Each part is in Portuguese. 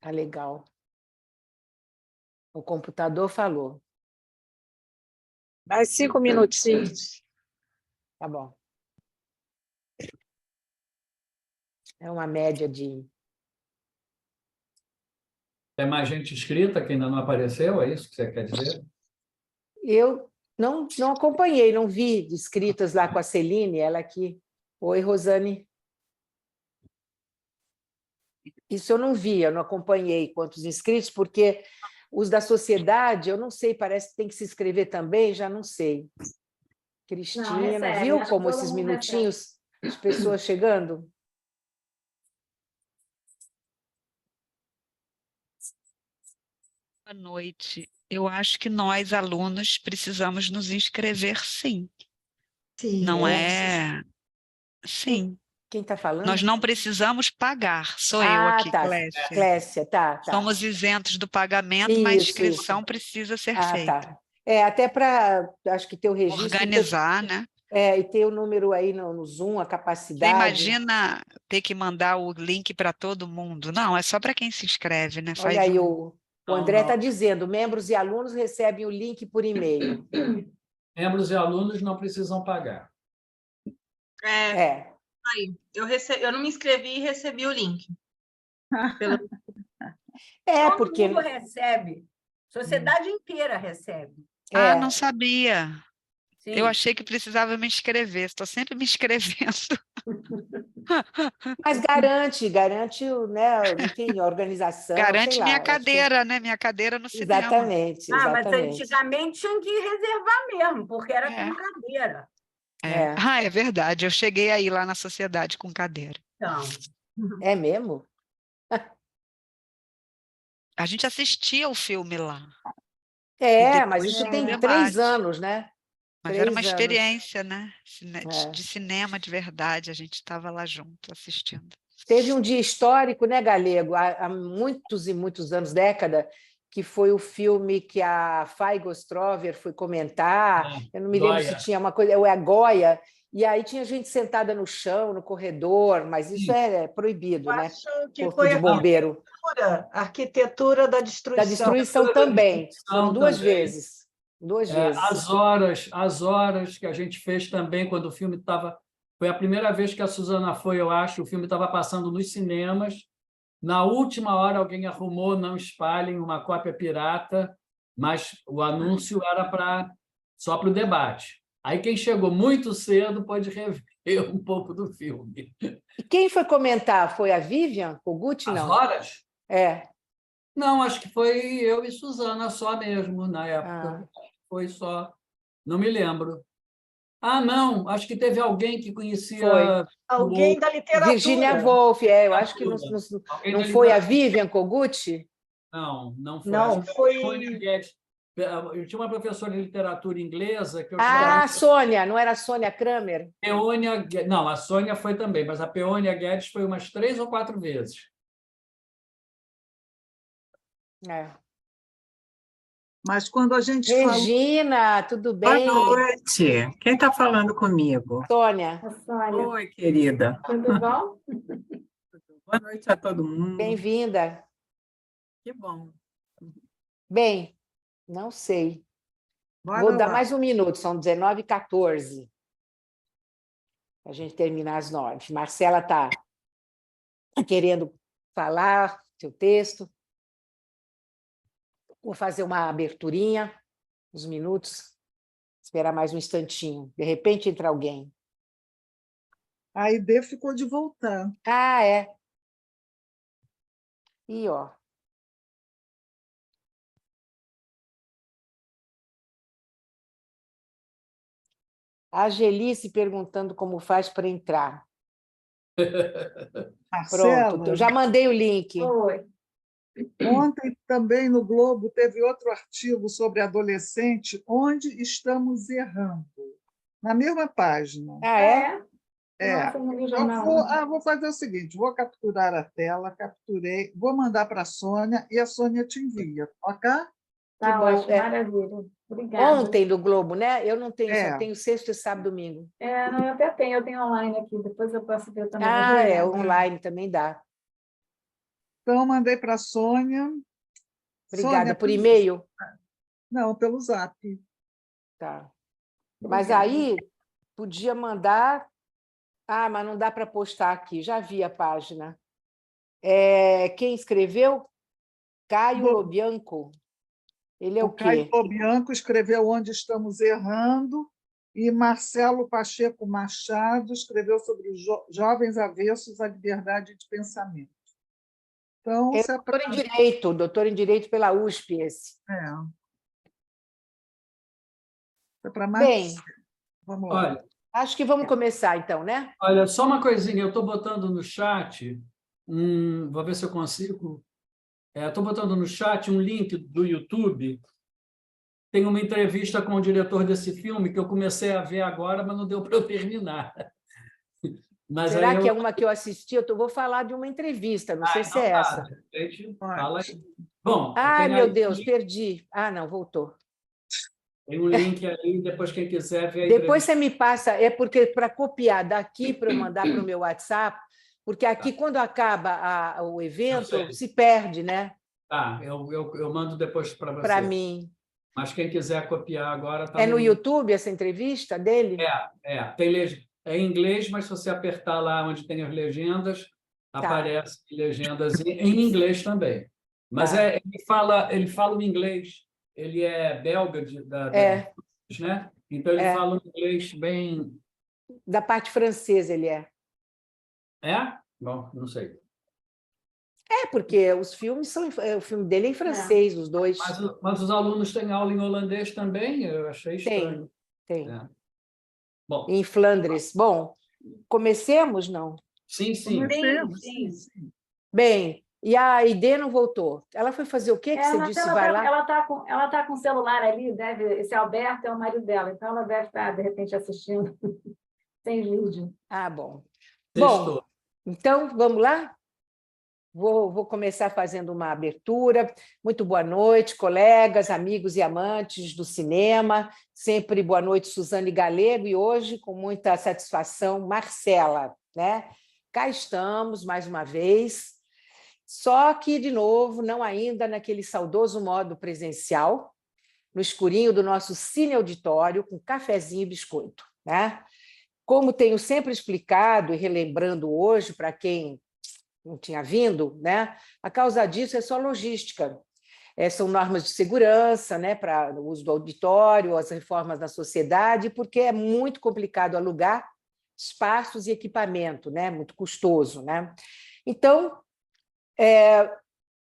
Tá legal. O computador falou. Mais 5 minutinhos. Tá bom. É uma média de... Tem mais gente inscrita que ainda não apareceu? É isso que você quer dizer? Eu não acompanhei, não vi inscritas lá com a Celine, ela aqui. Oi, Rosane. Isso eu não vi, eu não acompanhei quantos inscritos, porque os da sociedade, eu não sei, parece que tem que se inscrever também, já não sei. Cristina, recebe, viu acho que como todo esses mundo minutinhos de pessoas chegando? Boa noite. Eu acho que nós, alunos, precisamos nos inscrever, sim. Sim, Não é. é? Sim. Quem está falando? Nós não precisamos pagar. Sou eu aqui, tá. Clécia. Clécia, tá. Somos isentos do pagamento, mas a inscrição precisa ser feita. Tá. Até para, acho que ter o registro... Organizar, né? E ter o número aí no Zoom, a Você capacidade. imagina ter que mandar o link para todo mundo? Não, é só para quem se inscreve, né? Olha Faz aí, um... o André está dizendo, membros e alunos recebem o link por e-mail. Membros e alunos não precisam pagar. Aí, eu não me inscrevi e recebi o link. Todo mundo recebe. Sociedade inteira recebe. Ah, não sabia. Sim. Eu achei que precisava me inscrever. Estou sempre me inscrevendo. Mas garante, né, enfim, a organização, Garante sei lá, minha cadeira, né? Minha cadeira no cinema. Exatamente. Mas antigamente tinha que reservar mesmo, porque era com cadeira. É verdade. Eu cheguei aí lá na sociedade com cadeira. Então. É mesmo? A gente assistia o filme lá. Mas isso tem debate. 3 anos, né? Mas era uma experiência, né? De cinema de verdade. A gente estava lá junto, assistindo. Teve um dia histórico, né, Galego? Há muitos e muitos anos, década, que foi o filme que a Faigo Strover foi comentar. Eu não me lembro se tinha uma coisa, ou é a Goya, e aí tinha gente sentada no chão, no corredor, mas isso é proibido, né? Acho que Corpo foi de bombeiro. a arquitetura da destruição. Da destruição também. Foram 2 vezes. 2 vezes. As horas que a gente fez também, quando o filme estava... Foi a primeira vez que a Suzana foi, eu acho, o filme estava passando nos cinemas. Na última hora, alguém arrumou, não espalhem, uma cópia pirata, mas o anúncio era só para o debate. Aí quem chegou muito cedo pode rever um pouco do filme. E quem foi comentar? Foi a Vivian Kogut, não? As horas? Não, acho que foi eu e Suzana só mesmo, na época. Foi só. Não me lembro. Não, acho que teve alguém que conhecia... Foi. Alguém da literatura. Virginia Woolf, eu acho que não foi a Vivian Kogut? Não foi. Não, foi... Eu tinha uma professora de literatura inglesa que eu Sônia, não era a Sônia Kramer? Peônia... Não, a Sônia foi também, mas a Peônia Guedes foi umas 3 ou 4 vezes. Mas quando a gente Regina, tudo bem? Boa noite. Quem está falando comigo? Sônia. Oi, querida. Tudo bom? Boa noite a todo mundo. Bem-vinda. Que bom. Bem, não sei. Vou dar mais um minuto, são 19h14. Para a gente terminar às 9h. Marcela está querendo falar seu texto. Vou fazer uma aberturinha, uns minutos, esperar mais um instantinho. De repente entra alguém. A Aide ficou de voltar. É. E, ó. A Angelice perguntando como faz para entrar. Pronto, eu já mandei o link. Oi. Ontem também no Globo teve outro artigo sobre adolescente, onde estamos errando. Na mesma página. Nossa, não vi o jornal. Vou fazer o seguinte, vou capturar a tela, capturei, vou mandar para a Sônia e a Sônia te envia, ok? Tá ótimo, maravilha. Obrigada. Ontem do Globo, né? Eu não tenho, só tenho sexta, sábado e domingo. Não, eu até tenho, online aqui, depois eu posso ver também. Online também dá. Então, mandei para a Sônia. Obrigada. Sônia, por e-mail? Não, pelo Zap. Tá. Mas aí podia mandar... Ah, mas não dá para postar aqui. Já vi a página. Quem escreveu? Caio Lobianco. Ele é o quê? Caio Lobianco escreveu Onde Estamos Errando, e Marcelo Pacheco Machado escreveu sobre jovens avessos à liberdade de pensamento. Então, é doutor em Direito pela USP, esse. É para Bem, vamos lá. Olha, acho que vamos começar, então, né? olha, só uma coisinha, eu estou botando no chat, vou ver se eu consigo. Estou botando no chat um link do YouTube. Tem uma entrevista com o diretor desse filme que eu comecei a ver agora, mas não deu para eu terminar. Mas Será aí que é uma que eu assisti? Vou falar de uma entrevista, não sei se é essa. Gente, fala aí. Bom, Ai, tem meu aí, Deus, perdi. Ah, não, voltou. tem um link aí, depois quem quiser ver a Depois entrevista. você me passa, porque para copiar daqui para eu mandar para o meu WhatsApp, porque aqui, quando acaba o evento, se perde, né? Tá, eu mando depois para você. Para mim. Mas quem quiser copiar agora... Tá É no YouTube essa entrevista dele? É em inglês, mas se você apertar lá onde tem as legendas, aparecem legendas em inglês também. Mas ele fala o inglês, ele é belga, né? Então ele fala um inglês bem... Da parte francesa ele é. É? Bom, não sei. Porque os filmes o filme dele é em francês, os dois. Mas os alunos têm aula em holandês também? Eu achei estranho. Tem. Bom, em Flandres. Bom, comecemos, não? Sim. Bem, e a Aide não voltou. Ela foi fazer o quê que você disse? Vai lá? Ela está com o celular ali, esse Alberto é o marido dela, então ela deve estar, de repente, assistindo sem vídeo. Ah, bom. Bom, então, vamos lá? Vou começar fazendo uma abertura. Muito boa noite, colegas, amigos e amantes do cinema. Sempre boa noite, Suzane Galego, e hoje, com muita satisfação, Marcela, né? Cá estamos, mais uma vez, só que, de novo, não ainda naquele saudoso modo presencial, no escurinho do nosso cine-auditório, com cafezinho e biscoito, né? Como tenho sempre explicado e relembrando hoje, para quem não tinha vindo, né? A causa disso é só logística. São normas de segurança, né, para o uso do auditório, as reformas da sociedade, porque é muito complicado alugar espaços e equipamento, né? Muito custoso, né? Então,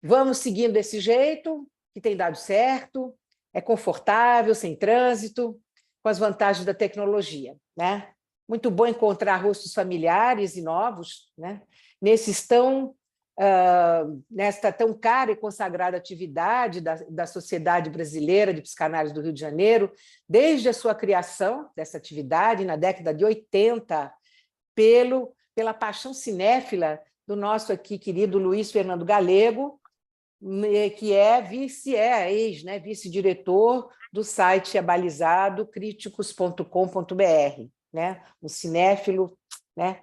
vamos seguindo desse jeito, que tem dado certo, é confortável, sem trânsito, com as vantagens da tecnologia, né? Muito bom encontrar rostos familiares e novos, né? Nesta tão cara e consagrada atividade da Sociedade Brasileira de Psicanálise do Rio de Janeiro, desde a sua criação dessa atividade, na década de 80, pela paixão cinéfila do nosso aqui querido Luiz Fernando Galego, que é vice-diretor do site abalizado críticos.com.br, né? Um cinéfilo, né?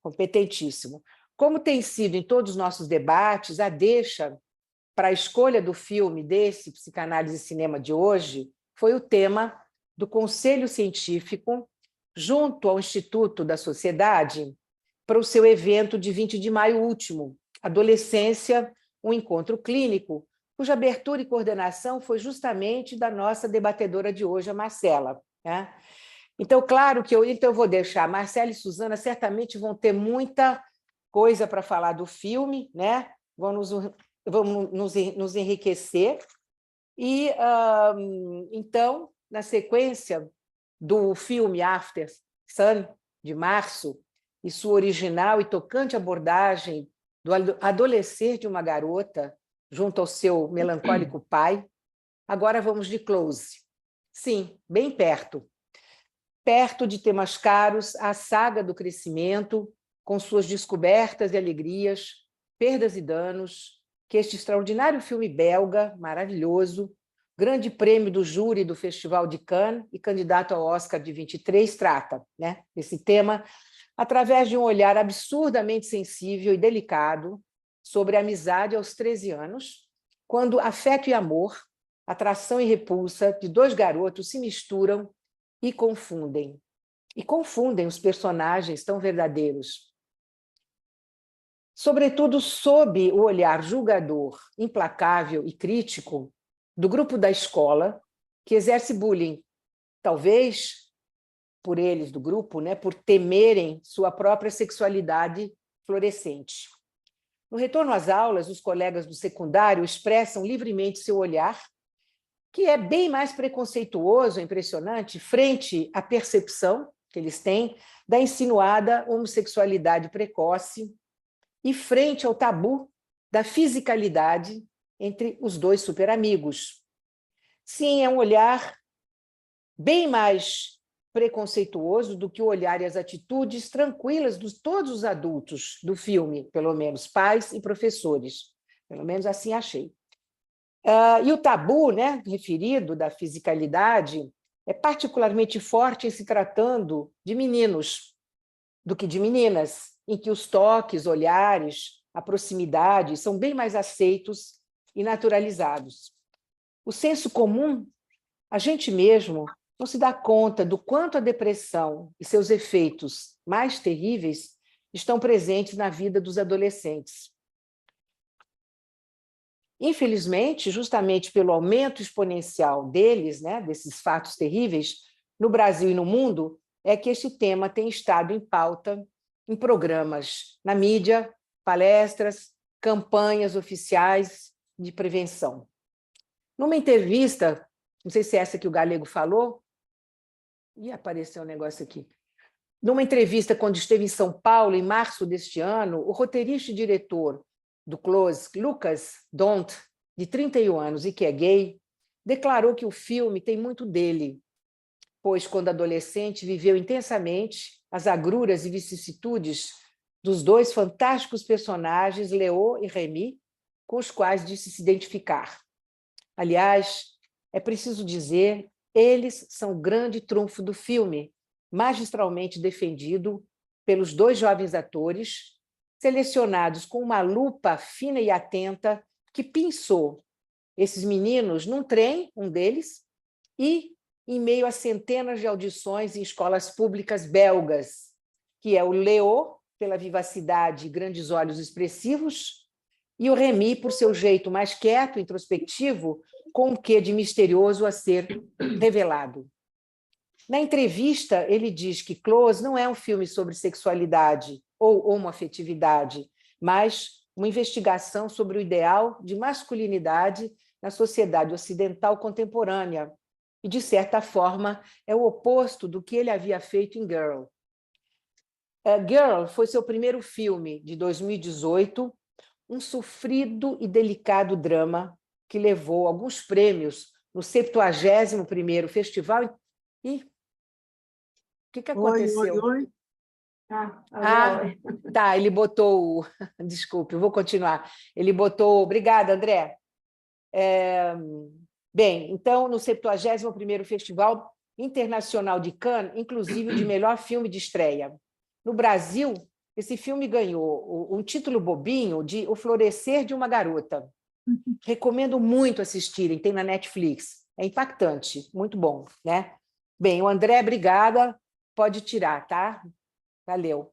Competentíssimo. Como tem sido em todos os nossos debates, a deixa para a escolha do filme desse Psicanálise e Cinema de hoje foi o tema do Conselho Científico, junto ao Instituto da Sociedade, para o seu evento de 20 de maio último, Adolescência, um encontro clínico, cuja abertura e coordenação foi justamente da nossa debatedora de hoje, a Marcela, né? Então, claro que eu vou deixar. Marcela e Suzana certamente vão ter muita coisa para falar do filme, né? Vão nos enriquecer. E, então, na sequência do filme After Sun, de março, e sua original e tocante abordagem do adolescer de uma garota junto ao seu melancólico pai, agora vamos de close. Sim, bem perto de temas caros, a saga do crescimento, com suas descobertas e alegrias, perdas e danos, que este extraordinário filme belga, maravilhoso, grande prêmio do júri do Festival de Cannes e candidato ao Oscar de 23, trata, né, esse tema, através de um olhar absurdamente sensível e delicado, sobre a amizade aos 13 anos, quando afeto e amor, atração e repulsa de dois garotos se misturam e confundem. E confundem os personagens tão verdadeiros. Sobretudo sob o olhar julgador, implacável e crítico do grupo da escola que exerce bullying, talvez por eles do grupo, né, por temerem sua própria sexualidade florescente. No retorno às aulas, os colegas do secundário expressam livremente seu olhar, que é bem mais preconceituoso, impressionante, frente à percepção que eles têm da insinuada homossexualidade precoce e frente ao tabu da fisicalidade entre os dois superamigos. Sim, é um olhar bem mais preconceituoso do que o olhar e as atitudes tranquilas de todos os adultos do filme, pelo menos pais e professores. Pelo menos assim achei. E o tabu, né, referido da fisicalidade é particularmente forte em se tratando de meninos do que de meninas, em que os toques, olhares, a proximidade são bem mais aceitos e naturalizados. O senso comum, a gente mesmo não se dá conta do quanto a depressão e seus efeitos mais terríveis estão presentes na vida dos adolescentes. Infelizmente, justamente pelo aumento exponencial deles, né, desses fatos terríveis, no Brasil e no mundo, é que este tema tem estado em pauta em programas na mídia, palestras, campanhas oficiais de prevenção. Numa entrevista, não sei se é essa que o Galego falou, apareceu um negócio aqui. Numa entrevista, quando esteve em São Paulo, em março deste ano, o roteirista e diretor do Close, Lucas Dont, de 31 anos e que é gay, declarou que o filme tem muito dele, pois, quando adolescente, viveu intensamente as agruras e vicissitudes dos dois fantásticos personagens, Leo e Remy, com os quais disse se identificar. Aliás, é preciso dizer, eles são o grande trunfo do filme, magistralmente defendido pelos dois jovens atores, selecionados com uma lupa fina e atenta que pinçou esses meninos num trem, um deles, e em meio a centenas de audições em escolas públicas belgas, que é o Leo, pela vivacidade e grandes olhos expressivos, e o Remy, por seu jeito mais quieto, introspectivo, com um quê de misterioso a ser revelado. Na entrevista, ele diz que Close não é um filme sobre sexualidade ou homoafetividade, mas uma investigação sobre o ideal de masculinidade na sociedade ocidental contemporânea, e, de certa forma, é o oposto do que ele havia feito em Girl. Girl foi seu primeiro filme, de 2018, um sofrido e delicado drama que levou alguns prêmios no 71º Festival. E o que aconteceu? Oi. Tá, ele botou... Desculpe, eu vou continuar. Ele botou... Obrigada, André. Bem, então, no 71º Festival Internacional de Cannes, inclusive de melhor filme de estreia. No Brasil, esse filme ganhou um título bobinho de O Florescer de uma Garota. Recomendo muito assistirem, tem na Netflix. É impactante, muito bom, né? Bem, o André, obrigada, pode tirar, tá? Valeu.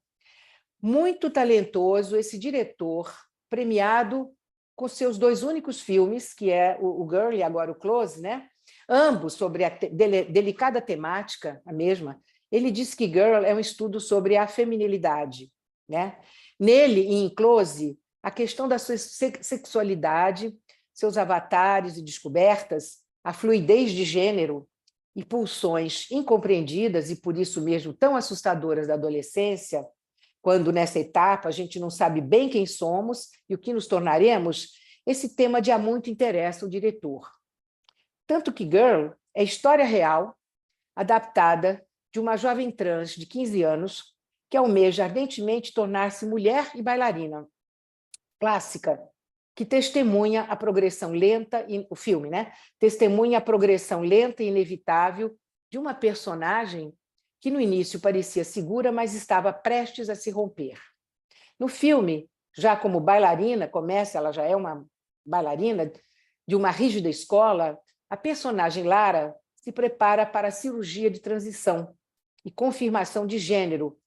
Muito talentoso esse diretor, premiado com seus dois únicos filmes, que é o Girl e agora o Close, né? Ambos sobre a delicada temática, a mesma. Ele diz que Girl é um estudo sobre a feminilidade, né? Nele, e em Close, a questão da sua sexualidade, seus avatares e descobertas, a fluidez de gênero e pulsões incompreendidas e, por isso mesmo, tão assustadoras da adolescência, quando, nessa etapa, a gente não sabe bem quem somos e o que nos tornaremos, esse tema de há muito interessa o diretor. Tanto que Girl é história real, adaptada de uma jovem trans de 15 anos que almeja ardentemente tornar-se mulher e bailarina clássica, que testemunha a progressão lenta, o filme, né? Testemunha a progressão lenta e inevitável de uma personagem que no início parecia segura, mas estava prestes a se romper. No filme, já como bailarina, ela já é uma bailarina de uma rígida escola, a personagem Lara se prepara para a cirurgia de transição e confirmação de gênero,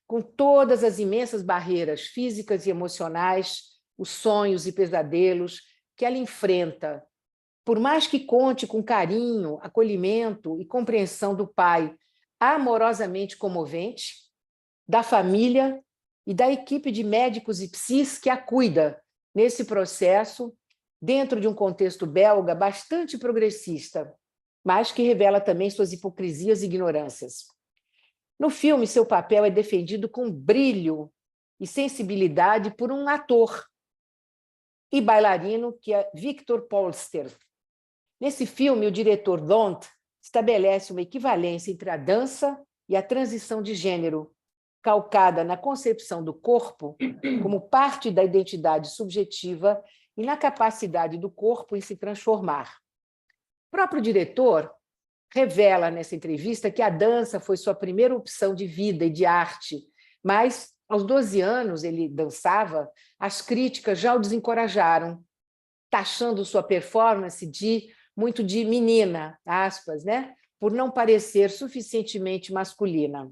com todas as imensas barreiras físicas e emocionais, os sonhos e pesadelos que ela enfrenta. Por mais que conte com carinho, acolhimento e compreensão do pai amorosamente comovente, da família e da equipe de médicos e psis que a cuida nesse processo, dentro de um contexto belga bastante progressista, mas que revela também suas hipocrisias e ignorâncias. No filme, seu papel é defendido com brilho e sensibilidade por um ator e bailarino que é Victor Polster. Nesse filme, o diretor Dont estabelece uma equivalência entre a dança e a transição de gênero, calcada na concepção do corpo como parte da identidade subjetiva e na capacidade do corpo em se transformar. O próprio diretor revela nessa entrevista que a dança foi sua primeira opção de vida e de arte, mas, aos 12 anos, ele dançava, as críticas já o desencorajaram, taxando sua performance muito de menina, aspas, né? Por não parecer suficientemente masculina.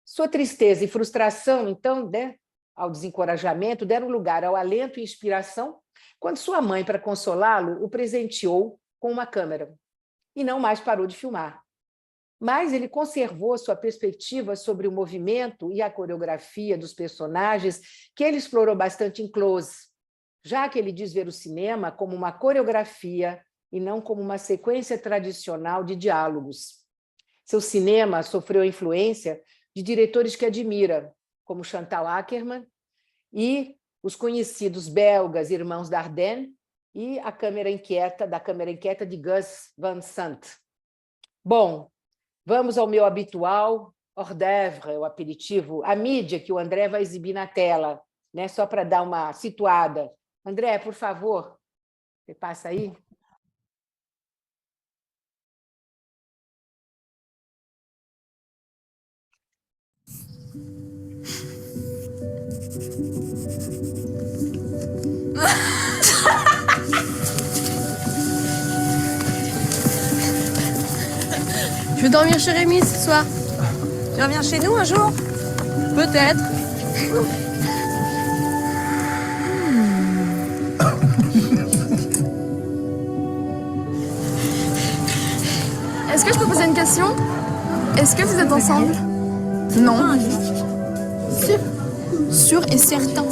Sua tristeza e frustração, então, né, ao desencorajamento, deram lugar ao alento e inspiração quando sua mãe, para consolá-lo, o presenteou com uma câmera e não mais parou de filmar. Mas ele conservou sua perspectiva sobre o movimento e a coreografia dos personagens, que ele explorou bastante em close, já que ele diz ver o cinema como uma coreografia e não como uma sequência tradicional de diálogos. Seu cinema sofreu a influência de diretores que admira, como Chantal Akerman e os conhecidos belgas Irmãos Dardenne e da Câmara Inquieta de Gus Van Sant. Bom, vamos ao meu habitual hors d'oeuvre, o aperitivo, a mídia que o André vai exibir na tela, né? Só para dar uma situada. André, por favor, você passa aí. Je veux dormir chez Rémi ce soir. Tu reviens chez nous un jour? Peut-être. Est-ce que je peux poser une question? Est-ce que vous êtes ensemble? Non. Sûr? Sûr et certain.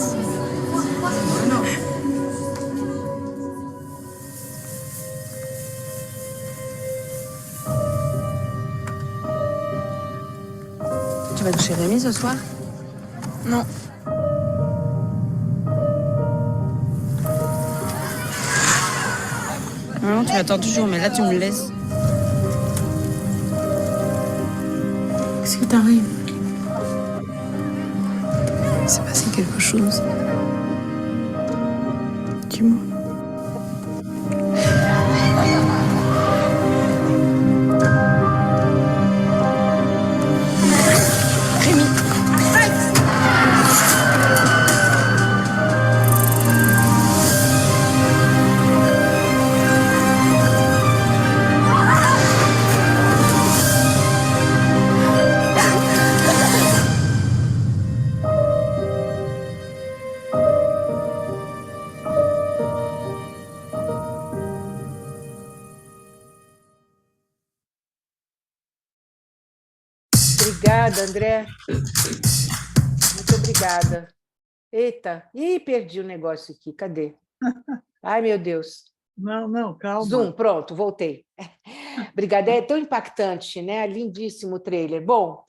Tu vas chez Rémi ce soir? Non. Non, tu attends toujours, mais là tu me laisses. Qu'est-ce qui t'arrive? Il s'est passé quelque chose. Dis-moi. Rémi. Obrigada, André. Muito obrigada. Eita, perdi o negócio aqui. Cadê? Ai, meu Deus. Não, calma. Zoom, pronto, voltei. Obrigada, é tão impactante, né? Lindíssimo o trailer. Bom,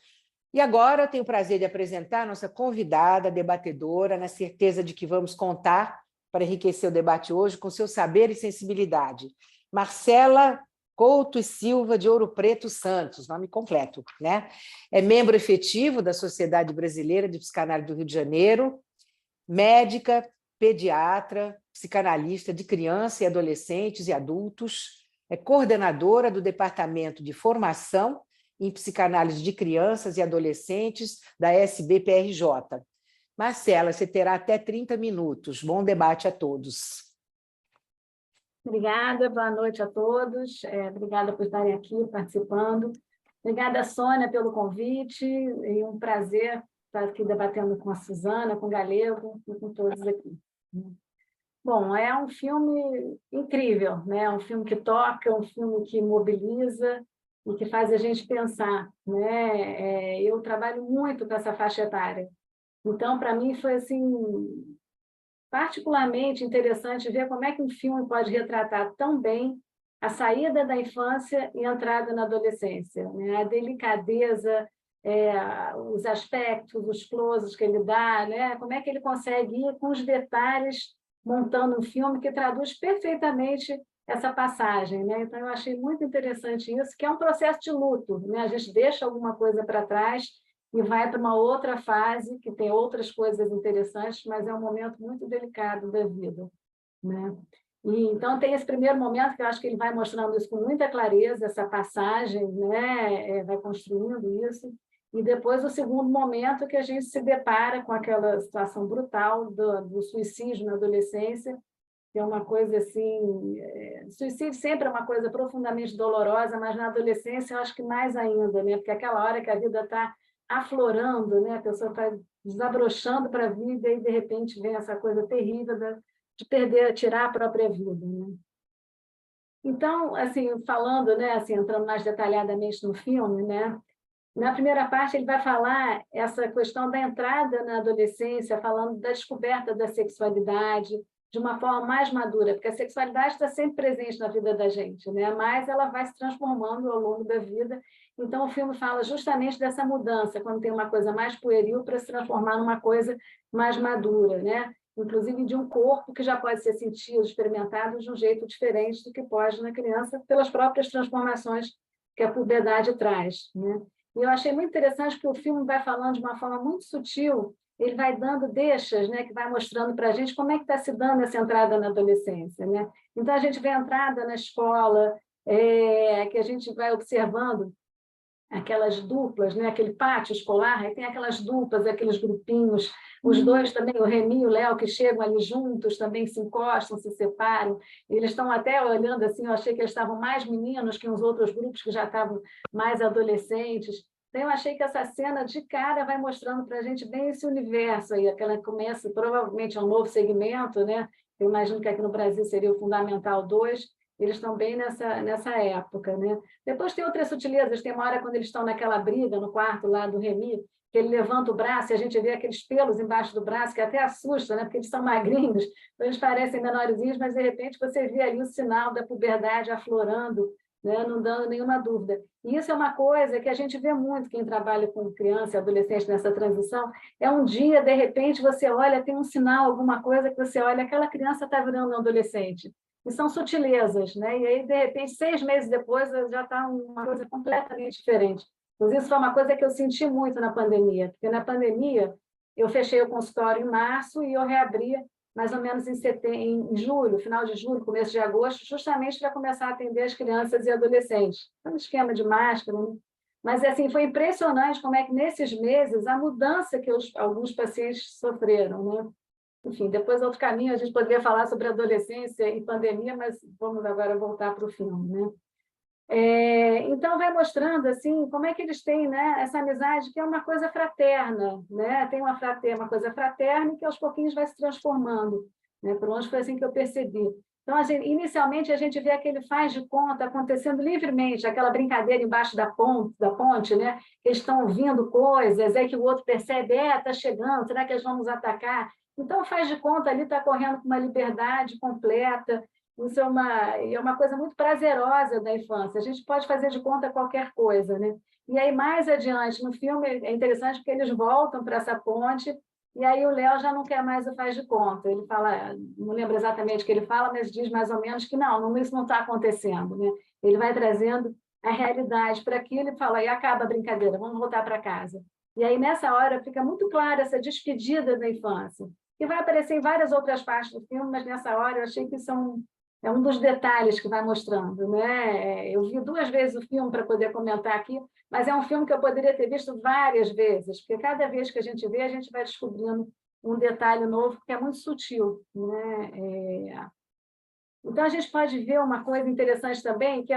e agora eu tenho o prazer de apresentar a nossa convidada, debatedora, na certeza de que vamos contar para enriquecer o debate hoje com seu saber e sensibilidade. Marcela Couto e Silva de Ouro Preto Santos, nome completo, né? É membro efetivo da Sociedade Brasileira de Psicanálise do Rio de Janeiro, médica, pediatra, psicanalista de crianças e adolescentes e adultos, é coordenadora do Departamento de Formação em Psicanálise de Crianças e Adolescentes da SBPRJ. Marcela, você terá até 30 minutos. Bom debate a todos. Obrigada, boa noite a todos. Obrigada por estarem aqui participando. Obrigada, Sônia, pelo convite. E um prazer estar aqui debatendo com a Suzana, com o Galego e com todos aqui. Bom, é um filme incrível, né? É um filme que toca, é um filme que mobiliza e que faz a gente pensar, né? Eu trabalho muito com essa faixa etária. Então, para mim, foi assim, particularmente interessante ver como é que um filme pode retratar tão bem a saída da infância e a entrada na adolescência, né? A delicadeza, os aspectos, os closes que ele dá, né? Como é que ele consegue ir com os detalhes montando um filme que traduz perfeitamente essa passagem, né? Então, eu achei muito interessante isso, que é um processo de luto, né? A gente deixa alguma coisa para trás e vai para uma outra fase, que tem outras coisas interessantes, mas é um momento muito delicado da vida, né? E, então, tem esse primeiro momento que eu acho que ele vai mostrando isso com muita clareza, essa passagem, né? Vai construindo isso. E depois o segundo momento que a gente se depara com aquela situação brutal do suicídio na adolescência, que é uma coisa assim... Suicídio sempre é uma coisa profundamente dolorosa, mas na adolescência eu acho que mais ainda, né? Porque é aquela hora que a vida está aflorando, né? A pessoa está desabrochando para a vida e, de repente, vem essa coisa terrível de perder, tirar a própria vida, né? Então, assim, falando, né, assim, entrando mais detalhadamente no filme, né? Na primeira parte, ele vai falar essa questão da entrada na adolescência, falando da descoberta da sexualidade de uma forma mais madura, porque a sexualidade está sempre presente na vida da gente, né? Mas ela vai se transformando ao longo da vida. Então, o filme fala justamente dessa mudança, quando tem uma coisa mais pueril para se transformar numa coisa mais madura, né? Inclusive de um corpo que já pode ser sentido, experimentado de um jeito diferente do que pode na criança, pelas próprias transformações que a puberdade traz, né? E eu achei muito interessante que o filme vai falando de uma forma muito sutil, ele vai dando deixas, né, que vai mostrando para a gente como é que está se dando essa entrada na adolescência, né? Então, a gente vê a entrada na escola, que a gente vai observando aquelas duplas, né? Aquele pátio escolar, aí tem aquelas duplas, aqueles grupinhos, os dois também, o Remy e o Léo, que chegam ali juntos, também se encostam, se separam, eles estão até olhando assim, eu achei que eles estavam mais meninos que os outros grupos que já estavam mais adolescentes. Então, eu achei que essa cena de cara vai mostrando para a gente bem esse universo aí, aquela que começa, provavelmente é um novo segmento, né? Eu imagino que aqui no Brasil seria o Fundamental 2, eles estão bem nessa época, né? Depois tem outras sutilezas, tem uma hora quando eles estão naquela briga no quarto lá do Remy, que ele levanta o braço e a gente vê aqueles pelos embaixo do braço, que até assusta, né? Porque eles são magrinhos, então eles parecem menorzinhos, mas de repente você vê ali o sinal da puberdade aflorando, né? Não dando nenhuma dúvida. E isso é uma coisa que a gente vê muito, quem trabalha com criança e adolescente nessa transição, é um dia, de repente, você olha, tem um sinal, alguma coisa que você olha, aquela criança está virando um adolescente. E são sutilezas, né? E aí, de repente, 6 meses depois, já está uma coisa completamente diferente. Mas isso foi uma coisa que eu senti muito na pandemia, porque na pandemia eu fechei o consultório em março e eu reabri mais ou menos em julho, final de julho, começo de agosto, justamente para começar a atender as crianças e adolescentes. Um esquema de máscara, né? Mas assim, foi impressionante como é que nesses meses a mudança que alguns pacientes sofreram, né? Enfim, depois outro caminho, a gente poderia falar sobre adolescência e pandemia, mas vamos agora voltar para o filme, né? Então, vai mostrando assim, como é que eles têm, né, essa amizade que é uma coisa fraterna, né? Tem uma coisa fraterna e que aos pouquinhos vai se transformando, né? Pelo menos foi assim que eu percebi. Então, inicialmente, a gente vê aquele faz de conta acontecendo livremente, aquela brincadeira embaixo da ponte, né? Eles estão ouvindo coisas, é que o outro percebe, está chegando, será que eles vão nos atacar? Então, faz de conta ali está correndo com uma liberdade completa. Isso é uma coisa muito prazerosa da infância. A gente pode fazer de conta qualquer coisa, né? E aí, mais adiante, no filme, é interessante porque eles voltam para essa ponte e aí o Léo já não quer mais o faz de conta. Ele fala, não lembro exatamente o que ele fala, mas diz mais ou menos que não, isso não está acontecendo, né? Ele vai trazendo a realidade para aquilo e fala, e acaba a brincadeira, vamos voltar para casa. E aí, nessa hora, fica muito clara essa despedida da infância. E vai aparecer em várias outras partes do filme, mas nessa hora eu achei que são... É um dos detalhes que vai mostrando, né? Eu vi 2 vezes o filme para poder comentar aqui, mas é um filme que eu poderia ter visto várias vezes, porque cada vez que a gente vê, a gente vai descobrindo um detalhe novo que é muito sutil, né? Então, a gente pode ver uma coisa interessante também, que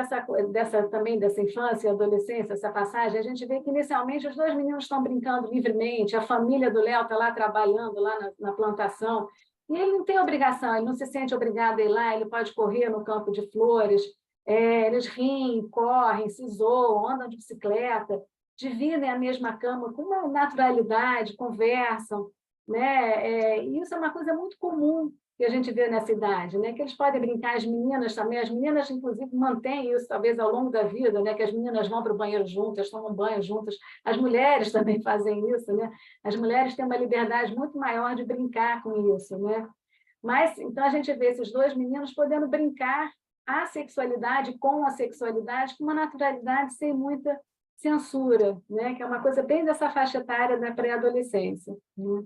dessa infância e adolescência, essa passagem, a gente vê que, inicialmente, os dois meninos estão brincando livremente, a família do Léo está lá trabalhando, lá na plantação, e ele não tem obrigação, ele não se sente obrigado a ir lá, ele pode correr no campo de flores, eles riem, correm, se zoam, andam de bicicleta, dividem a mesma cama com uma naturalidade, conversam, né? E isso é uma coisa muito comum que a gente vê nessa idade, né? Que eles podem brincar, as meninas também, as meninas, inclusive, mantêm isso, talvez, ao longo da vida, né? Que as meninas vão para o banheiro juntas, tomam banho juntas, as mulheres também fazem isso, né? As mulheres têm uma liberdade muito maior de brincar com isso, né? Mas, então, a gente vê esses dois meninos podendo brincar a sexualidade com a sexualidade, com uma naturalidade sem muita censura, né? Que é uma coisa bem dessa faixa etária da pré-adolescência, né?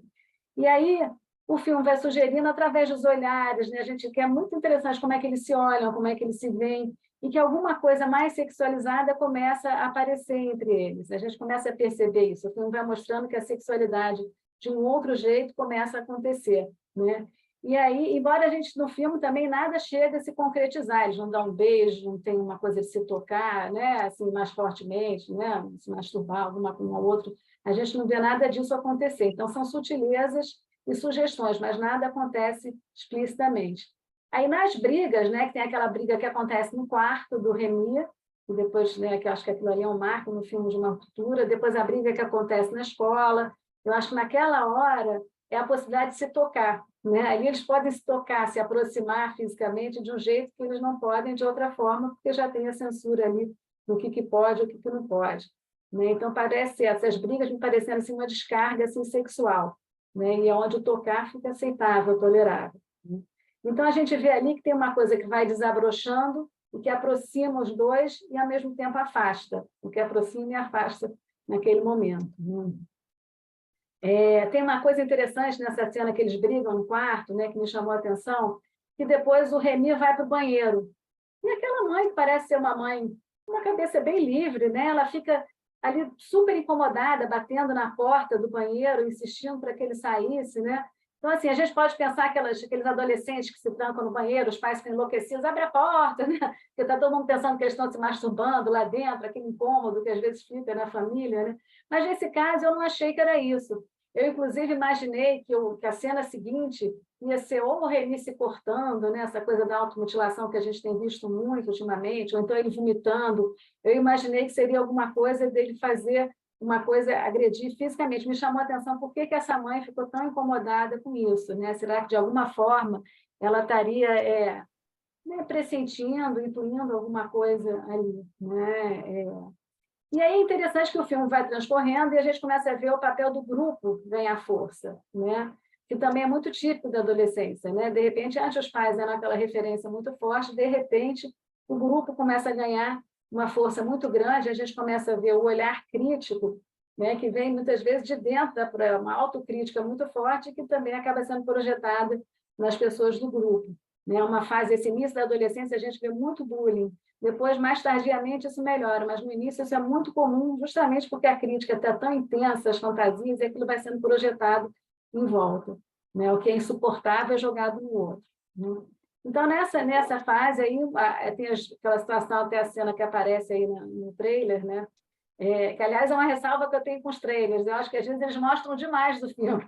E aí, o filme vai sugerindo através dos olhares, né? A gente quer muito interessante como é que eles se olham, como é que eles se veem, e que alguma coisa mais sexualizada começa a aparecer entre eles. A gente começa a perceber isso. O filme vai mostrando que a sexualidade, de um outro jeito, começa a acontecer, né? E aí, embora a gente, no filme, também nada chega a se concretizar, eles não dão um beijo, não tem uma coisa de se tocar, né? Assim, mais fortemente, né? Se masturbar alguma com o outro, a gente não vê nada disso acontecer. Então, são sutilezas e sugestões, mas nada acontece explicitamente. Aí, nas brigas, né, que tem aquela briga que acontece no quarto do Remy, e depois, né, que eu acho que aquilo ali é um marco no filme de uma ruptura, depois a briga que acontece na escola, eu acho que naquela hora é a possibilidade de se tocar, né? Ali eles podem se tocar, se aproximar fisicamente de um jeito que eles não podem de outra forma, porque já tem a censura ali do que pode e o que não pode, né? Então, parece, essas brigas me parecendo assim, uma descarga assim, sexual, né? E onde o tocar fica aceitável, tolerável. Então, a gente vê ali que tem uma coisa que vai desabrochando e que aproxima os dois e, ao mesmo tempo, afasta, o que aproxima e afasta naquele momento, né? Tem uma coisa interessante nessa cena que eles brigam no quarto, né, que me chamou a atenção, que depois o Remy vai para o banheiro. E aquela mãe, que parece ser uma mãe com uma cabeça bem livre, né, ela fica ali super incomodada, batendo na porta do banheiro, insistindo para que ele saísse, né? Então, assim, a gente pode pensar aqueles adolescentes que se trancam no banheiro, os pais ficam enlouquecidos, abre a porta, né? Porque está todo mundo pensando que eles estão se masturbando lá dentro, aquele incômodo que às vezes fica na família, né? Mas, nesse caso, eu não achei que era isso. Eu, inclusive, imaginei que a cena seguinte ia ser ou o Remy se cortando, né? Essa coisa da automutilação que a gente tem visto muito ultimamente, ou então ele vomitando. Eu imaginei que seria alguma coisa dele fazer uma coisa, agredir fisicamente. Me chamou a atenção por que essa mãe ficou tão incomodada com isso, né? Será que, de alguma forma, ela estaria né, pressentindo, intuindo alguma coisa ali, né? E aí é interessante que o filme vai transcorrendo e a gente começa a ver o papel do grupo ganhar força, né? Que também é muito típico da adolescência, né? De repente, antes os pais eram aquela referência muito forte, de repente, o grupo começa a ganhar uma força muito grande, a gente começa a ver o olhar crítico, né? Que vem muitas vezes de dentro, uma autocrítica muito forte, que também acaba sendo projetada nas pessoas do grupo, né? Uma fase, esse início da adolescência, a gente vê muito bullying. Depois, mais tardiamente, isso melhora, mas no início isso é muito comum, justamente porque a crítica está tão intensa, as fantasias, e aquilo vai sendo projetado em volta, né? O que é insuportável é jogado no outro, né? Então, nessa fase aí, tem aquela situação, até a cena que aparece aí no trailer, né? Que, aliás, é uma ressalva que eu tenho com os trailers. Eu acho que, às vezes, eles mostram demais do filme.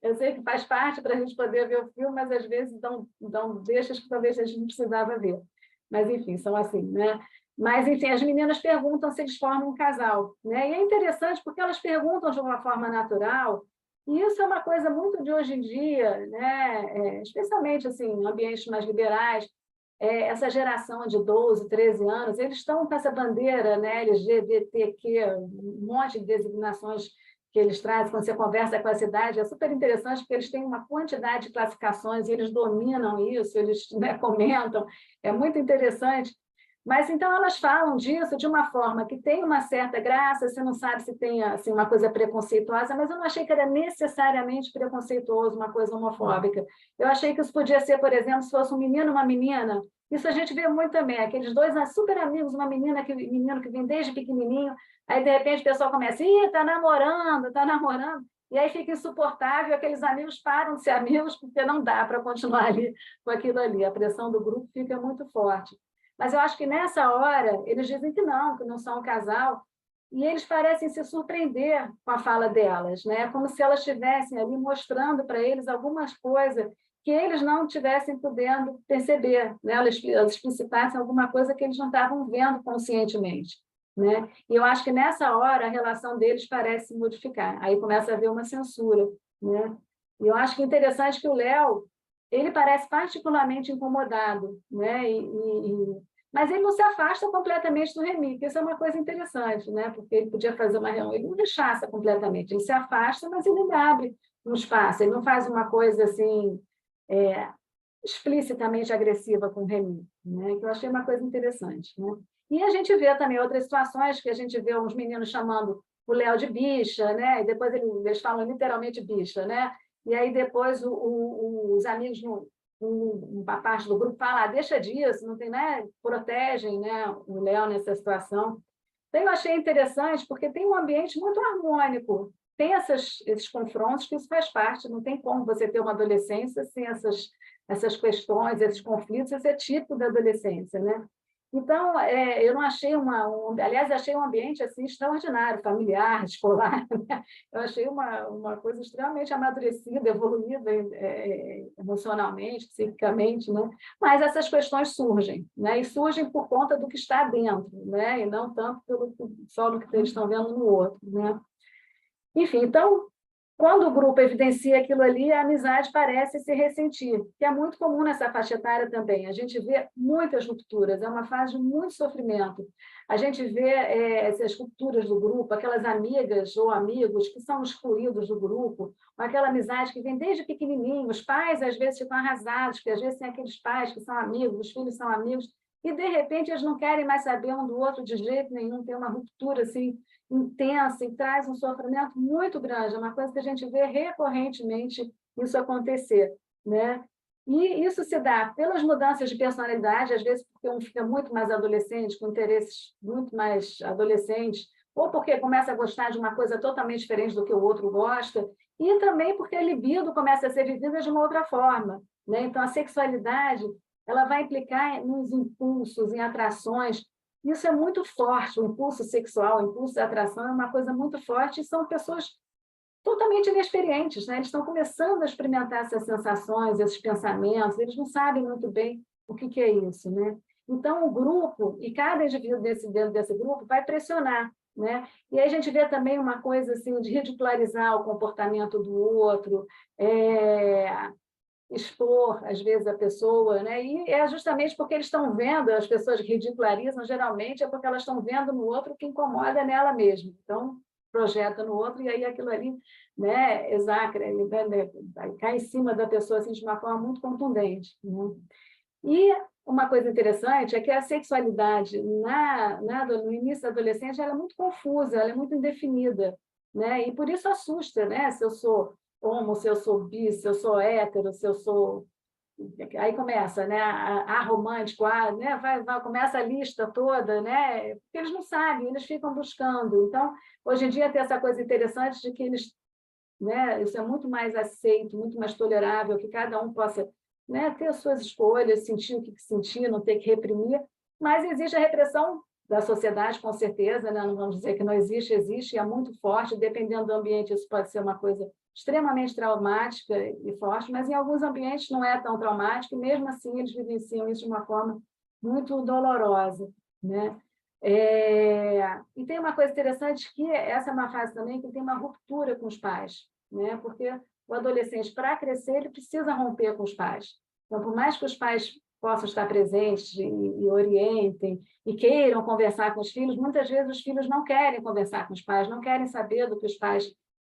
Eu sei que faz parte para a gente poder ver o filme, mas, às vezes, dão deixas que talvez a gente não precisava ver. Mas, enfim, são assim, né? Mas, enfim, as meninas perguntam se eles formam um casal, né? E é interessante porque elas perguntam de uma forma natural, e isso é uma coisa muito de hoje em dia, né? Especialmente, assim, em ambientes mais liberais, essa geração de 12, 13 anos, eles estão com essa bandeira, né, LGBTQ, um monte de designações que eles trazem quando você conversa com a cidade, é super interessante porque eles têm uma quantidade de classificações e eles dominam isso, eles, né, comentam, é muito interessante. Mas, então, elas falam disso de uma forma que tem uma certa graça, você não sabe se tem assim, uma coisa preconceituosa, mas eu não achei que era necessariamente preconceituoso, uma coisa homofóbica. Eu achei que isso podia ser, por exemplo, se fosse um menino e uma menina. Isso a gente vê muito também, aqueles dois super amigos, uma menino que vem desde pequenininho, aí, de repente, o pessoal começa, está namorando, está namorando. e aí fica insuportável, aqueles amigos param de ser amigos porque não dá para continuar ali com aquilo ali, a pressão do grupo fica muito forte. Mas eu acho que nessa hora eles dizem que não são um casal, e eles parecem se surpreender com a fala delas, né? Como se elas estivessem ali mostrando para eles algumas coisas que eles não estivessem podendo perceber, né? Elas explicitassem alguma coisa que eles não estavam vendo conscientemente, né? E eu acho que nessa hora a relação deles parece se modificar, aí começa a haver uma censura, né? E eu acho que é interessante que o Léo, ele parece particularmente incomodado, né? Mas ele não se afasta completamente do Remy, que isso é uma coisa interessante, né? Porque ele podia fazer uma reunião, ele não rechaça completamente, ele se afasta, mas ele abre um espaço, ele não faz uma coisa assim, explicitamente agressiva com o Remy, né? Que eu achei uma coisa interessante, né? E a gente vê também outras situações que a gente vê uns meninos chamando o Léo de bicha, né? E depois eles falam literalmente bicha, né? E aí depois os amigos, uma parte do grupo fala, deixa disso, não tem, né? Protegem, né, o Léo nessa situação. Então, eu achei interessante, porque tem um ambiente muito harmônico, tem esses confrontos, que isso faz parte, não tem como você ter uma adolescência sem essas questões, esses conflitos, esse é típico da adolescência, né? Então, eu não achei aliás, achei um ambiente assim extraordinário, familiar, escolar, né? Eu achei uma coisa extremamente amadurecida, evoluída emocionalmente, psiquicamente, né? Mas essas questões surgem, né? E surgem por conta do que está dentro, né? E não tanto só do que eles estão vendo no outro, né? Enfim, então, quando o grupo evidencia aquilo ali, a amizade parece se ressentir, que é muito comum nessa faixa etária também. A gente vê muitas rupturas, é uma fase de muito sofrimento. A gente vê essas rupturas do grupo, aquelas amigas ou amigos que são excluídos do grupo, aquela amizade que vem desde pequenininho. Os pais, às vezes, ficam arrasados, porque às vezes tem aqueles pais que são amigos, os filhos são amigos, e, de repente, eles não querem mais saber um do outro de jeito nenhum, tem uma ruptura, assim, intensa e traz um sofrimento muito grande, é uma coisa que a gente vê recorrentemente isso acontecer, né? E isso se dá pelas mudanças de personalidade, às vezes porque um fica muito mais adolescente, com interesses muito mais adolescentes, ou porque começa a gostar de uma coisa totalmente diferente do que o outro gosta, e também porque a libido começa a ser vivida de uma outra forma, né? Então, a sexualidade ela vai implicar nos impulsos, em atrações. Isso é muito forte, o impulso sexual, o impulso de atração é uma coisa muito forte, e são pessoas totalmente inexperientes, né? Eles estão começando a experimentar essas sensações, esses pensamentos, eles não sabem muito bem o que é isso, né? Então, o grupo, e cada indivíduo dentro desse grupo vai pressionar, né? E aí a gente vê também uma coisa assim, de ridicularizar o comportamento do outro, expor, às vezes, a pessoa, né? E é justamente porque eles estão vendo, as pessoas ridicularizam, geralmente, é porque elas estão vendo no outro o que incomoda nela mesma. Então, projeta no outro, e aí aquilo ali, né, exacra, ele vai cair em cima da pessoa assim, de uma forma muito contundente, né? E uma coisa interessante é que a sexualidade no início da adolescência ela é muito confusa, ela é muito indefinida, né? E por isso assusta, né? Se eu sou homo, se eu sou bi, se eu sou hétero, se eu sou... Aí começa, né? A romântico, né? Começa a lista toda, né? Porque eles não sabem, eles ficam buscando. Então, hoje em dia tem essa coisa interessante de que eles, né? Isso é muito mais aceito, muito mais tolerável, que cada um possa, né, ter as suas escolhas, sentir o que sentir, não ter que reprimir, mas existe a repressão da sociedade, com certeza, né? Não vamos dizer que não existe, existe, e é muito forte, dependendo do ambiente, isso pode ser uma coisa extremamente traumática e forte, mas em alguns ambientes não é tão traumático, e mesmo assim eles vivenciam isso de uma forma muito dolorosa, né? E tem uma coisa interessante, que essa é uma fase também que tem uma ruptura com os pais, né? Porque o adolescente, para crescer, ele precisa romper com os pais. Então, por mais que os pais possam estar presentes e orientem e queiram conversar com os filhos, muitas vezes os filhos não querem conversar com os pais, não querem saber do que os pais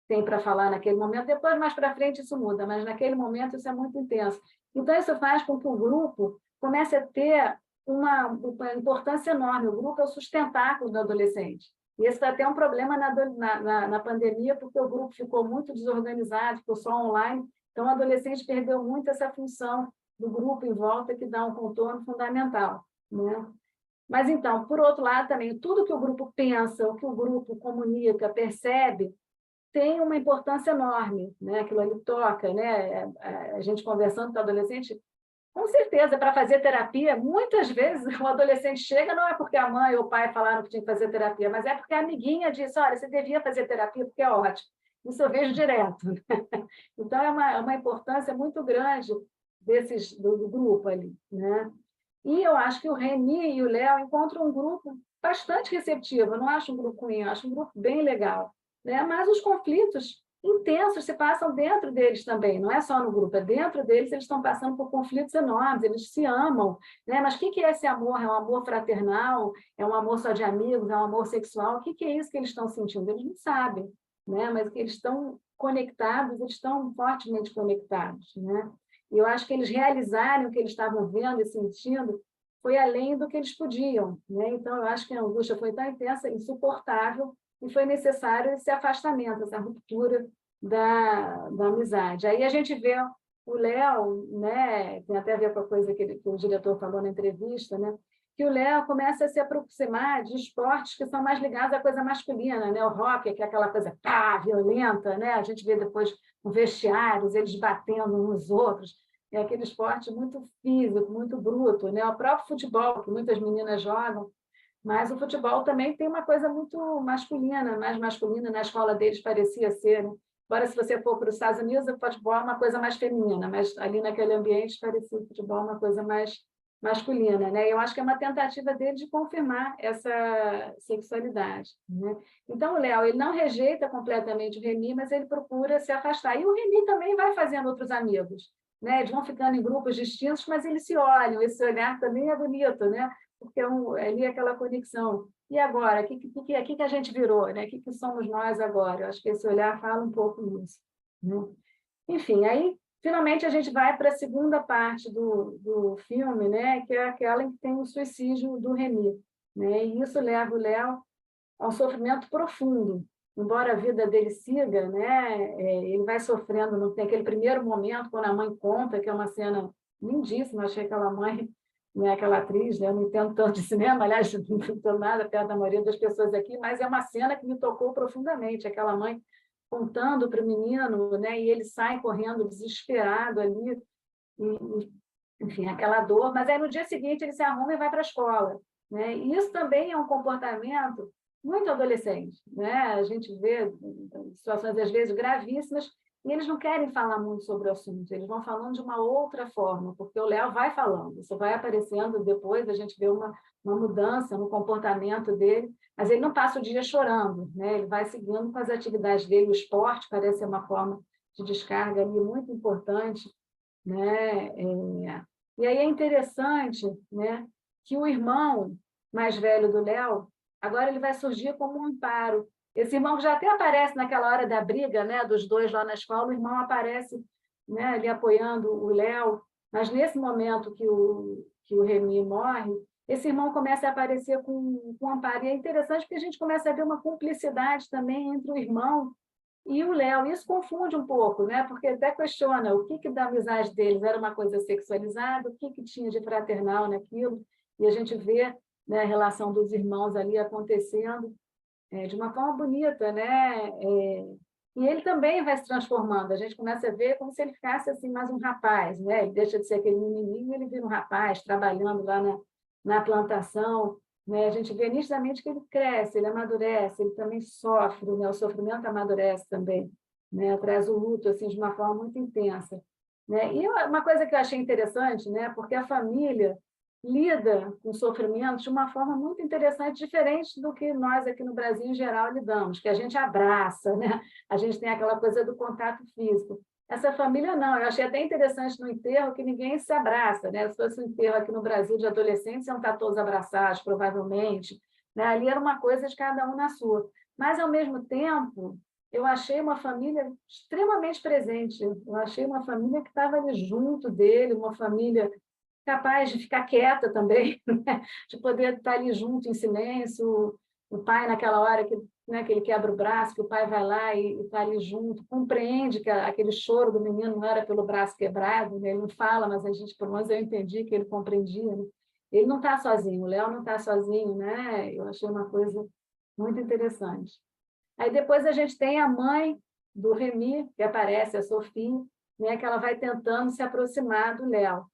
têm para falar naquele momento. Depois, mais para frente, isso muda, mas naquele momento isso é muito intenso. Então, isso faz com que o grupo comece a ter uma importância enorme. O grupo é o sustentáculo do adolescente. E esse foi até um problema na pandemia, porque o grupo ficou muito desorganizado, ficou só online, então o adolescente perdeu muito essa função do grupo em volta, que dá um contorno fundamental, né? Mas, então, por outro lado, também, tudo que o grupo pensa, o que o grupo comunica, percebe, tem uma importância enorme, né? Aquilo ali toca, né? A gente conversando com o adolescente, com certeza, para fazer terapia, muitas vezes o adolescente chega, não é porque a mãe ou o pai falaram que tinha que fazer terapia, mas é porque a amiguinha disse, olha, você devia fazer terapia porque é ótimo. Isso eu vejo direto. Então, é uma importância muito grande do grupo ali, né? E eu acho que o Reni e o Léo encontram um grupo bastante receptivo. Eu não acho um grupo ruim, eu acho um grupo bem legal, né? Mas os conflitos intensos se passam dentro deles também, não é só no grupo, é dentro deles, eles estão passando por conflitos enormes, eles se amam, né? Mas o que é esse amor? É um amor fraternal? É um amor só de amigos? É um amor sexual? O que é isso que eles estão sentindo? Eles não sabem, né? Mas que eles estão conectados, eles estão fortemente conectados, né? E eu acho que eles realizarem o que eles estavam vendo e sentindo foi além do que eles podiam, né? Então, eu acho que a angústia foi tão intensa, insuportável, e foi necessário esse afastamento, essa ruptura da amizade. Aí a gente vê o Léo, né? Tem até a ver com a coisa que o diretor falou na entrevista, né? Que o Léo começa a se aproximar de esportes que são mais ligados à coisa masculina, né? O hockey, que é aquela coisa violenta, né? A gente vê depois no vestiários, eles batendo uns nos outros, é aquele esporte muito físico, muito bruto, né? O próprio futebol, que muitas meninas jogam, mas o futebol também tem uma coisa muito masculina, mais masculina, na escola deles parecia ser, né? Agora, se você for para os Estados Unidos, o futebol é uma coisa mais feminina, mas ali naquele ambiente parecia o futebol uma coisa mais masculina, né? Eu acho que é uma tentativa dele de confirmar essa sexualidade, né? Então, o Léo, ele não rejeita completamente o Reni, mas ele procura se afastar. E o Reni também vai fazendo outros amigos, né? Eles vão ficando em grupos distintos, mas eles se olham, esse olhar também é bonito, né? Porque ali é aquela conexão. E agora, o que a gente virou, né? O que somos nós agora? Eu acho que esse olhar fala um pouco nisso, né? Enfim, aí, finalmente, a gente vai para a segunda parte do filme, né? Que é aquela em que tem o suicídio do Reni, né? E isso leva o Léo ao sofrimento profundo. Embora a vida dele siga, né? Ele vai sofrendo, não tem aquele primeiro momento, quando a mãe conta, que é uma cena lindíssima, achei aquela mãe, né, aquela atriz, né? Eu não entendo tanto de cinema, aliás, não estou nada perto da maioria das pessoas aqui, mas é uma cena que me tocou profundamente, aquela mãe contando para o menino, né? E ele sai correndo desesperado ali, enfim, aquela dor, mas aí no dia seguinte ele se arruma e vai para a escola, né? E isso também é um comportamento muito adolescente, né? A gente vê situações, às vezes, gravíssimas, e eles não querem falar muito sobre o assunto, eles vão falando de uma outra forma, porque o Léo vai falando, isso vai aparecendo depois, a gente vê uma mudança no comportamento dele, mas ele não passa o dia chorando, né? Ele vai seguindo com as atividades dele, o esporte parece ser uma forma de descarga ali muito importante, né? E aí é interessante, né, que o irmão mais velho do Léo, agora ele vai surgir como um amparo. Esse irmão que já até aparece naquela hora da briga, né, dos dois lá na escola, o irmão aparece, né, ali apoiando o Léo, mas nesse momento que o Remy morre, esse irmão começa a aparecer com amparo. E é interessante porque a gente começa a ver uma cumplicidade também entre o irmão e o Léo. Isso confunde um pouco, né? Porque até questiona o que da amizade deles era uma coisa sexualizada, o que tinha de fraternal naquilo, e a gente vê, né, a relação dos irmãos ali acontecendo de uma forma bonita, né? E ele também vai se transformando, a gente começa a ver como se ele ficasse assim, mais um rapaz, né? Ele deixa de ser aquele menininho, ele vira um rapaz, trabalhando lá na plantação, né? A gente vê nitidamente que ele cresce, ele amadurece, ele também sofre, né? O sofrimento amadurece também, né? Traz o luto assim, de uma forma muito intensa, né? E uma coisa que eu achei interessante, né? Porque a família lida com sofrimento de uma forma muito interessante, diferente do que nós aqui no Brasil, em geral, lidamos, que a gente abraça, né? A gente tem aquela coisa do contato físico. Essa família não, eu achei até interessante no enterro que ninguém se abraça, né? Se fosse um enterro aqui no Brasil de adolescentes, iam estar todos abraçados, provavelmente, né? Ali era uma coisa de cada um na sua. Mas, ao mesmo tempo, eu achei uma família extremamente presente, eu achei uma família que estava ali junto dele, uma família capaz de ficar quieta também, né? De poder estar ali junto em silêncio, o pai naquela hora que, né, que ele quebra o braço, que o pai vai lá e está ali junto, compreende que aquele choro do menino não era pelo braço quebrado, né? Ele não fala, mas a gente, pelo menos eu entendi que ele compreendia, né? Ele não está sozinho, o Léo não está sozinho, né? Eu achei uma coisa muito interessante. Aí depois a gente tem a mãe do Remy, que aparece, a Sophie, né, que ela vai tentando se aproximar do Léo.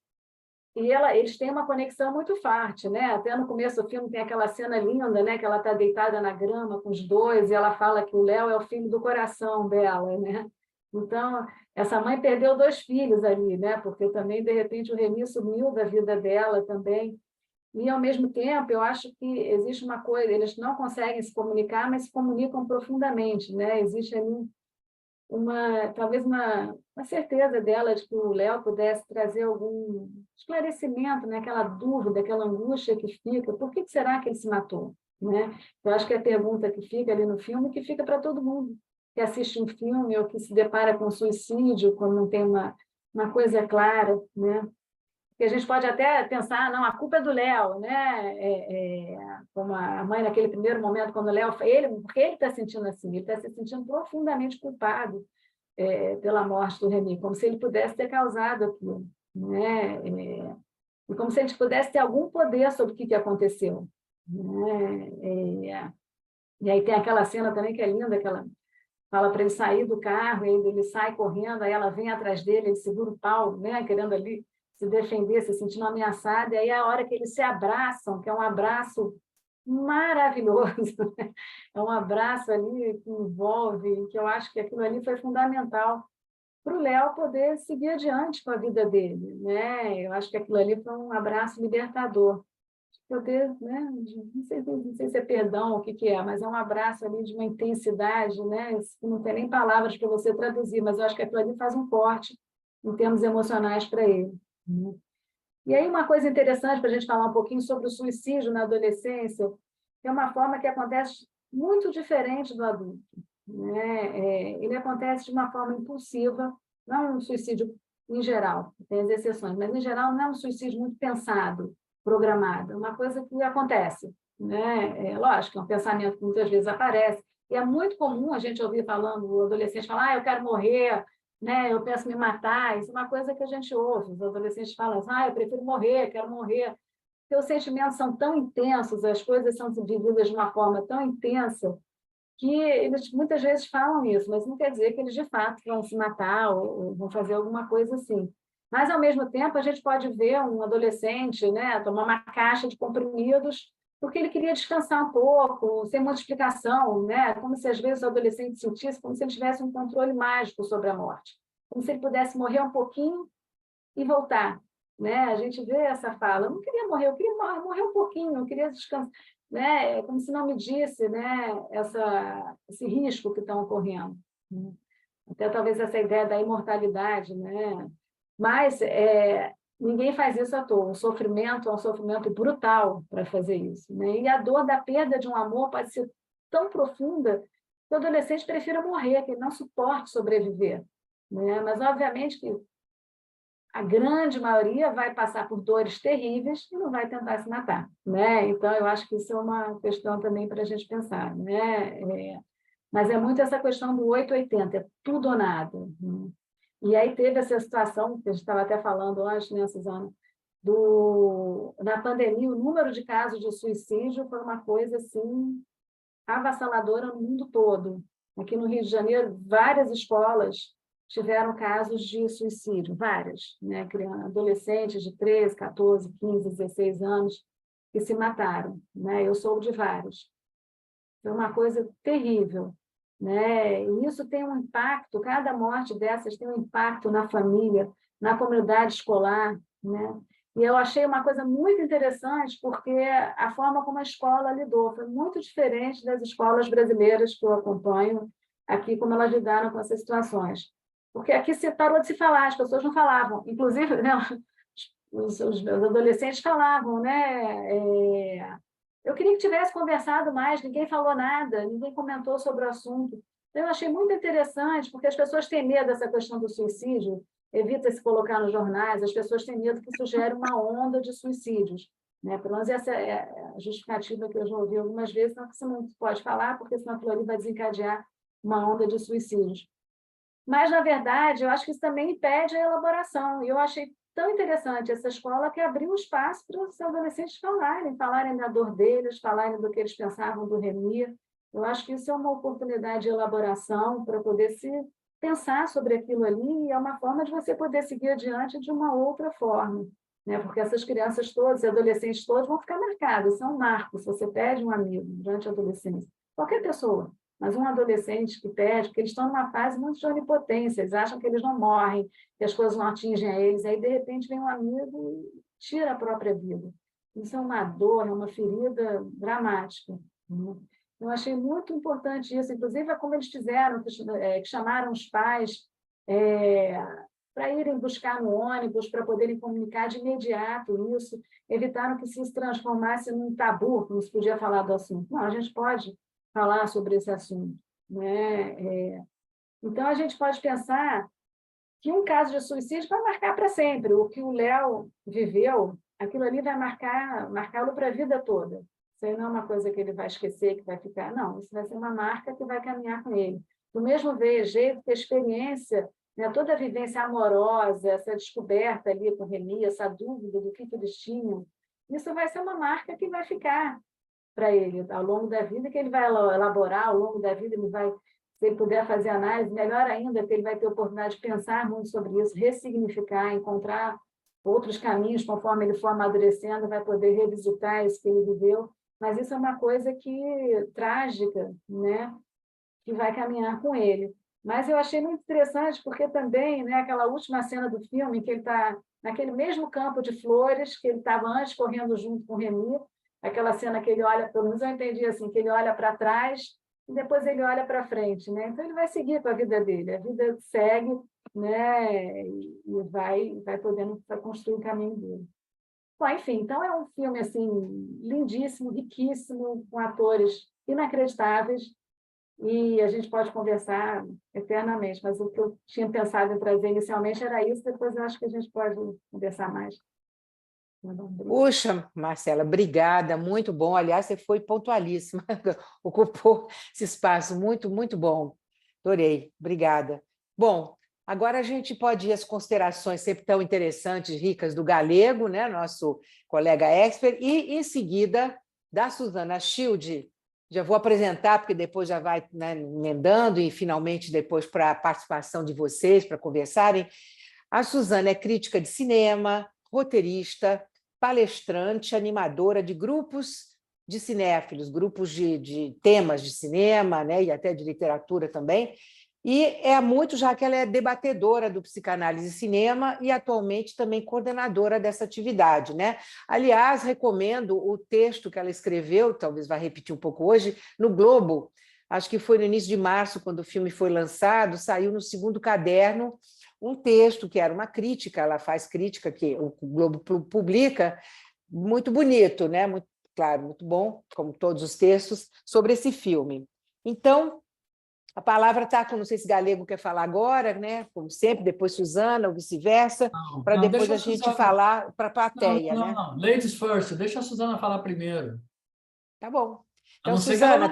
E eles têm uma conexão muito forte, né? Até no começo do filme tem aquela cena linda, né? Que ela está deitada na grama com os dois e ela fala que o Léo é o filho do coração dela, né? Então, essa mãe perdeu 2 filhos ali, né? Porque também, de repente, o Remy sumiu da vida dela também. E, ao mesmo tempo, eu acho que existe uma coisa, eles não conseguem se comunicar, mas se comunicam profundamente, né? Existe ali talvez uma certeza dela de que o Léo pudesse trazer algum esclarecimento, né? Aquela dúvida, aquela angústia que fica, por que será que ele se matou? Né? Eu acho que é a pergunta que fica ali no filme, que fica para todo mundo que assiste um filme ou que se depara com suicídio, quando não tem uma coisa clara, né? Que a gente pode até pensar, não, a culpa é do Léo, né? Como a mãe naquele primeiro momento, quando o Léo, porque ele está sentindo assim, ele está se sentindo profundamente culpado pela morte do Remy, como se ele pudesse ter causado aquilo, né? E como se ele pudesse ter algum poder sobre o que aconteceu, né? E aí tem aquela cena também que é linda, que ela fala para ele sair do carro, e ele sai correndo, aí ela vem atrás dele, ele segura o pau, né? Querendo ali se defender, se sentindo ameaçada, e aí a hora que eles se abraçam, que é um abraço maravilhoso, né? É um abraço ali que envolve, que eu acho que aquilo ali foi fundamental para o Léo poder seguir adiante com a vida dele, né? Eu acho que aquilo ali foi um abraço libertador, poder, né? Não sei se é perdão, o que é, mas é um abraço ali de uma intensidade, né? Não tem nem palavras para você traduzir, mas eu acho que aquilo ali faz um corte em termos emocionais para ele. E aí uma coisa interessante para a gente falar um pouquinho sobre o suicídio na adolescência, é uma forma que acontece muito diferente do adulto, né? Ele acontece de uma forma impulsiva, não é um suicídio em geral, tem as exceções, mas em geral não é um suicídio muito pensado, programado, é uma coisa que acontece, né? Lógico, é um pensamento que muitas vezes aparece, e é muito comum a gente ouvir falando, o adolescente falar, eu quero morrer, né? Eu penso em me matar, isso é uma coisa que a gente ouve, os adolescentes falam assim, eu prefiro morrer, quero morrer, porque os sentimentos são tão intensos, as coisas são vividas de uma forma tão intensa, que eles muitas vezes falam isso, mas não quer dizer que eles de fato vão se matar ou vão fazer alguma coisa assim. Mas, ao mesmo tempo, a gente pode ver um adolescente, né, tomar uma caixa de comprimidos porque ele queria descansar um pouco, sem muita explicação, né? Como se, às vezes, o adolescente sentisse como se ele tivesse um controle mágico sobre a morte, como se ele pudesse morrer um pouquinho e voltar. Né? A gente vê essa fala, eu não queria morrer, eu queria morrer um pouquinho, eu queria descansar. Né? Como se não me disse, né? Esse risco que estão ocorrendo. Né? Até talvez essa ideia da imortalidade, né? Mas ninguém faz isso à toa. O sofrimento é um sofrimento brutal para fazer isso. Né? E a dor da perda de um amor pode ser tão profunda que o adolescente prefira morrer, que ele não suporte sobreviver. Né? Mas, obviamente, que a grande maioria vai passar por dores terríveis e não vai tentar se matar, né? Então, eu acho que isso é uma questão também para a gente pensar, né? Mas é muito essa questão do 880, é tudo ou nada. Né? E aí teve essa situação, que a gente estava até falando antes, né, Suzana, na pandemia, o número de casos de suicídio foi uma coisa, assim, avassaladora no mundo todo. Aqui no Rio de Janeiro, várias escolas tiveram casos de suicídio, várias, né? Adolescentes de 13, 14, 15, 16 anos que se mataram, né? Eu soube de vários. Foi uma coisa terrível, né? E isso tem um impacto, cada morte dessas tem um impacto na família, na comunidade escolar, né? E eu achei uma coisa muito interessante, porque a forma como a escola lidou foi muito diferente das escolas brasileiras que eu acompanho aqui, como elas lidaram com essas situações. Porque aqui se parou de se falar, as pessoas não falavam. Inclusive, né, os adolescentes falavam, né? Eu queria que tivesse conversado mais, ninguém falou nada, ninguém comentou sobre o assunto. Eu achei muito interessante, porque as pessoas têm medo dessa questão do suicídio, evita se colocar nos jornais, as pessoas têm medo que isso gere uma onda de suicídios. Né? Pelo menos essa é a justificativa que eu já ouvi algumas vezes, não que você não pode falar, porque senão aquilo ali vai desencadear uma onda de suicídios. Mas, na verdade, eu acho que isso também impede a elaboração. E eu achei tão interessante essa escola que abriu espaço para os adolescentes falarem da dor deles, falarem do que eles pensavam do Remy. Eu acho que isso é uma oportunidade de elaboração para poder se pensar sobre aquilo ali, e é uma forma de você poder seguir adiante de uma outra forma, né? Porque essas crianças todas, adolescentes todos, vão ficar marcados, são marcos. Se você perde um amigo durante a adolescência, qualquer pessoa, mas um adolescente que perde, porque eles estão numa fase muito de onipotência, eles acham que eles não morrem, que as coisas não atingem a eles, aí, de repente, vem um amigo e tira a própria vida. Isso é uma dor, é uma ferida dramática, né? Eu achei muito importante isso, inclusive como eles fizeram, que chamaram os pais para irem buscar no ônibus, para poderem comunicar de imediato isso, evitaram que se transformasse num tabu, que não se podia falar do assunto. Não, a gente pode falar sobre esse assunto, né? Então, a gente pode pensar que um caso de suicídio vai marcar para sempre. O que o Léo viveu, aquilo ali vai marcá-lo para a vida toda. Isso aí não é uma coisa que ele vai esquecer, que vai ficar. Não, isso vai ser uma marca que vai caminhar com ele. Do mesmo jeito que a experiência, né, toda a vivência amorosa, essa descoberta ali com o Remy, essa dúvida do que eles tinham, isso vai ser uma marca que vai ficar para ele ao longo da vida, que ele vai elaborar ao longo da vida, ele vai, se ele puder fazer análise, melhor ainda, que ele vai ter oportunidade de pensar muito sobre isso, ressignificar, encontrar outros caminhos conforme ele for amadurecendo, vai poder revisitar isso que ele viveu. Mas isso é uma coisa trágica, né, que vai caminhar com ele. Mas eu achei muito interessante, porque também, né, aquela última cena do filme, que ele está naquele mesmo campo de flores que ele estava antes correndo junto com o Remy, aquela cena que ele olha, pelo menos eu entendi assim, que ele olha para trás e depois ele olha para frente, né? Então ele vai seguir com a vida dele, a vida segue, né? E vai podendo construir o caminho dele. Bom, enfim, então é um filme assim lindíssimo, riquíssimo, com atores inacreditáveis, e a gente pode conversar eternamente, mas o que eu tinha pensado em trazer inicialmente era isso, depois eu acho que a gente pode conversar mais. Puxa, Marcela, obrigada, muito bom. Aliás, você foi pontualíssima, ocupou esse espaço, muito, muito bom. Adorei, obrigada. Bom, agora a gente pode ir às considerações sempre tão interessantes, ricas do Galego, né? Nosso colega expert, e em seguida da Susana Schilde. Já vou apresentar, porque depois já vai, né, emendando, e finalmente depois para a participação de vocês, para conversarem. A Susana é crítica de cinema, roteirista, palestrante, animadora de grupos de cinéfilos, grupos de temas de cinema, né, e até de literatura também, e muito já que ela é debatedora do psicanálise e cinema e atualmente também coordenadora dessa atividade, né? Aliás, recomendo o texto que ela escreveu, talvez vá repetir um pouco hoje, no Globo, acho que foi no início de março, quando o filme foi lançado, saiu no segundo caderno, um texto que era uma crítica, ela faz crítica, que o Globo publica, muito bonito, né? Muito, claro, muito bom, como todos os textos, sobre esse filme. Então, a palavra está com, não sei se Galego quer falar agora, né? Como sempre, depois Susana, ou vice-versa, para depois a gente falar para a plateia. Não. Ladies first, deixa a Susana falar primeiro. Tá bom. Então, Susana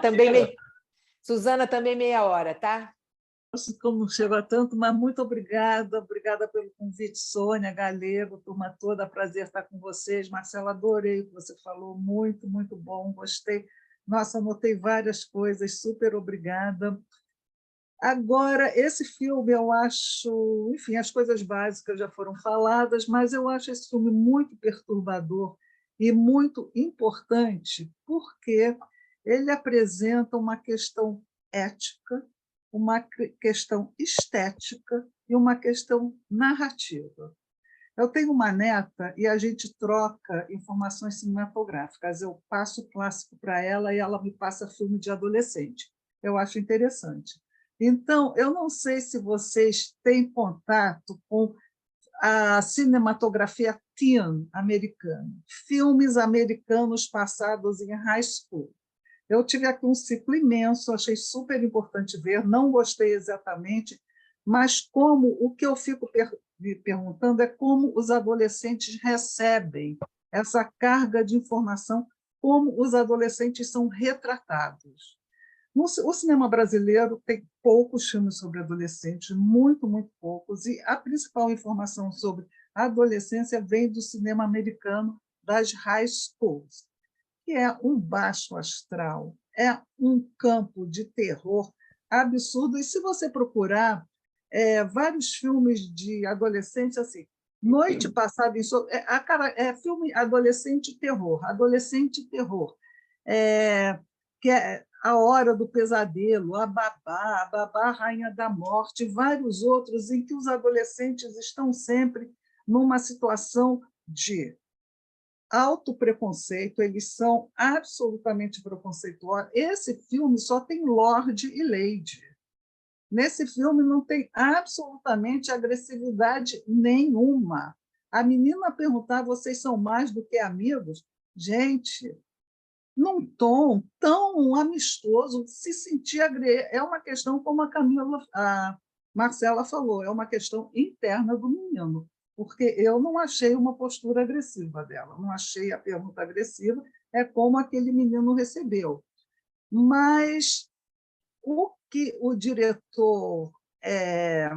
também meia hora, tá? Como não chegou a tanto, mas muito obrigada pelo convite, Sônia, Galego, turma toda, prazer estar com vocês. Marcela, adorei o que você falou, muito, muito bom, gostei. Nossa, anotei várias coisas, super obrigada. Agora, esse filme, eu acho, enfim, as coisas básicas já foram faladas, mas eu acho esse filme muito perturbador e muito importante, porque ele apresenta uma questão ética, uma questão estética e uma questão narrativa. Eu tenho uma neta e a gente troca informações cinematográficas. Eu passo clássico para ela e ela me passa filme de adolescente. Eu acho interessante. Então, eu não sei se vocês têm contato com a cinematografia teen americana, filmes americanos passados em high school. Eu tive aqui um ciclo imenso, achei super importante ver, não gostei exatamente, mas como o que eu fico me perguntando é como os adolescentes recebem essa carga de informação, como os adolescentes são retratados. O cinema brasileiro tem poucos filmes sobre adolescentes, muito, muito poucos, e a principal informação sobre a adolescência vem do cinema americano, das high schools, que é um baixo astral, é um campo de terror absurdo. E se você procurar vários filmes de adolescentes, assim, Noite Passada em filme adolescente terror, que é A Hora do Pesadelo, A Babá, Rainha da Morte, e vários outros em que os adolescentes estão sempre numa situação de alto preconceito, eles são absolutamente preconceituosos. Esse filme só tem Lorde e Lady. Nesse filme não tem absolutamente agressividade nenhuma. A menina perguntar: vocês são mais do que amigos? Gente, num tom tão amistoso, se sentir é uma questão, como a Marcela falou, é uma questão interna do menino, porque eu não achei uma postura agressiva dela, não achei a pergunta agressiva, é como aquele menino recebeu. Mas o que o diretor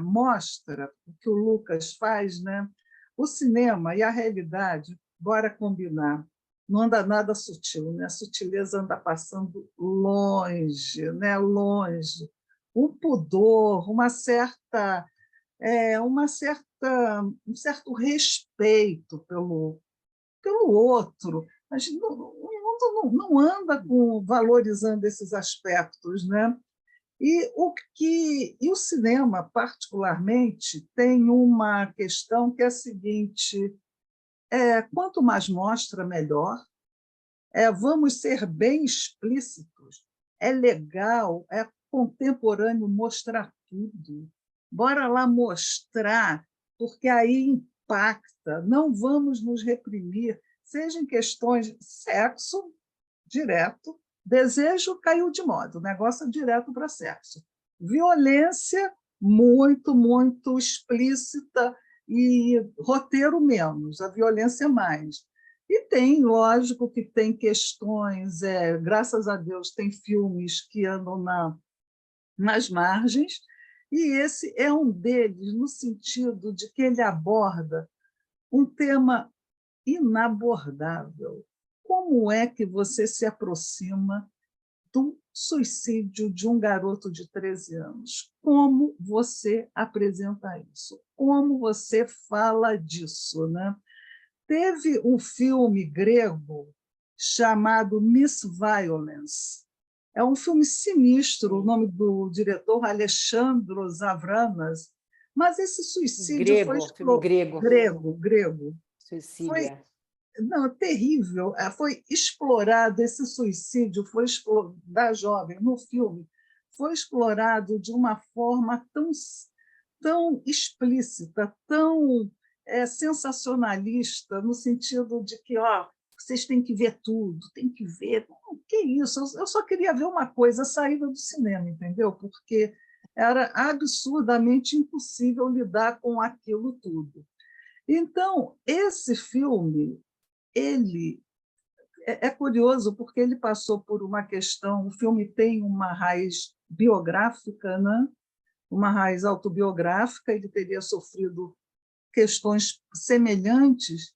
mostra, o que o Lucas faz, né? O cinema e a realidade, bora combinar, não anda nada sutil, né? A sutileza anda passando longe, né? Longe. Um pudor, um certo respeito pelo outro. A gente não anda valorizando esses aspectos, né? E o cinema, particularmente, tem uma questão que é a seguinte: quanto mais mostra, melhor. Vamos ser bem explícitos. É legal, é contemporâneo mostrar tudo. Bora lá mostrar, porque aí impacta. Não vamos nos reprimir, seja em questões de sexo direto, desejo caiu de moda, o negócio é direto para sexo. Violência muito, muito explícita e roteiro menos, a violência mais. E tem, lógico, que tem questões, graças a Deus, tem filmes que andam nas margens, e esse é um deles, no sentido de que ele aborda um tema inabordável. Como é que você se aproxima do suicídio de um garoto de 13 anos? Como você apresenta isso? Como você fala disso, né? Teve um filme grego chamado Miss Violence. É um filme sinistro, o nome do diretor Alexandros Avranas, mas esse suicídio grego. Suicídio. Não, terrível. Foi explorado, esse suicídio da jovem no filme foi explorado de uma forma tão explícita, tão sensacionalista, no sentido de que vocês têm que ver tudo, tem que ver. Que isso? Eu só queria ver uma coisa, a saída do cinema, entendeu? Porque era absurdamente impossível lidar com aquilo tudo. Então, esse filme, ele é curioso porque ele passou por uma questão, o filme tem uma raiz biográfica, né? Uma raiz autobiográfica, ele teria sofrido questões semelhantes,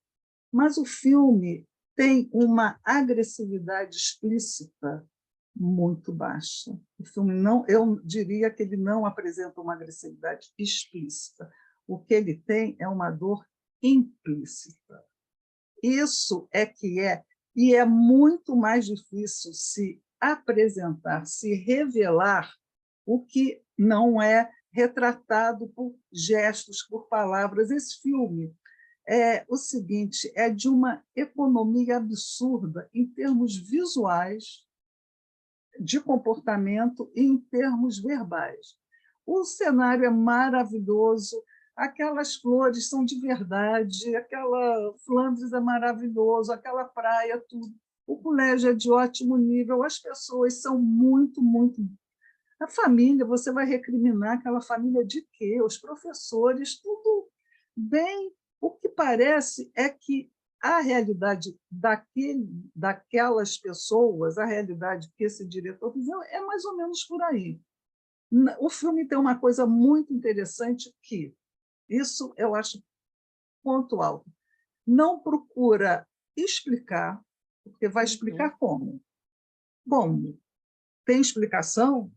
mas o filme tem uma agressividade explícita muito baixa. O filme eu diria que ele não apresenta uma agressividade explícita. O que ele tem é uma dor implícita. Isso e é muito mais difícil se apresentar, se revelar o que não é retratado por gestos, por palavras. Esse filme é o seguinte, é de uma economia absurda em termos visuais, de comportamento e em termos verbais. O cenário é maravilhoso, aquelas flores são de verdade, aquela Flandres é maravilhoso, aquela praia, tudo. O colégio é de ótimo nível, as pessoas são muito, muito... A família, você vai recriminar aquela família de quê? Os professores, tudo bem. O que parece é que a realidade daquelas pessoas, a realidade que esse diretor viveu, é mais ou menos por aí. O filme tem uma coisa muito interessante que, isso eu acho ponto alto, não procura explicar, porque vai explicar como. Como? tem explicação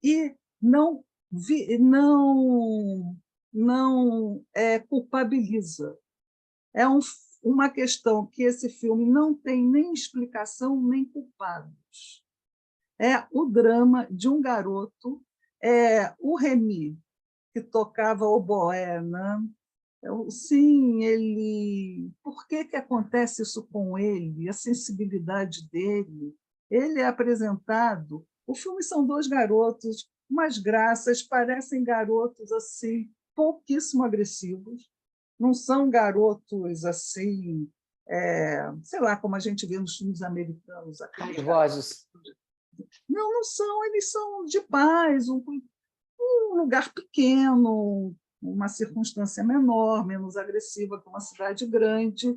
e não culpabiliza. É uma questão que esse filme não tem nem explicação nem culpados. É o drama de um garoto, o Remy, que tocava oboé, né? Sim, ele. Por que acontece isso com ele? A sensibilidade dele. Ele é apresentado. O filme são dois garotos, umas graças, parecem garotos assim, pouquíssimo agressivos. Não são garotos assim, sei lá, como a gente vê nos filmes americanos. Raivosos. Não são, eles são de paz, um lugar pequeno, uma circunstância menor, menos agressiva que uma cidade grande.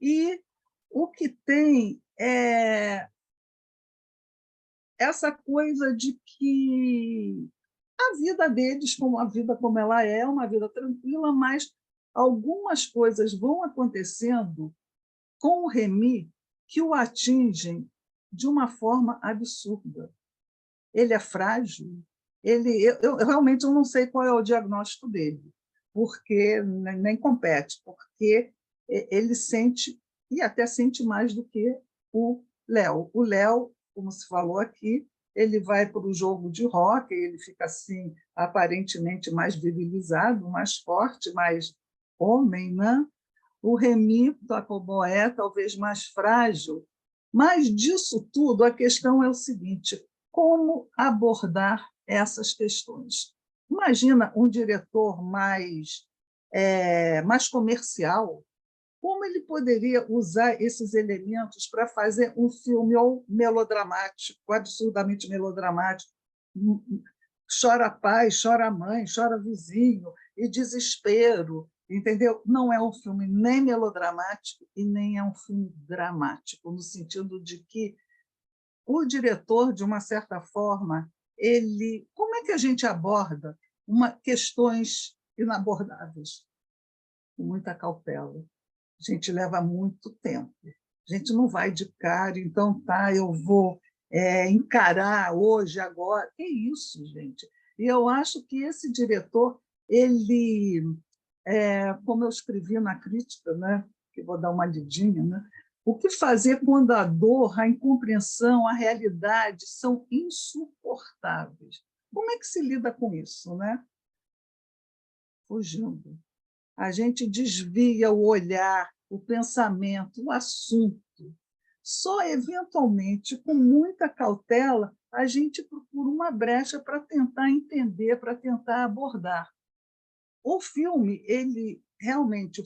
E o que tem é essa coisa de que a vida deles, como a vida como ela é uma vida tranquila, mas algumas coisas vão acontecendo com o Remy que o atingem de uma forma absurda. Ele é frágil. Eu realmente não sei qual é o diagnóstico dele, porque nem compete, porque ele sente, e até sente mais do que o Léo. O Léo, como se falou aqui, ele vai para o jogo de hóquei, ele fica assim, aparentemente mais virilizado, mais forte, mais homem, né? O Remy Tacoboé, talvez mais frágil. Mas disso tudo, a questão é o seguinte: como abordar essas questões? Imagina um diretor mais comercial, como ele poderia usar esses elementos para fazer um filme ou melodramático, absurdamente melodramático? Chora pai, chora mãe, chora vizinho, e desespero, entendeu? Não é um filme nem melodramático e nem é um filme dramático, no sentido de que o diretor, de uma certa forma, como é que a gente aborda questões inabordáveis? Com muita cautela. A gente leva muito tempo. A gente não vai de cara, então eu vou encarar hoje, agora. Que isso, gente? E eu acho que esse diretor, como eu escrevi na crítica, né, que vou dar uma lidinha, né, o que fazer quando a dor, a incompreensão, a realidade são insuportáveis? Como é que se lida com isso, né? Fugindo. A gente desvia o olhar, o pensamento, o assunto. Só, eventualmente, com muita cautela, a gente procura uma brecha para tentar entender, para tentar abordar. O filme ele realmente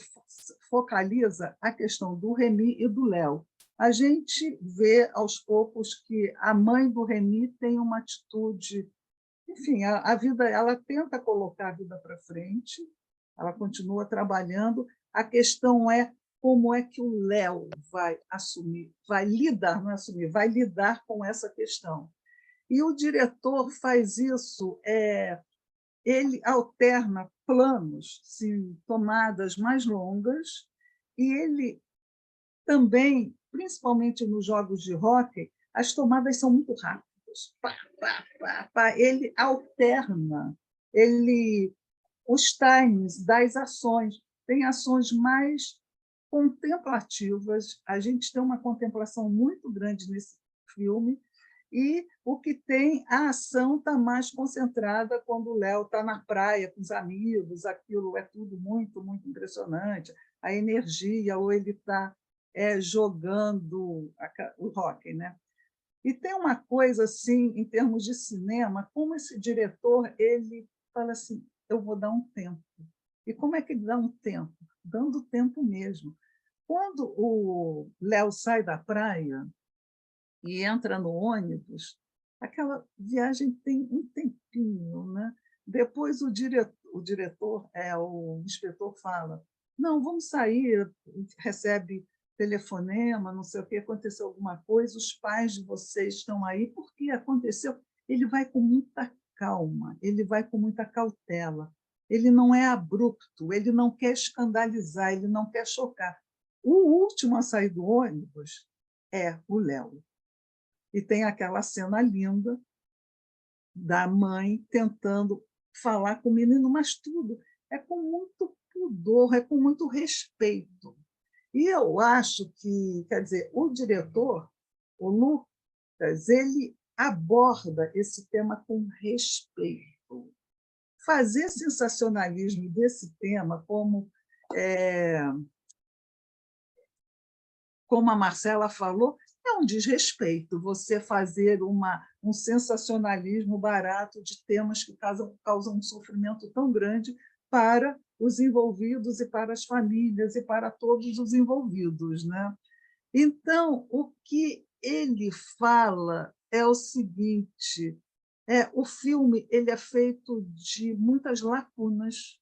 focaliza a questão do Remy e do Léo. A gente vê, aos poucos, que a mãe do Remy tem uma atitude... Enfim, a vida, ela tenta colocar a vida para frente, ela continua trabalhando. A questão é como é que o Léo vai assumir, vai lidar, não é assumir, vai lidar com essa questão. E o diretor faz isso, ele alterna planos, sim, tomadas mais longas, e ele também, principalmente nos jogos de hóquei, as tomadas são muito rápidas. Pá, pá, pá, pá. Ele alterna os times das ações. Tem ações mais contemplativas, a gente tem uma contemplação muito grande nesse filme, e o que tem, a ação está mais concentrada quando o Léo está na praia com os amigos, aquilo é tudo muito, muito impressionante, a energia, ou ele está jogando o hóquei, né? E tem uma coisa assim, em termos de cinema, como esse diretor ele fala assim: eu vou dar um tempo. E como é que ele dá um tempo? Dando tempo mesmo. Quando o Léo sai da praia e entra no ônibus, aquela viagem tem um tempinho, né? Depois o diretor, o inspetor fala: não, vamos sair, recebe telefonema, não sei o que, aconteceu alguma coisa, os pais de vocês estão aí, por que aconteceu? Ele vai com muita calma, ele vai com muita cautela, ele não é abrupto, ele não quer escandalizar, ele não quer chocar. O último a sair do ônibus é o Léo. E tem aquela cena linda da mãe tentando falar com o menino, mas tudo é com muito pudor, é com muito respeito. E eu acho que, quer dizer, o diretor, o Lucas, ele aborda esse tema com respeito. Fazer sensacionalismo desse tema, como a Marcela falou, é um desrespeito você fazer um sensacionalismo barato de temas que causam um sofrimento tão grande para os envolvidos e para as famílias e para todos os envolvidos, né? Então, o que ele fala é o seguinte: o filme ele é feito de muitas lacunas.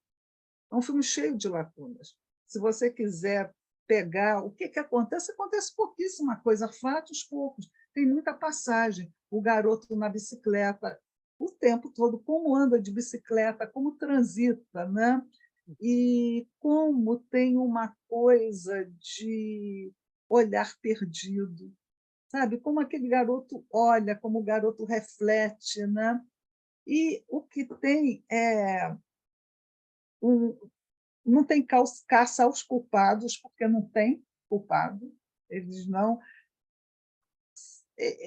É um filme cheio de lacunas. Se você quiser pegar o que acontece, acontece pouquíssima coisa, fatos poucos. Tem muita passagem. O garoto na bicicleta, o tempo todo, como anda de bicicleta, como transita, né? E como tem uma coisa de olhar perdido, sabe? Como aquele garoto olha, como o garoto reflete, né? E o que tem não tem caça aos culpados, porque não tem culpado, eles não.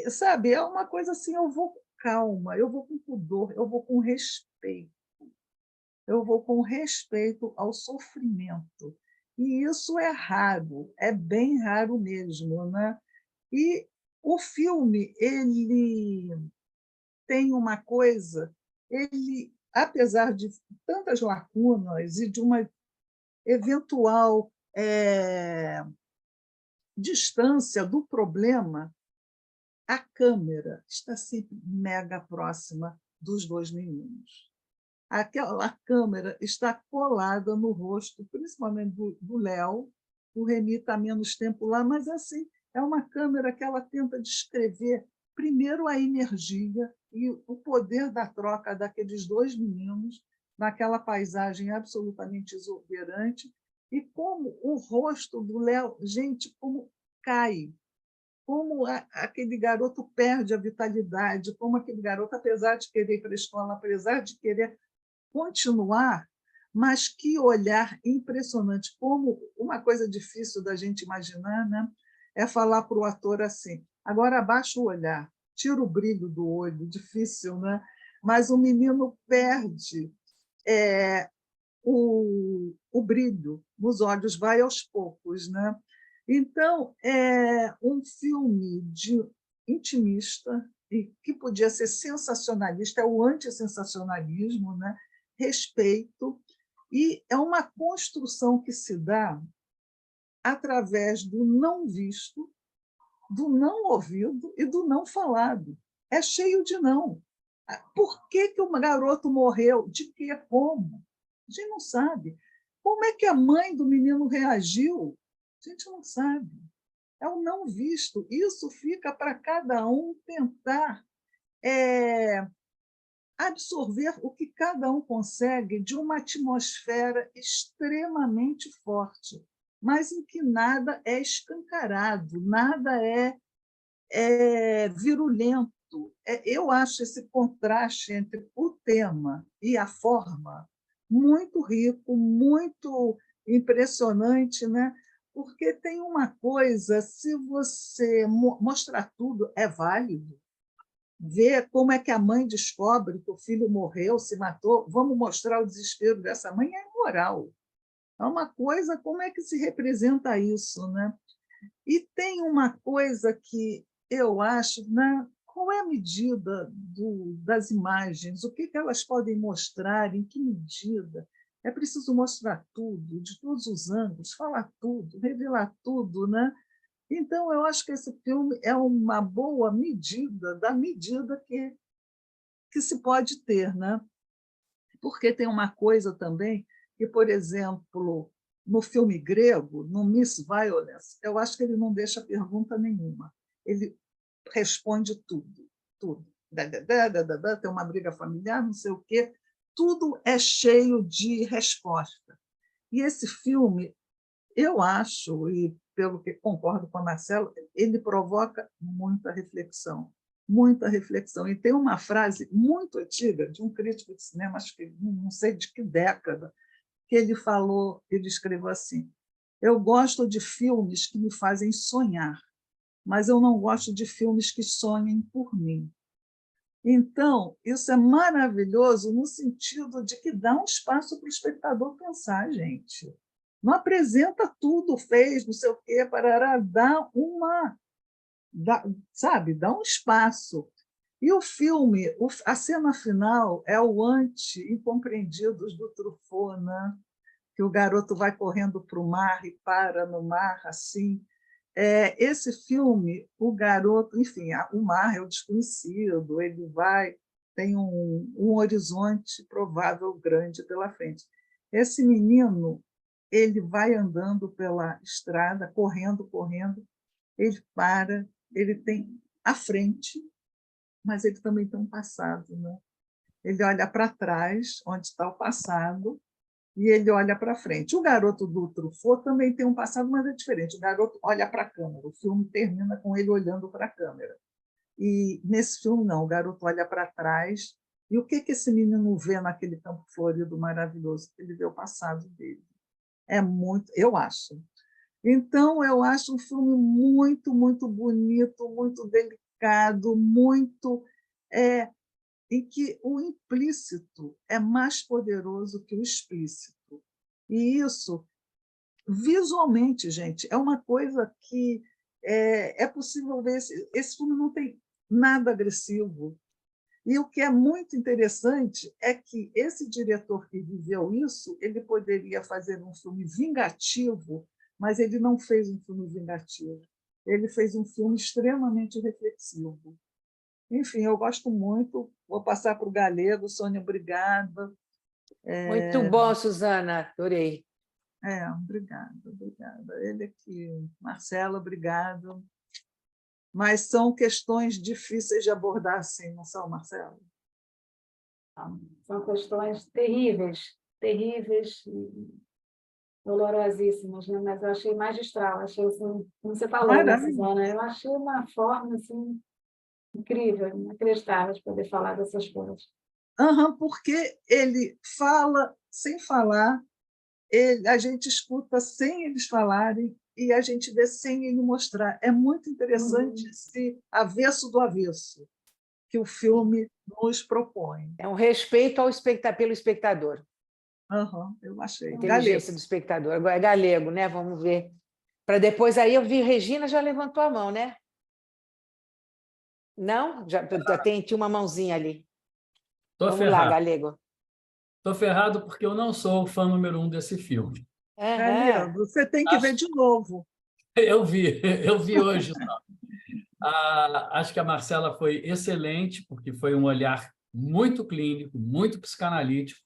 Sabe, é uma coisa assim, eu vou com calma, eu vou com pudor, eu vou com respeito, eu vou com respeito ao sofrimento. E isso é raro, é bem raro mesmo, né? E o filme, ele tem uma coisa, ele, apesar de tantas lacunas e de uma eventual distância do problema, a câmera está sempre mega próxima dos dois meninos. Aquela câmera está colada no rosto, principalmente do Léo. O Remy está menos tempo lá, mas assim, é uma câmera que ela tenta descrever primeiro a energia e o poder da troca daqueles dois meninos naquela paisagem absolutamente exuberante, e como o rosto do Léo, gente, como cai, como aquele garoto perde a vitalidade, como aquele garoto, apesar de querer ir para a escola, apesar de querer continuar, mas que olhar impressionante, como uma coisa difícil da gente imaginar, né? É falar para o ator assim, agora abaixa o olhar, tira o brilho do olho, difícil, né? Mas o menino perde o brilho nos olhos, vai aos poucos, né? Então, é um filme intimista e que podia ser sensacionalista, é o antissensacionalismo, né? Respeito, e é uma construção que se dá através do não visto, do não ouvido e do não falado. É cheio de não. Por que o garoto morreu? De quê? Como? A gente não sabe. Como é que a mãe do menino reagiu? A gente não sabe. É o não visto. Isso fica para cada um tentar absorver o que cada um consegue de uma atmosfera extremamente forte, mas em que nada é escancarado, nada é virulento. Eu acho esse contraste entre o tema e a forma muito rico, muito impressionante, né? Porque tem uma coisa, se você mostrar tudo, é válido. Ver como é que a mãe descobre que o filho morreu, se matou, vamos mostrar o desespero dessa mãe, é imoral. É uma coisa, como é que se representa isso, né? E tem uma coisa que eu acho, né? Qual é a medida das imagens? O que elas podem mostrar? Em que medida? É preciso mostrar tudo, de todos os ângulos, falar tudo, revelar tudo, né? Então, eu acho que esse filme é uma boa medida da medida que se pode ter, né? Porque tem uma coisa também que, por exemplo, no filme grego, no Miss Violence, eu acho que ele não deixa pergunta nenhuma. Ele responde tudo, tudo. Tem uma briga familiar, não sei o quê. Tudo é cheio de resposta. E esse filme eu acho, e pelo que concordo com a Marcela, ele provoca muita reflexão. Muita reflexão. E tem uma frase muito antiga de um crítico de cinema, acho que não sei de que década, que ele falou, ele escreveu assim: eu gosto de filmes que me fazem sonhar, mas eu não gosto de filmes que sonhem por mim. Então, isso é maravilhoso no sentido de que dá um espaço para o espectador pensar, gente. Não apresenta tudo, fez, não sei o quê, parará, sabe, dá um espaço. E o filme, a cena final é o anti-incompreendidos do Truffaut, né? Que o garoto vai correndo para o mar e para no mar, assim. Esse filme, o garoto, enfim, o mar é o desconhecido, ele vai, tem um horizonte provável grande pela frente. Esse menino, ele vai andando pela estrada, correndo, ele para, ele tem a frente, mas ele também tem um passado, né? Ele olha para trás, onde está o passado, e ele olha para frente. O garoto do Truffaut também tem um passado, mas é diferente. O garoto olha para a câmera. O filme termina com ele olhando para a câmera. E nesse filme, não. O garoto olha para trás. E o que esse menino vê naquele campo florido maravilhoso? Ele vê o passado dele. É muito, eu acho. Então, eu acho um filme muito, muito bonito, muito delicado, muito... em que o implícito é mais poderoso que o explícito. E isso, visualmente, gente, é uma coisa que é possível ver. Esse filme não tem nada agressivo. E o que é muito interessante é que esse diretor que viveu isso, ele poderia fazer um filme vingativo, mas ele não fez um filme vingativo. Ele fez um filme extremamente reflexivo. Enfim, eu gosto muito. Vou passar para o Galego. Sônia, obrigada. Muito bom, Suzana, adorei. Obrigada. Ele aqui, Marcela, obrigado. Mas são questões difíceis de abordar, sim, não são, Marcela? São questões terríveis, dolorosíssimas, né? Mas eu achei magistral. Achei, assim, como você falou, né, Suzana? Eu achei uma forma assim, incrível, inacreditável de poder falar dessas coisas. Porque ele fala sem falar, a gente escuta sem eles falarem e a gente vê sem ele mostrar. É muito interessante esse avesso do avesso que o filme nos propõe. É um respeito pelo espectador. Eu achei. A inteligência do espectador. Agora é Galego, né? Vamos ver. Para depois aí eu vi, Regina já levantou a mão, né? Não? Já tinha uma mãozinha ali. Vamos lá, Galego. Estou ferrado porque eu não sou o fã número 1 desse filme. Galego, você tem que ver de novo. Eu vi hoje só. Acho que a Marcela foi excelente, porque foi um olhar muito clínico, muito psicanalítico,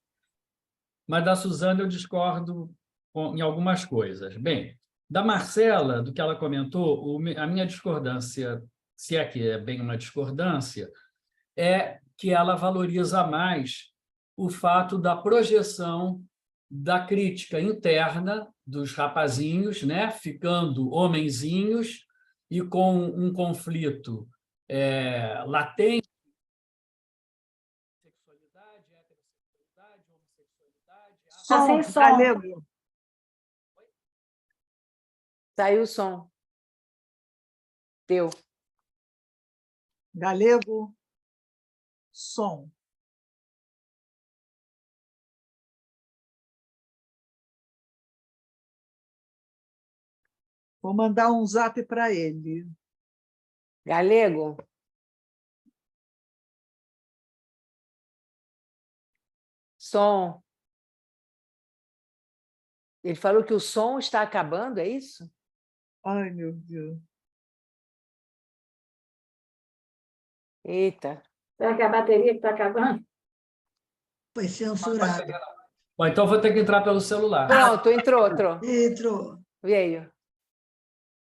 mas da Suzana eu discordo em algumas coisas. Bem, da Marcela, do que ela comentou, a minha discordância, se é que é bem uma discordância, é que ela valoriza mais o fato da projeção da crítica interna dos rapazinhos, né, ficando homenzinhos e com um conflito latente, sexualidade, heterossexualidade, homossexualidade. Galego. Saiu o som. Deu. Galego, som. Vou mandar um zap para ele. Galego. Som. Ele falou que o som está acabando, é isso? Ai, meu Deus. Eita. Será que é a bateria que está acabando? Foi censurado. Bom, então vou ter que entrar pelo celular. Pronto, entrou. Entrou. Veio.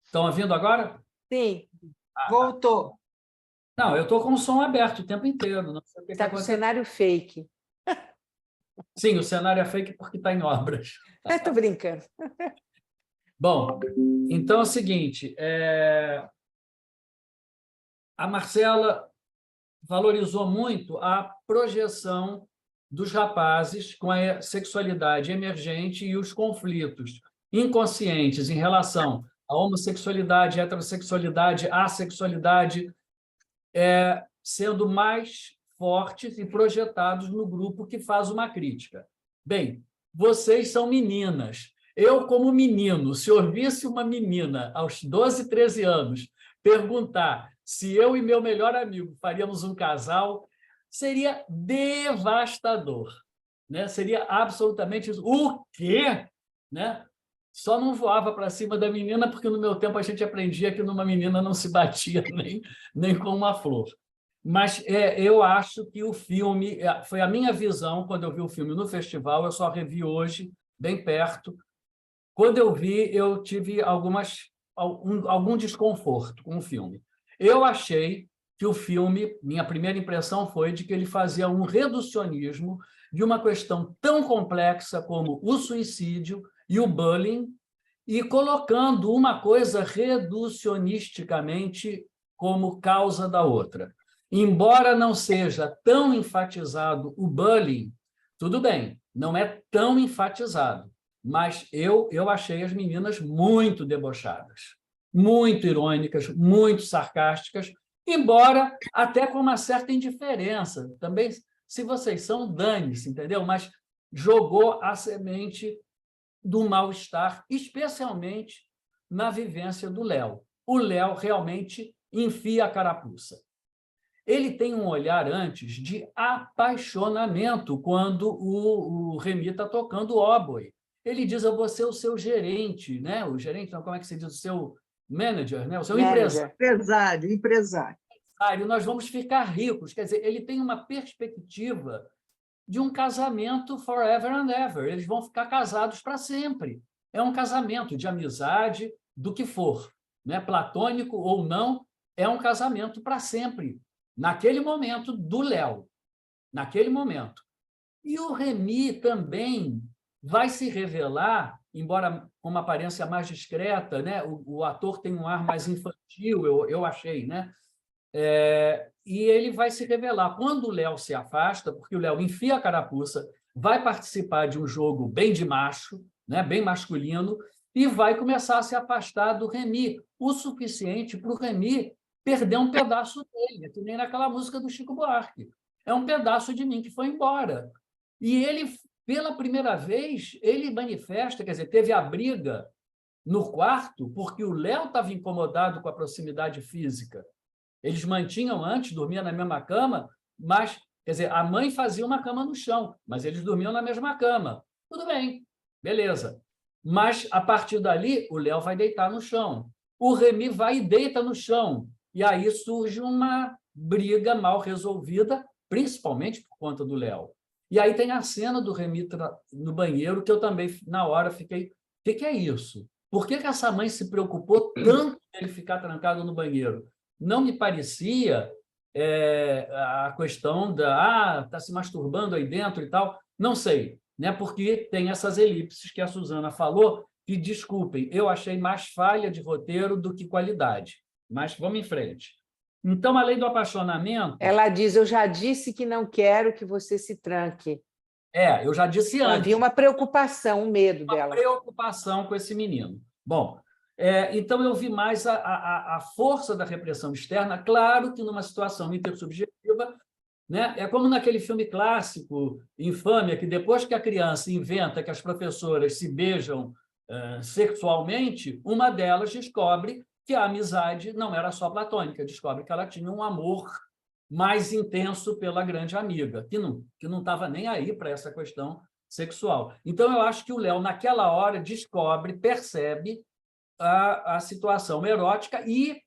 Estão ouvindo agora? Sim. Voltou. Não, eu estou com o som aberto o tempo inteiro. Não sei o que Está com o cenário fake. Sim, o cenário é fake porque está em obras. Estou brincando. Bom, então é o seguinte, a Marcela valorizou muito a projeção dos rapazes com a sexualidade emergente e os conflitos inconscientes em relação à homossexualidade, heterossexualidade, assexualidade, sendo mais fortes e projetados no grupo que faz uma crítica. Bem, vocês são meninas. Eu, como menino, se eu visse uma menina aos 12, 13 anos perguntar se eu e meu melhor amigo faríamos um casal, seria devastador, né? Seria absolutamente isso. O quê? Né? Só não voava para cima da menina, porque no meu tempo a gente aprendia que numa menina não se batia nem com uma flor. Mas eu acho que o filme... Foi a minha visão quando eu vi o filme no festival, eu só revi hoje, bem perto. Quando eu vi, eu tive algum desconforto com o filme. Eu achei que o filme, minha primeira impressão foi de que ele fazia um reducionismo de uma questão tão complexa como o suicídio e o bullying, e colocando uma coisa reducionisticamente como causa da outra. Embora não seja tão enfatizado o bullying, tudo bem, não é tão enfatizado, mas eu achei as meninas muito debochadas, muito irônicas, muito sarcásticas, embora até com uma certa indiferença. Também, se vocês são, dane-se, entendeu? Mas jogou a semente do mal-estar, especialmente na vivência do Léo. O Léo realmente enfia a carapuça. Ele tem um olhar antes de apaixonamento quando o Remy está tocando o óboe. Ele diz: eu vou ser o seu gerente, né? O gerente, não, como é que se diz? O seu manager, né? O seu empresário. Empresário. Nós vamos ficar ricos. Quer dizer, ele tem uma perspectiva de um casamento forever and ever. Eles vão ficar casados para sempre. É um casamento de amizade, do que for, né? Platônico ou não, é um casamento para sempre. Naquele momento do Léo, naquele momento. E o Remy também vai se revelar, embora com uma aparência mais discreta, né? O ator tem um ar mais infantil, eu achei, né? E ele vai se revelar quando o Léo se afasta, porque o Léo enfia a carapuça, vai participar de um jogo bem de macho, né? Bem masculino, e vai começar a se afastar do Remy, o suficiente para o Remy perder um pedaço dele, que nem naquela música do Chico Buarque. É um pedaço de mim que foi embora. E ele, pela primeira vez, ele manifesta, quer dizer, teve a briga no quarto porque o Léo estava incomodado com a proximidade física. Eles mantinham antes, dormiam na mesma cama, mas, quer dizer, a mãe fazia uma cama no chão, mas eles dormiam na mesma cama. Tudo bem, beleza. Mas, a partir dali, o Léo vai deitar no chão. O Remy vai e deita no chão. E aí surge uma briga mal resolvida, principalmente por conta do Léo. E aí tem a cena do Remy no banheiro, que eu também, na hora, fiquei... O que é isso? Por que essa mãe se preocupou tanto dele ficar trancado no banheiro? Não me parecia a questão da... está se masturbando aí dentro e tal. Não sei, né? Porque tem essas elipses que a Suzana falou, que, desculpem, eu achei mais falha de roteiro do que qualidade. Mas vamos em frente. Então, a lei do apaixonamento... Ela diz: eu já disse que não quero que você se tranque. Eu já disse antes. Havia uma preocupação, um medo dela. Uma preocupação com esse menino. Bom, então eu vi mais a força da repressão externa, claro que numa situação intersubjetiva, né? É como naquele filme clássico, Infâmia, que depois que a criança inventa que as professoras se beijam sexualmente, uma delas descobre que a amizade não era só platônica, descobre que ela tinha um amor mais intenso pela grande amiga, que não estava nem aí para essa questão sexual. Então, eu acho que o Léo, naquela hora, percebe a situação erótica e,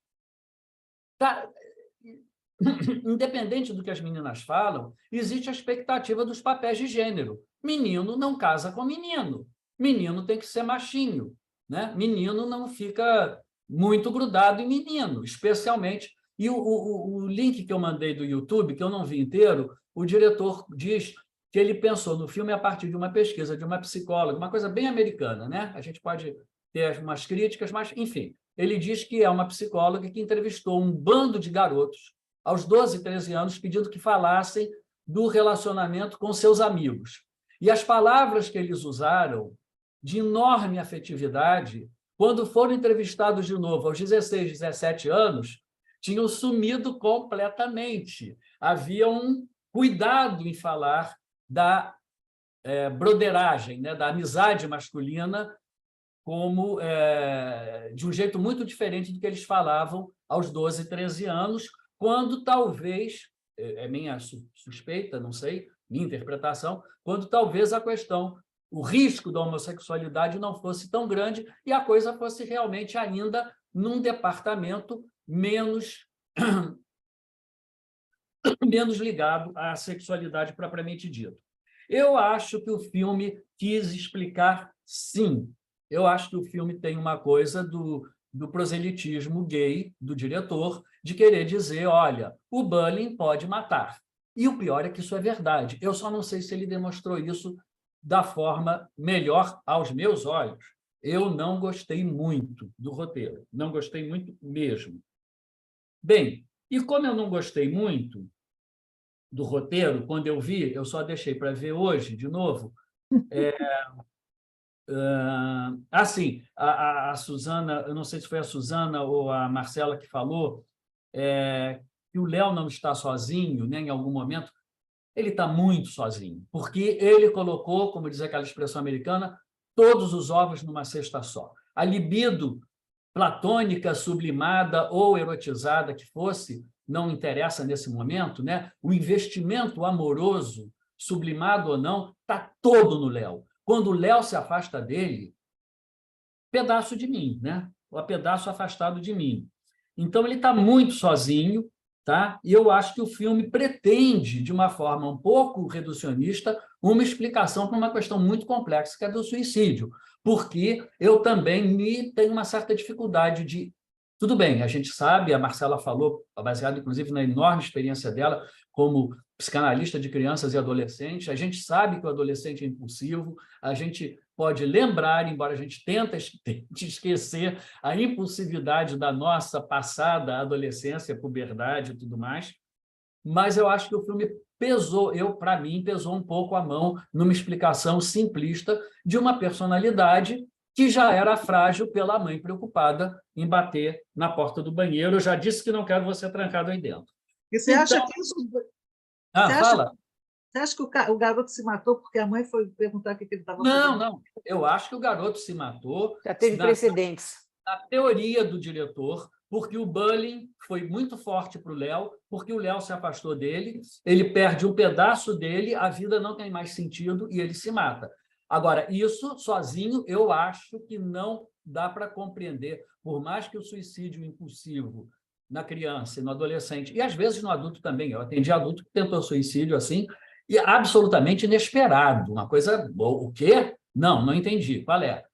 independente do que as meninas falam, existe a expectativa dos papéis de gênero. Menino não casa com menino. Menino tem que ser machinho, né? Menino não fica muito grudado em menino, especialmente... E o link que eu mandei do YouTube, que eu não vi inteiro, o diretor diz que ele pensou no filme a partir de uma pesquisa de uma psicóloga, uma coisa bem americana, né? A gente pode ter umas críticas, mas, enfim, ele diz que é uma psicóloga que entrevistou um bando de garotos aos 12, 13 anos, pedindo que falassem do relacionamento com seus amigos. E as palavras que eles usaram, de enorme afetividade, quando foram entrevistados de novo aos 16, 17 anos, tinham sumido completamente. Havia um cuidado em falar da broderagem, né, da amizade masculina, como de um jeito muito diferente do que eles falavam aos 12, 13 anos, quando talvez, é minha suspeita, não sei, minha interpretação, quando talvez a questão, o risco da homossexualidade não fosse tão grande e a coisa fosse realmente ainda num departamento menos ligado à sexualidade propriamente dita. Eu acho que o filme quis explicar, sim. Eu acho que o filme tem uma coisa do proselitismo gay do diretor, de querer dizer, olha, o bullying pode matar. E o pior é que isso é verdade. Eu só não sei se ele demonstrou isso da forma melhor aos meus olhos. Eu não gostei muito do roteiro, não gostei muito mesmo. Bem, e como eu não gostei muito do roteiro, quando eu vi, eu só deixei para ver hoje, de novo, assim, a Suzana, eu não sei se foi a Suzana ou a Marcela que falou, que o Léo não está sozinho, né, em algum momento. Ele está muito sozinho, porque ele colocou, como diz aquela expressão americana, todos os ovos numa cesta só. A libido platônica, sublimada ou erotizada que fosse, não interessa nesse momento, né? O investimento amoroso, sublimado ou não, está todo no Léo. Quando o Léo se afasta dele, pedaço de mim, né? O pedaço afastado de mim. Então, ele está muito sozinho, tá? E eu acho que o filme pretende, de uma forma um pouco reducionista, uma explicação para uma questão muito complexa, que é do suicídio. Porque eu também tenho uma certa dificuldade de... Tudo bem, a gente sabe, a Marcela falou, baseado, inclusive, na enorme experiência dela como psicanalista de crianças e adolescentes, a gente sabe que o adolescente é impulsivo, a gente pode lembrar, embora a gente tente esquecer a impulsividade da nossa passada adolescência, puberdade e tudo mais, mas eu acho que o filme pesou, para mim, pesou um pouco a mão numa explicação simplista de uma personalidade que já era frágil pela mãe preocupada em bater na porta do banheiro. Eu já disse que não quero você trancado aí dentro. E você acha que isso... Fala. Você acha que o garoto se matou porque a mãe foi perguntar o que ele estava fazendo? Não. Eu acho que o garoto se matou... Já teve precedentes. Na teoria do diretor, porque o bullying foi muito forte para o Léo, porque o Léo se afastou dele, ele perde um pedaço dele, a vida não tem mais sentido e ele se mata. Agora, isso sozinho eu acho que não dá para compreender, por mais que o suicídio impulsivo na criança e no adolescente, e às vezes no adulto também, eu atendi adulto que tentou suicídio assim, e absolutamente inesperado, uma coisa, o quê? Não entendi, qual é?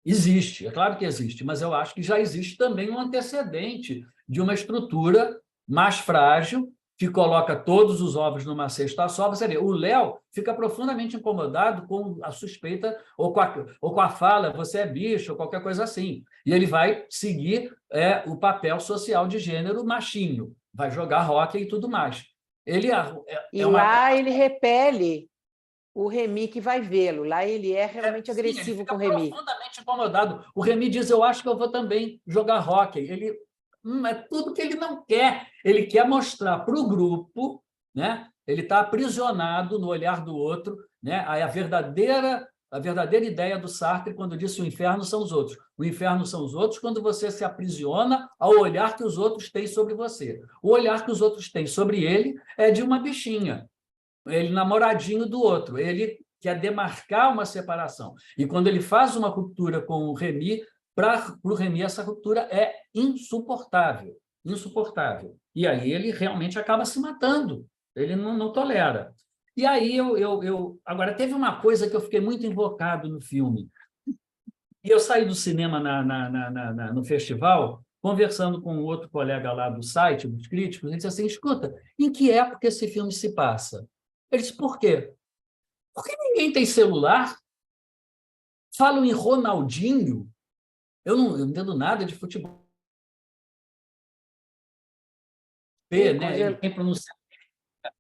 Existe, é claro que existe, mas eu acho que já existe também um antecedente de uma estrutura mais frágil, que coloca todos os ovos numa cesta só. Você vê, o Léo fica profundamente incomodado com a suspeita ou com a fala, você é bicho, ou qualquer coisa assim. E ele vai seguir o papel social de gênero machinho, vai jogar hóquei e tudo mais. Lá ele repele o Remy que vai vê-lo. Lá ele é realmente agressivo com o Remy. Ele fica profundamente incomodado. O Remy diz, eu acho que eu vou também jogar hóquei. Ele... é tudo que ele não quer. Ele quer mostrar para o grupo, né? Ele está aprisionado no olhar do outro, né? A verdadeira ideia do Sartre, quando disse o inferno são os outros. O inferno são os outros quando você se aprisiona ao olhar que os outros têm sobre você. O olhar que os outros têm sobre ele é de uma bichinha, ele namoradinho do outro. Ele quer demarcar uma separação. E quando ele faz uma ruptura com o Remy, para o Remy, essa ruptura é insuportável. E aí ele realmente acaba se matando. Ele não tolera. E aí Agora, teve uma coisa que eu fiquei muito invocado no filme. E eu saí do cinema no festival, conversando com outro colega lá do site, dos críticos, ele disse assim, escuta, em que época esse filme se passa? Ele disse, por quê? Porque ninguém tem celular. Falam em Ronaldinho, eu não entendo nada de futebol. Né? Ele tem pronunciação,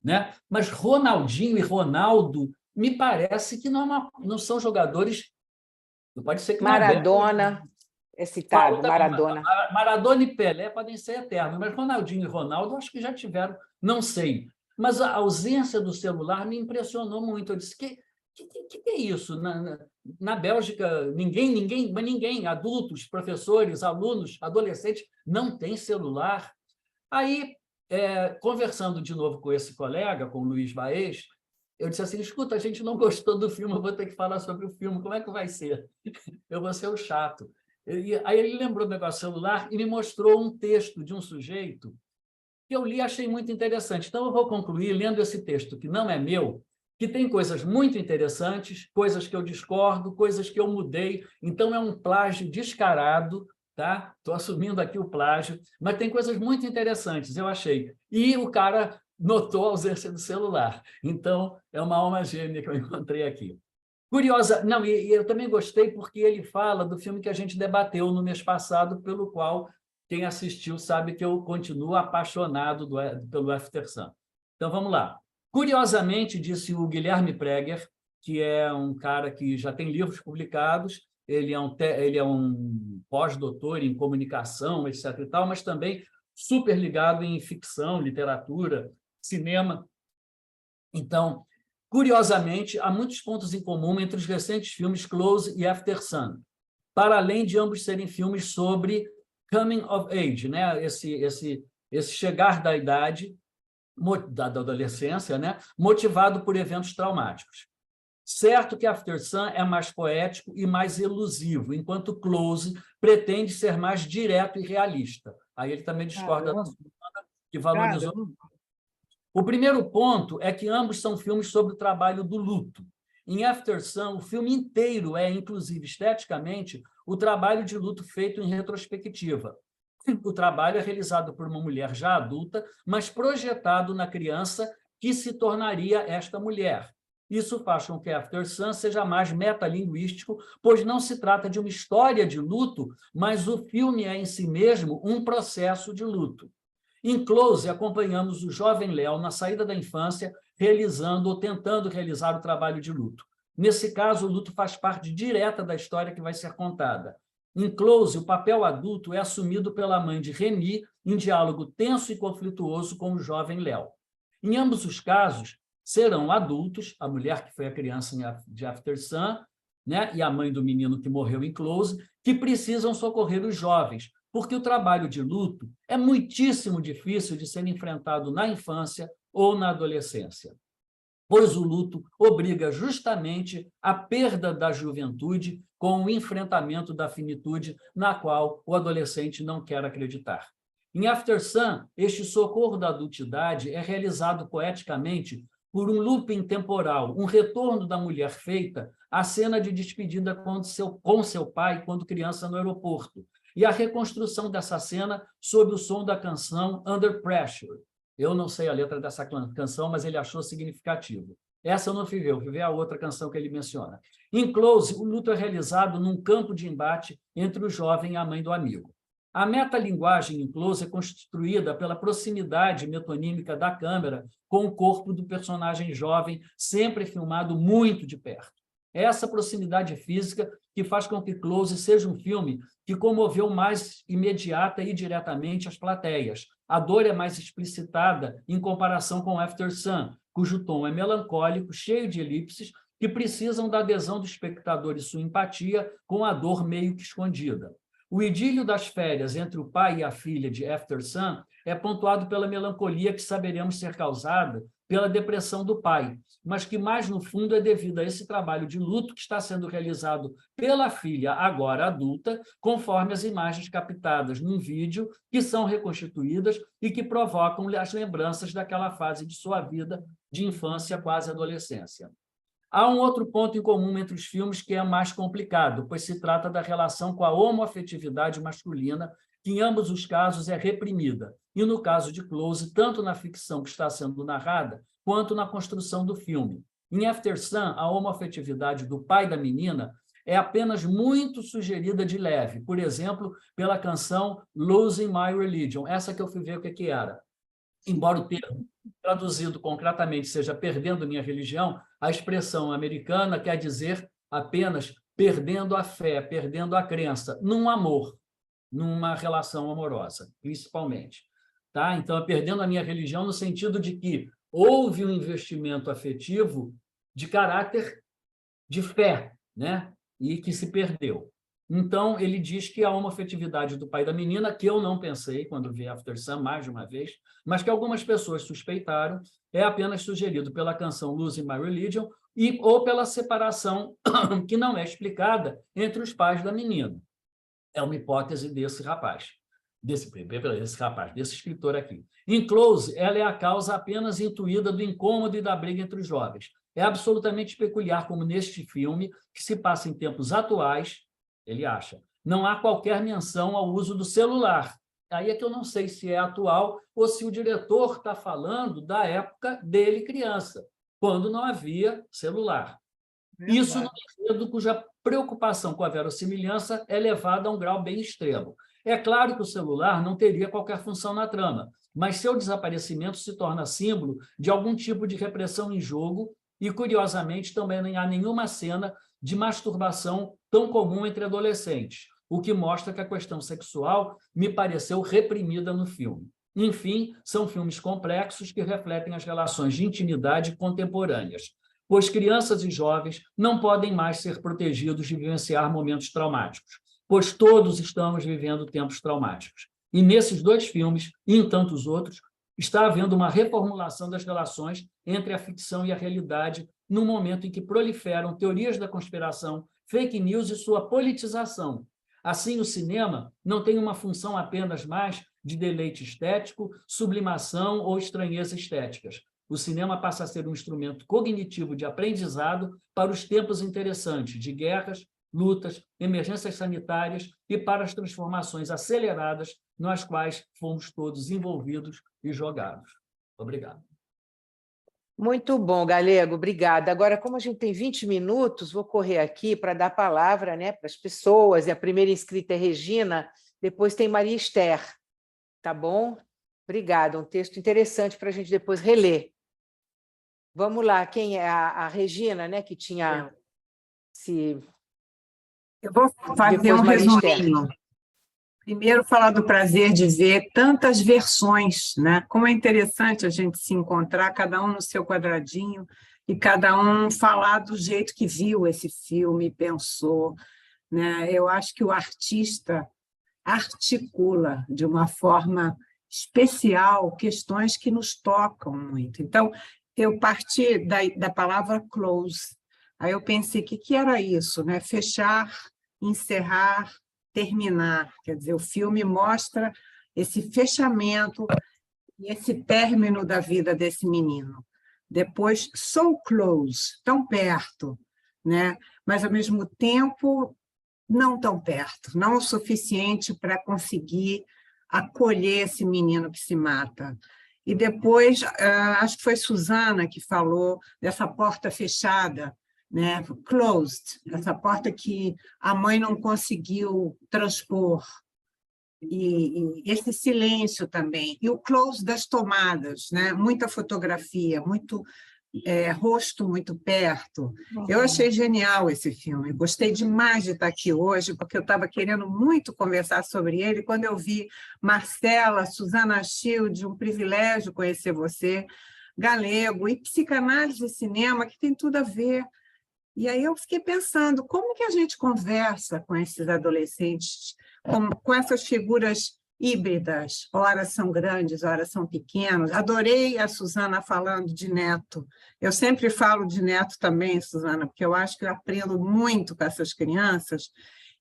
né? Mas Ronaldinho e Ronaldo me parece que não são jogadores. Não pode ser que Maradona é citado, Maradona. Maradona e Pelé podem ser eternos, mas Ronaldinho e Ronaldo acho que já tiveram, não sei. Mas a ausência do celular me impressionou muito. Eu disse, que é isso? Na Bélgica, ninguém, adultos, professores, alunos, adolescentes, não tem celular. Aí, conversando de novo com esse colega, com o Luiz Baez, eu disse assim, escuta, a gente não gostou do filme, eu vou ter que falar sobre o filme, como é que vai ser? Eu vou ser o chato. Aí ele lembrou do negócio celular e me mostrou um texto de um sujeito que eu li e achei muito interessante. Então, eu vou concluir lendo esse texto, que não é meu, que tem coisas muito interessantes, coisas que eu discordo, coisas que eu mudei. Então, é um plágio descarado, tá? Estou assumindo aqui o plágio, mas tem coisas muito interessantes, eu achei. E o cara notou a ausência do celular. Então, é uma alma gêmea que eu encontrei aqui. Curiosa, não, e eu também gostei porque ele fala do filme que a gente debateu no mês passado, pelo qual quem assistiu sabe que eu continuo apaixonado pelo After Sun. Então, vamos lá. Curiosamente, disse o Guilherme Preger, que é um cara que já tem livros publicados, ele é um pós-doutor em comunicação, etc. e tal, mas também super ligado em ficção, literatura, cinema. Então, curiosamente, há muitos pontos em comum entre os recentes filmes Close e After Sun, para além de ambos serem filmes sobre coming of age, né? Esse chegar da idade, da adolescência, né? Motivado por eventos traumáticos. Certo que After Sun é mais poético e mais elusivo, enquanto Close pretende ser mais direto e realista. Aí ele também discorda da Susana, que valorizou. O primeiro ponto é que ambos são filmes sobre o trabalho do luto. Em After Sun, o filme inteiro é, inclusive esteticamente, o trabalho de luto feito em retrospectiva. O trabalho é realizado por uma mulher já adulta, mas projetado na criança que se tornaria esta mulher. Isso faz com que After Sun seja mais metalinguístico, pois não se trata de uma história de luto, mas o filme é em si mesmo um processo de luto. Em Close, acompanhamos o jovem Léo na saída da infância, realizando ou tentando realizar o trabalho de luto. Nesse caso, o luto faz parte direta da história que vai ser contada. Em Close, o papel adulto é assumido pela mãe de Remy, em diálogo tenso e conflituoso com o jovem Léo. Em ambos os casos, serão adultos, a mulher que foi a criança de After Sun, né, e a mãe do menino que morreu em Close, que precisam socorrer os jovens, porque o trabalho de luto é muitíssimo difícil de ser enfrentado na infância ou na adolescência, pois o luto obriga justamente à perda da juventude com o enfrentamento da finitude na qual o adolescente não quer acreditar. Em After Sun, este socorro da adultidade é realizado poeticamente por um looping temporal, um retorno da mulher feita à cena de despedida com seu pai quando criança no aeroporto, e a reconstrução dessa cena sob o som da canção Under Pressure. Eu não sei a letra dessa canção, mas ele achou significativo. Essa eu não fui ver, eu fui ver a outra canção que ele menciona. Em Close, o luto é realizado num campo de embate entre o jovem e a mãe do amigo. A metalinguagem em Close é constituída pela proximidade metonímica da câmera com o corpo do personagem jovem, sempre filmado muito de perto. É essa proximidade física que faz com que Close seja um filme que comoveu mais imediata e diretamente as plateias. A dor é mais explicitada em comparação com After Sun, cujo tom é melancólico, cheio de elipses, que precisam da adesão do espectador e sua empatia com a dor meio que escondida. O idílio das férias entre o pai e a filha de After Sun é pontuado pela melancolia que saberemos ser causada pela depressão do pai, mas que mais no fundo é devido a esse trabalho de luto que está sendo realizado pela filha, agora adulta, conforme as imagens captadas num vídeo que são reconstituídas e que provocam as lembranças daquela fase de sua vida de infância quase adolescência. Há um outro ponto em comum entre os filmes que é mais complicado, pois se trata da relação com a homoafetividade masculina, que em ambos os casos é reprimida, e no caso de Close, tanto na ficção que está sendo narrada, quanto na construção do filme. Em After Sun, a homoafetividade do pai da menina é apenas muito sugerida de leve, por exemplo, pela canção Losing My Religion, essa que eu fui ver o que era. Embora o termo traduzido concretamente seja perdendo minha religião, a expressão americana quer dizer apenas perdendo a fé, perdendo a crença, num amor, numa relação amorosa, principalmente. Tá? Então, é perdendo a minha religião no sentido de que houve um investimento afetivo de caráter de fé, né? E que se perdeu. Então, ele diz que a homoafetividade do pai da menina, que eu não pensei quando vi After Sun mais de uma vez, mas que algumas pessoas suspeitaram, é apenas sugerido pela canção Losing My Religion ou pela separação que não é explicada entre os pais da menina. É uma hipótese desse rapaz, desse escritor aqui. Em Close, ela é a causa apenas intuída do incômodo e da briga entre os jovens. É absolutamente peculiar como neste filme, que se passa em tempos atuais, ele acha, não há qualquer menção ao uso do celular. Aí é que eu não sei se é atual ou se o diretor está falando da época dele criança, quando não havia celular. Verdade. Isso no enredo cuja preocupação com a verossimilhança é levada a um grau bem extremo. É claro que o celular não teria qualquer função na trama, mas seu desaparecimento se torna símbolo de algum tipo de repressão em jogo e, curiosamente, também não há nenhuma cena de masturbação tão comum entre adolescentes, o que mostra que a questão sexual me pareceu reprimida no filme. Enfim, são filmes complexos que refletem as relações de intimidade contemporâneas, pois crianças e jovens não podem mais ser protegidos de vivenciar momentos traumáticos, pois todos estamos vivendo tempos traumáticos. E nesses dois filmes, e em tantos outros, está havendo uma reformulação das relações entre a ficção e a realidade no momento em que proliferam teorias da conspiração, fake news e sua politização. Assim, o cinema não tem uma função apenas mais de deleite estético, sublimação ou estranheza estéticas. O cinema passa a ser um instrumento cognitivo de aprendizado para os tempos interessantes de guerras, lutas, emergências sanitárias e para as transformações aceleradas nas quais fomos todos envolvidos e jogados. Obrigado. Muito bom, Galego, obrigada. Agora, como a gente tem 20 minutos, vou correr aqui para dar a palavra, né, para as pessoas, e a primeira inscrita é Regina, depois tem Maria Esther, tá bom? Obrigada, um texto interessante para a gente depois reler. Vamos lá, quem é a Regina, né, que tinha se... Eu vou fazer um resuminho. Primeiro, falar do prazer de ver tantas versões, né? Como é interessante a gente se encontrar, cada um no seu quadradinho, e cada um falar do jeito que viu esse filme, pensou, né? Eu acho que o artista articula de uma forma especial questões que nos tocam muito. Então, eu parti da palavra close. Aí eu pensei, o que era isso, né? Fechar, encerrar, terminar. Quer dizer, o filme mostra esse fechamento e esse término da vida desse menino. Depois, so close, tão perto, né? Mas, ao mesmo tempo, não tão perto, não o suficiente para conseguir acolher esse menino que se mata. E depois, acho que foi Suzana que falou dessa porta fechada, né? Closed, essa porta que a mãe não conseguiu transpor. E esse silêncio também. E o close das tomadas, né? Muita fotografia, muito rosto muito perto. Eu achei genial esse filme. Gostei demais de estar aqui hoje, porque eu estava querendo muito conversar sobre ele. Quando eu vi Marcela, Suzana Schild, um privilégio conhecer você, Galego, e psicanálise e cinema, que tem tudo a ver. E aí eu fiquei pensando, como que a gente conversa com esses adolescentes, com essas figuras híbridas, horas são grandes, horas são pequenas. Adorei a Suzana falando de neto. Eu sempre falo de neto também, Suzana, porque eu acho que eu aprendo muito com essas crianças.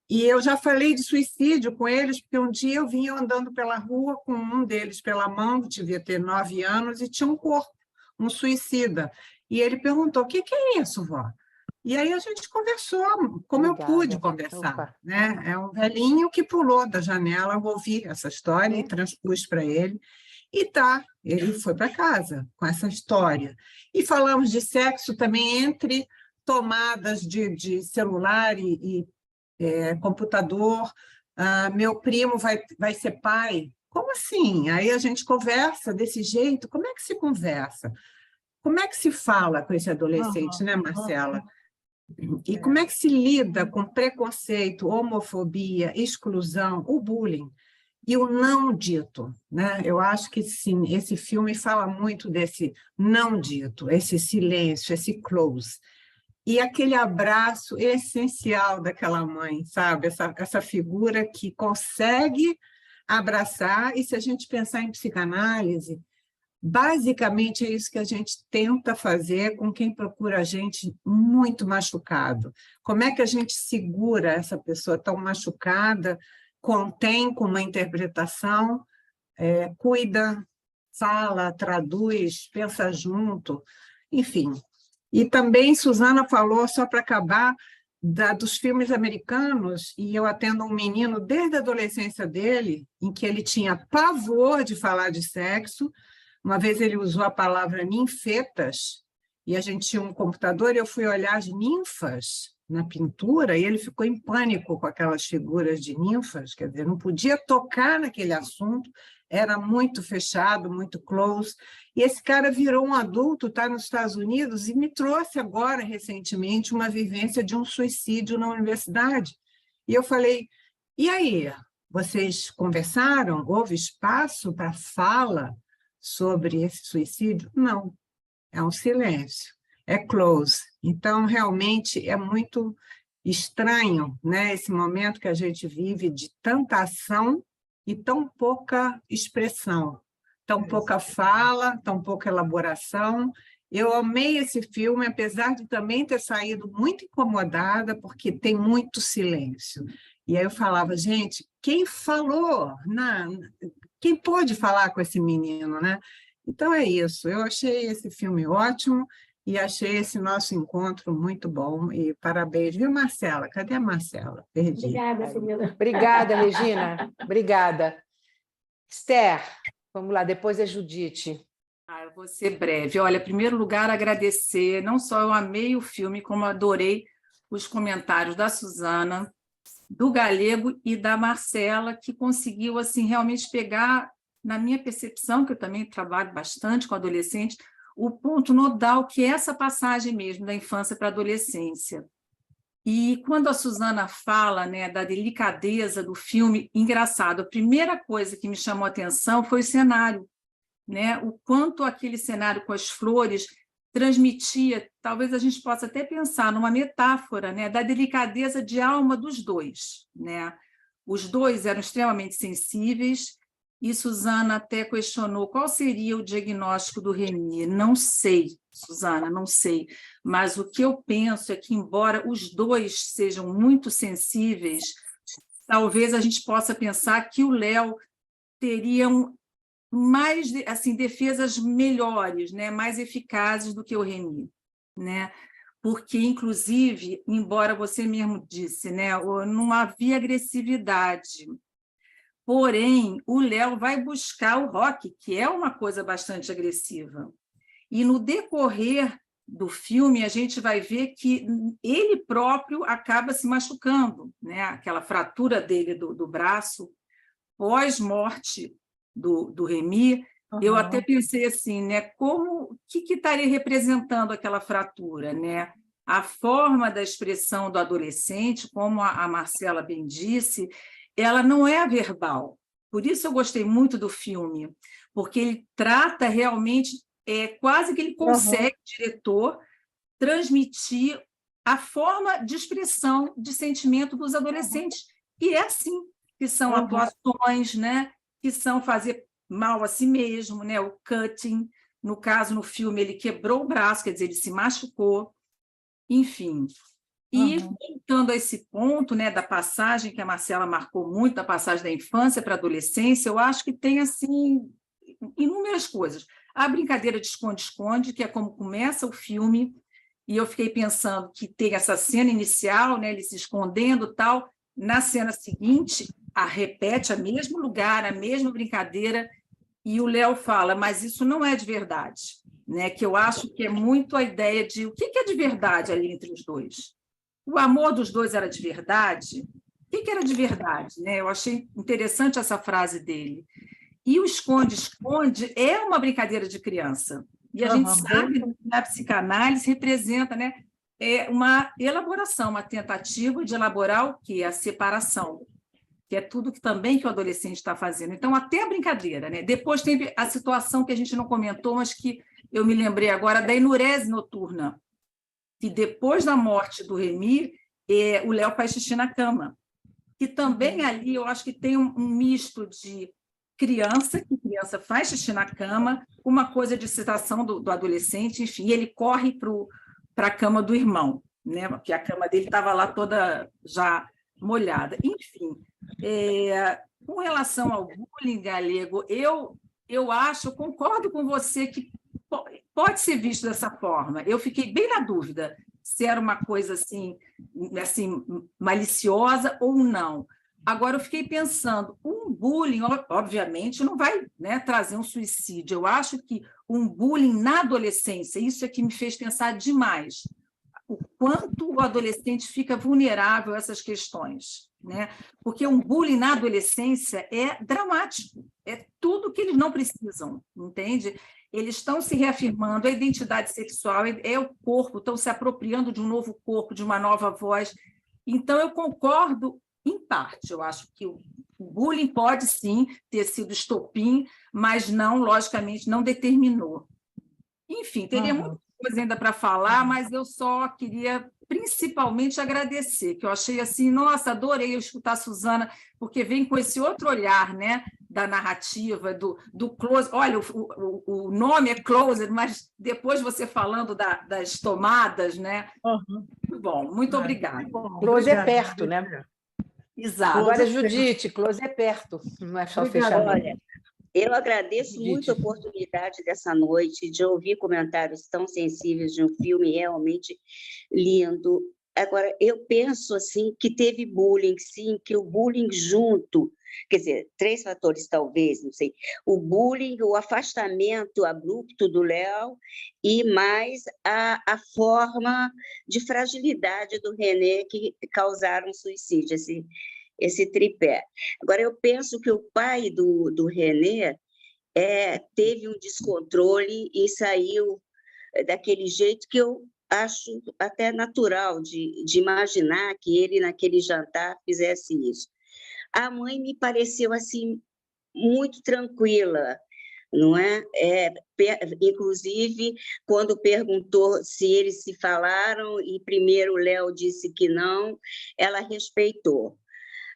E eu já falei de suicídio com eles, porque um dia eu vinha andando pela rua com um deles pela mão, que devia ter 9 anos, e tinha um corpo, um suicida. E ele perguntou, o que é isso, vó? E aí a gente conversou, como eu pude conversar, né? É um velhinho que pulou da janela, eu ouvi essa história e transpus para ele. E ele foi para casa com essa história. E falamos de sexo também entre tomadas de celular e computador. Meu primo vai ser pai. Como assim? Aí a gente conversa desse jeito. Como é que se conversa? Como é que se fala com esse adolescente, né, Marcela? E como é que se lida com preconceito, homofobia, exclusão, o bullying e o não dito, né? Eu acho que sim, esse filme fala muito desse não dito, esse silêncio, esse close. E aquele abraço essencial daquela mãe, sabe? Essa figura que consegue abraçar, e se a gente pensar em psicanálise, basicamente é isso que a gente tenta fazer com quem procura a gente muito machucado. Como é que a gente segura essa pessoa tão machucada, contém com uma interpretação, cuida, fala, traduz, pensa junto, enfim. E também Suzana falou, só para acabar, dos filmes americanos, e eu atendo um menino desde a adolescência dele, em que ele tinha pavor de falar de sexo. Uma vez ele usou a palavra ninfetas, e a gente tinha um computador, e eu fui olhar as ninfas na pintura, e ele ficou em pânico com aquelas figuras de ninfas, quer dizer, não podia tocar naquele assunto, era muito fechado, muito close. E esse cara virou um adulto, está nos Estados Unidos, e me trouxe agora, recentemente, uma vivência de um suicídio na universidade. E eu falei, e aí, vocês conversaram? Houve espaço para fala sobre esse suicídio? Não, é um silêncio, é close. Então, realmente, é muito estranho, né, esse momento que a gente vive de tanta ação e tão pouca expressão, tão pouca fala, tão pouca elaboração. Eu amei esse filme, apesar de também ter saído muito incomodada, porque tem muito silêncio. E aí eu falava, gente, quem falou? Quem pôde falar com esse menino, né? Então é isso, eu achei esse filme ótimo e achei esse nosso encontro muito bom. E parabéns, viu, Marcela? Cadê a Marcela? Perdi. Obrigada, Camila. Obrigada, Regina. Obrigada. Esther, vamos lá, depois é Judite. Eu vou ser breve. Olha, em primeiro lugar, agradecer. Não só eu amei o filme, como adorei os comentários da Suzana, do Galego e da Marcela, que conseguiu assim realmente pegar, na minha percepção, que eu também trabalho bastante com adolescentes, o ponto nodal, que é essa passagem mesmo da infância para a adolescência. E quando a Suzana fala, né, da delicadeza do filme, engraçado, a primeira coisa que me chamou a atenção foi o cenário, né? O quanto aquele cenário com as flores transmitia, talvez a gente possa até pensar numa metáfora, né, da delicadeza de alma dos dois, né? Os dois eram extremamente sensíveis, e Suzana até questionou qual seria o diagnóstico do Remy. Não sei, Suzana, não sei, mas o que eu penso é que, embora os dois sejam muito sensíveis, talvez a gente possa pensar que o Léo teria mais assim, defesas melhores, né, mais eficazes do que o Remy, né? Porque, inclusive, embora você mesmo disse, né, não havia agressividade. Porém, o Léo vai buscar o Rock, que é uma coisa bastante agressiva. E, no decorrer do filme, a gente vai ver que ele próprio acaba se machucando, né? Aquela fratura dele do braço, pós-morte do Remy. Uhum. Eu até pensei assim, né? O que estaria representando aquela fratura, né? A forma da expressão do adolescente, como a Marcela bem disse, ela não é verbal. Por isso eu gostei muito do filme, porque ele trata realmente, quase que ele consegue, diretor, transmitir a forma de expressão de sentimento dos adolescentes. E é assim, que são atuações, né? Que são fazer mal a si mesmo, né? O cutting, no caso, no filme, ele quebrou o braço, quer dizer, ele se machucou, enfim. E, voltando a esse ponto, né, da passagem que a Marcela marcou muito, da passagem da infância para a adolescência, eu acho que tem assim inúmeras coisas. A brincadeira de esconde-esconde, que é como começa o filme, e eu fiquei pensando que tem essa cena inicial, né, ele se escondendo e tal, na cena seguinte, repete o mesmo lugar, a mesma brincadeira, e o Léo fala, mas isso não é de verdade. né, que eu acho que é muito a ideia de o que é de verdade ali entre os dois. O amor dos dois era de verdade? O que era de verdade? Né? Eu achei interessante essa frase dele. E o esconde-esconde é uma brincadeira de criança. E a gente sabe que a psicanálise representa, né, uma elaboração, uma tentativa de elaborar o que? A separação, que é tudo que também que o adolescente está fazendo. Então, até a brincadeira. Né? Depois teve a situação que a gente não comentou, mas que eu me lembrei agora, da enurese noturna, que depois da morte do Remy, o Léo faz xixi na cama. Que também ali eu acho que tem um misto de criança, que criança faz xixi na cama, uma coisa de excitação do adolescente, enfim, ele corre para a cama do irmão, né? Porque a cama dele estava lá toda já molhada. Enfim, com relação ao bullying galego, eu concordo com você que pode ser visto dessa forma. Eu fiquei bem na dúvida se era uma coisa assim maliciosa ou não. Agora, eu fiquei pensando, um bullying, obviamente, não vai, né, trazer um suicídio. Eu acho que um bullying na adolescência, isso é que me fez pensar demais. O quanto o adolescente fica vulnerável a essas questões, né? Porque um bullying na adolescência é dramático, é tudo que eles não precisam, entende? Eles estão se reafirmando, a identidade sexual é o corpo, estão se apropriando de um novo corpo, de uma nova voz. Então, eu concordo em parte. Eu acho que o bullying pode, sim, ter sido estopim, mas não, logicamente, não determinou. Enfim, teria muita coisa ainda para falar, mas eu só queria principalmente agradecer, que eu achei assim, nossa, adorei eu escutar a Suzana, porque vem com esse outro olhar, né, da narrativa, do close. Olha, o nome é closer, mas depois você falando das tomadas, né? Muito bom, muito obrigada. Close é perto, né? Exato. Agora, Judite, close é perto, não é só o fechamento. Olha, eu agradeço muito a oportunidade dessa noite de ouvir comentários tão sensíveis de um filme realmente lindo. Agora, eu penso assim que teve bullying, sim, que o bullying junto, quer dizer, 3 fatores talvez, não sei, o bullying, o afastamento abrupto do Léo e mais a forma de fragilidade do René que causaram suicídio, esse tripé. Agora, eu penso que o pai do René teve um descontrole e saiu daquele jeito que eu acho até natural de imaginar que ele, naquele jantar, fizesse isso. A mãe me pareceu assim muito tranquila, não é? Inclusive, quando perguntou se eles se falaram e primeiro o Léo disse que não, ela respeitou.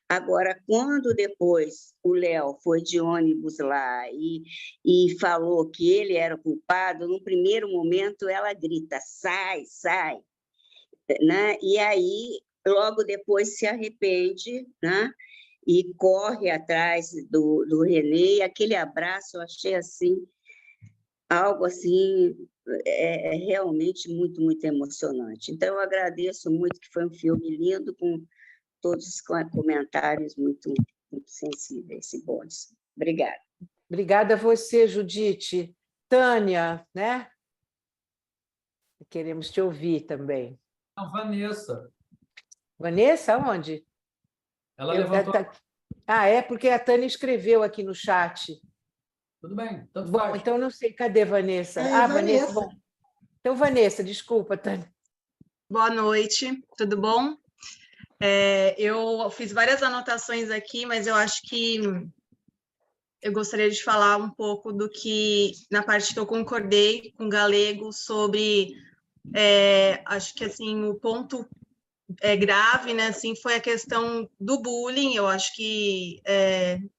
Agora, quando depois o Léo foi de ônibus lá e falou que ele era o culpado, no primeiro momento ela grita, sai, sai, né? E aí, logo depois se arrepende, né? E corre atrás do René, e aquele abraço eu achei assim, algo assim, realmente muito, muito emocionante. Então, eu agradeço muito, que foi um filme lindo, com todos os comentários muito, muito sensíveis e bons. Obrigada. Obrigada a você, Judite. Tânia, né? Queremos te ouvir também. Não, Vanessa. Vanessa, onde? Ela levantou... Porque a Tânia escreveu aqui no chat. Tudo bem, tanto bom, faz. então não sei, cadê Vanessa? Vanessa. Bom. Então, Vanessa, desculpa, Tânia. Boa noite, tudo bom? Eu fiz várias anotações aqui, mas eu acho que eu gostaria de falar um pouco do que, na parte que eu concordei com o Galego sobre, acho que assim, o ponto grave, né, assim, foi a questão do bullying. Eu acho que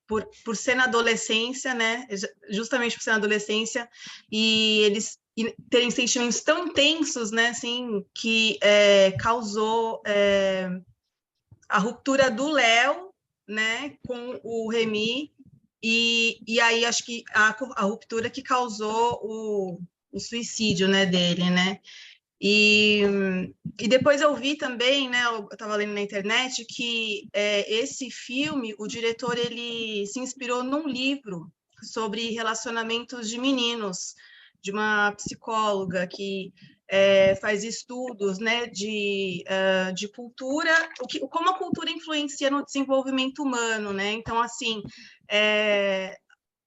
por ser na adolescência, né, justamente por ser na adolescência, e eles terem sentimentos tão intensos, né, assim, que causou a ruptura do Léo, né, com o Remy, e aí acho que a ruptura que causou o suicídio, né, dele, né. E depois eu vi também, né, eu estava lendo na internet, que esse filme, o diretor, ele se inspirou num livro sobre relacionamentos de meninos, uma psicóloga que faz estudos, né, de cultura, como a cultura influencia no desenvolvimento humano, né? Então, assim,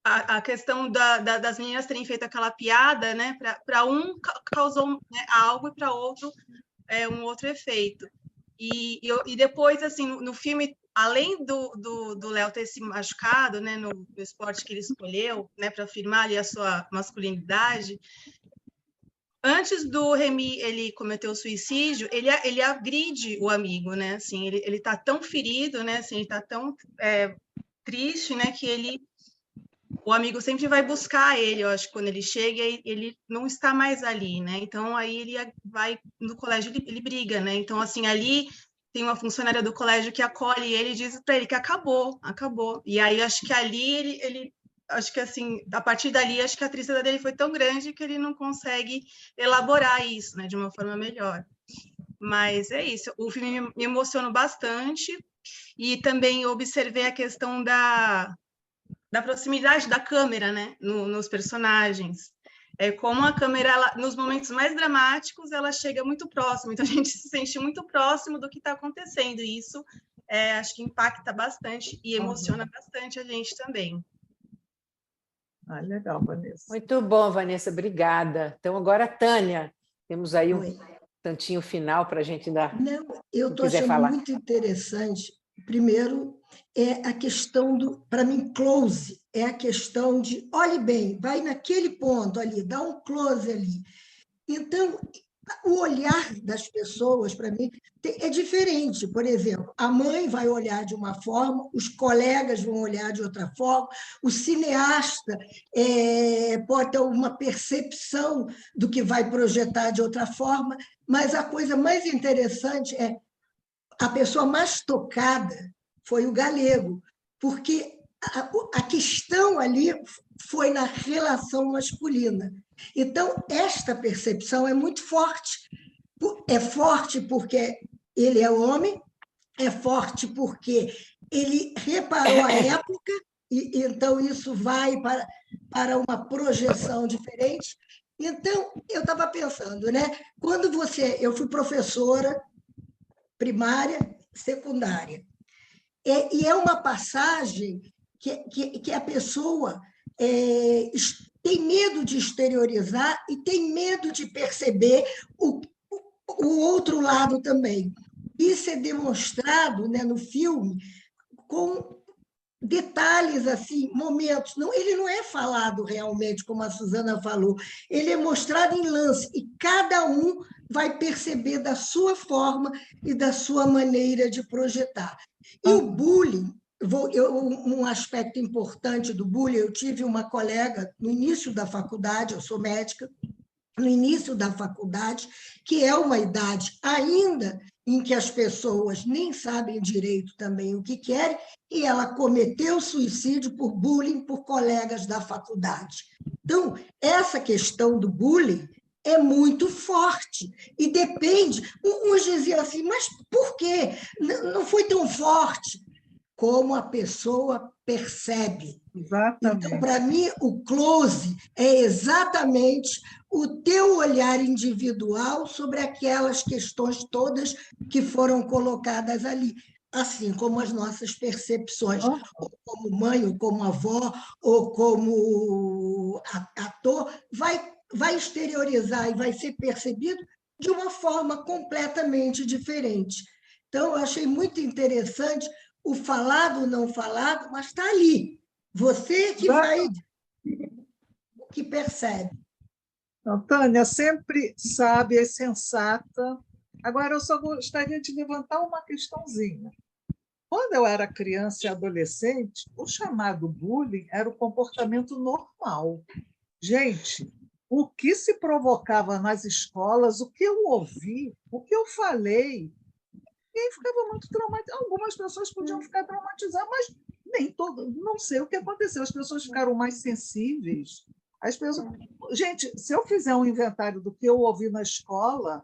a questão das meninas terem feito aquela piada, né, para um causou, né, algo e para outro um outro efeito. E depois, assim, no filme, além do Léo ter se machucado, né, no esporte que ele escolheu, né, para afirmar ali a sua masculinidade, antes do Remy ele cometer o suicídio, ele agride o amigo, né? Assim, ele tá tão ferido, né? Assim, ele tá tão triste, né? Que o amigo sempre vai buscar ele. Eu acho que quando ele chega, ele não está mais ali, né? Então aí ele vai no colégio, ele briga, né? Então assim ali tem uma funcionária do colégio que acolhe ele e diz para ele que acabou. E aí acho que ali ele acho que assim, a partir dali, acho que a tristeza dele foi tão grande que ele não consegue elaborar isso, né, de uma forma melhor. Mas é isso, o filme me emocionou bastante e também observei a questão da proximidade da câmera, né, nos personagens. Como a câmera, nos momentos mais dramáticos, ela chega muito próximo, então a gente se sente muito próximo do que está acontecendo, e isso acho que impacta bastante e emociona bastante a gente também. Legal, Vanessa. Muito bom, Vanessa, obrigada. Então, agora, Tânia, temos aí um tantinho final para a gente dar. Não, eu estou achando muito interessante. Primeiro, a questão para mim, close, é a questão de, olhe bem, vai naquele ponto ali, dá um close ali. Então, o olhar das pessoas, para mim, é diferente. Por exemplo, a mãe vai olhar de uma forma, os colegas vão olhar de outra forma, o cineasta pode ter uma percepção do que vai projetar de outra forma, mas a coisa mais interessante é a pessoa mais tocada foi o Galego, porque a questão ali foi na relação masculina. Então, esta percepção é muito forte. É forte porque ele é homem, é forte porque ele reparou a época, e então isso vai para uma projeção diferente. Então, eu estava pensando, né? Quando eu fui professora primária, secundária, e é uma passagem que a pessoa tem medo de exteriorizar e tem medo de perceber o outro lado também. Isso é demonstrado, né, no filme com detalhes, assim, momentos. Ele não é falado realmente, como a Suzana falou, ele é mostrado em lance, e cada um vai perceber da sua forma e da sua maneira de projetar. E o bullying, um aspecto importante do bullying, eu tive uma colega no início da faculdade, eu sou médica, no início da faculdade, que é uma idade ainda em que as pessoas nem sabem direito também o que querem, e ela cometeu suicídio por bullying por colegas da faculdade. Então, essa questão do bullying é muito forte, e depende. Uns diziam assim, mas por quê? Não foi tão forte. Como a pessoa percebe. Exatamente. Então, para mim, o close é exatamente o teu olhar individual sobre aquelas questões todas que foram colocadas ali, assim como as nossas percepções, ou como mãe, ou como avó, ou como ator, vai exteriorizar e vai ser percebido de uma forma completamente diferente. Então, eu achei muito interessante o falado ou não falado, mas está ali. Você que percebe. Então, Tânia sempre sábia e sensata. Agora, eu só gostaria de levantar uma questãozinha. Quando eu era criança e adolescente, o chamado bullying era o comportamento normal. Gente, o que se provocava nas escolas, o que eu ouvi, o que eu falei, e aí ficava muito traumatizado. Algumas pessoas podiam ficar traumatizadas, mas nem todo. Não sei o que aconteceu. As pessoas ficaram mais sensíveis. As pessoas... Gente, se eu fizer um inventário do que eu ouvi na escola,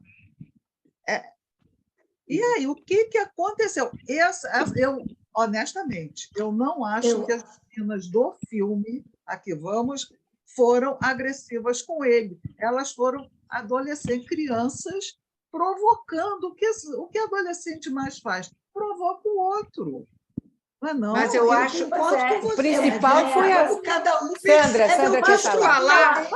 e aí, o que aconteceu? Eu, honestamente, eu não acho que as meninas do filme, aqui vamos foram agressivas com ele. Elas foram adolescentes, crianças, provocando. O que adolescente mais faz? Provoca o outro. Não, mas eu acho que o principal foi a... Cada um Sandra quer falar.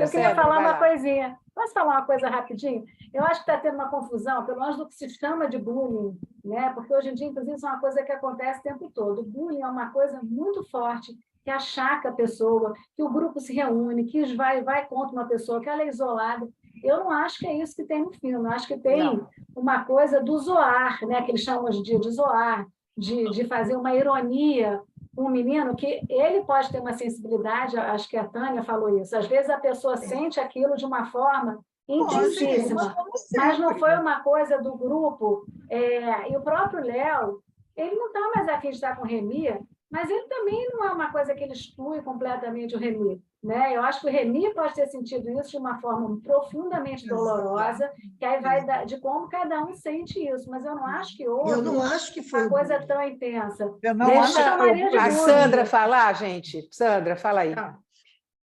Eu queria falar uma coisinha. Posso falar uma coisa rapidinho? Eu acho que está tendo uma confusão, pelo menos do que se chama de bullying, né? Porque hoje em dia, inclusive, isso é uma coisa que acontece o tempo todo. O bullying é uma coisa muito forte, que achaca a pessoa, que o grupo se reúne, que vai contra uma pessoa, que ela é isolada. Eu não acho que é isso que tem no filme. Eu acho que tem uma coisa do zoar, né? Que eles chamam hoje em dia de zoar, de fazer uma ironia com um menino, que ele pode ter uma sensibilidade, acho que a Tânia falou isso, às vezes a pessoa sente aquilo de uma forma intensíssima, mas não foi uma coisa do grupo. E o próprio Léo, ele não está mais afim de estar com o Remy, mas ele também não é uma coisa que ele exclui completamente o Remy, né? Eu acho que o Remy pode ter sentido isso de uma forma profundamente dolorosa, que aí vai de como cada um sente isso, mas eu não acho que houve uma coisa tão intensa. Deixa a Sandra falar, gente. Sandra, fala aí.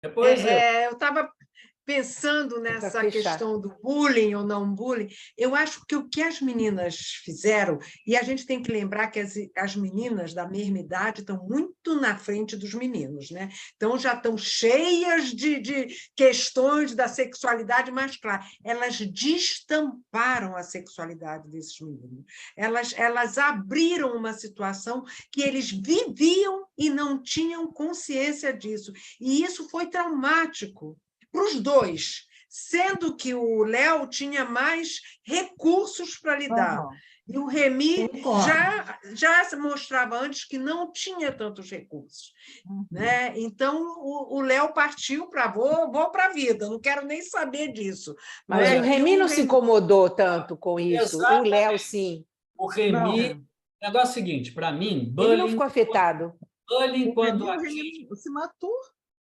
Depois eu estava pensando nessa questão do bullying ou não bullying. Eu acho que o que as meninas fizeram, e a gente tem que lembrar que as meninas da mesma idade estão muito na frente dos meninos, né? Então já estão cheias de questões da sexualidade mais clara. Elas destamparam a sexualidade desses meninos. Elas abriram uma situação que eles viviam e não tinham consciência disso. E isso foi traumático para os dois, sendo que o Léo tinha mais recursos para lidar. E o Remy já se mostrava antes que não tinha tantos recursos. Né? Então, o Léo partiu para vou para a vida, não quero nem saber disso. Mas o Remy não se incomodou tanto com isso. Exatamente. O Léo, sim. O Remy... O negócio é o seguinte, para mim... Bullying, ele não ficou afetado. Bullying, quando o Remy se matou.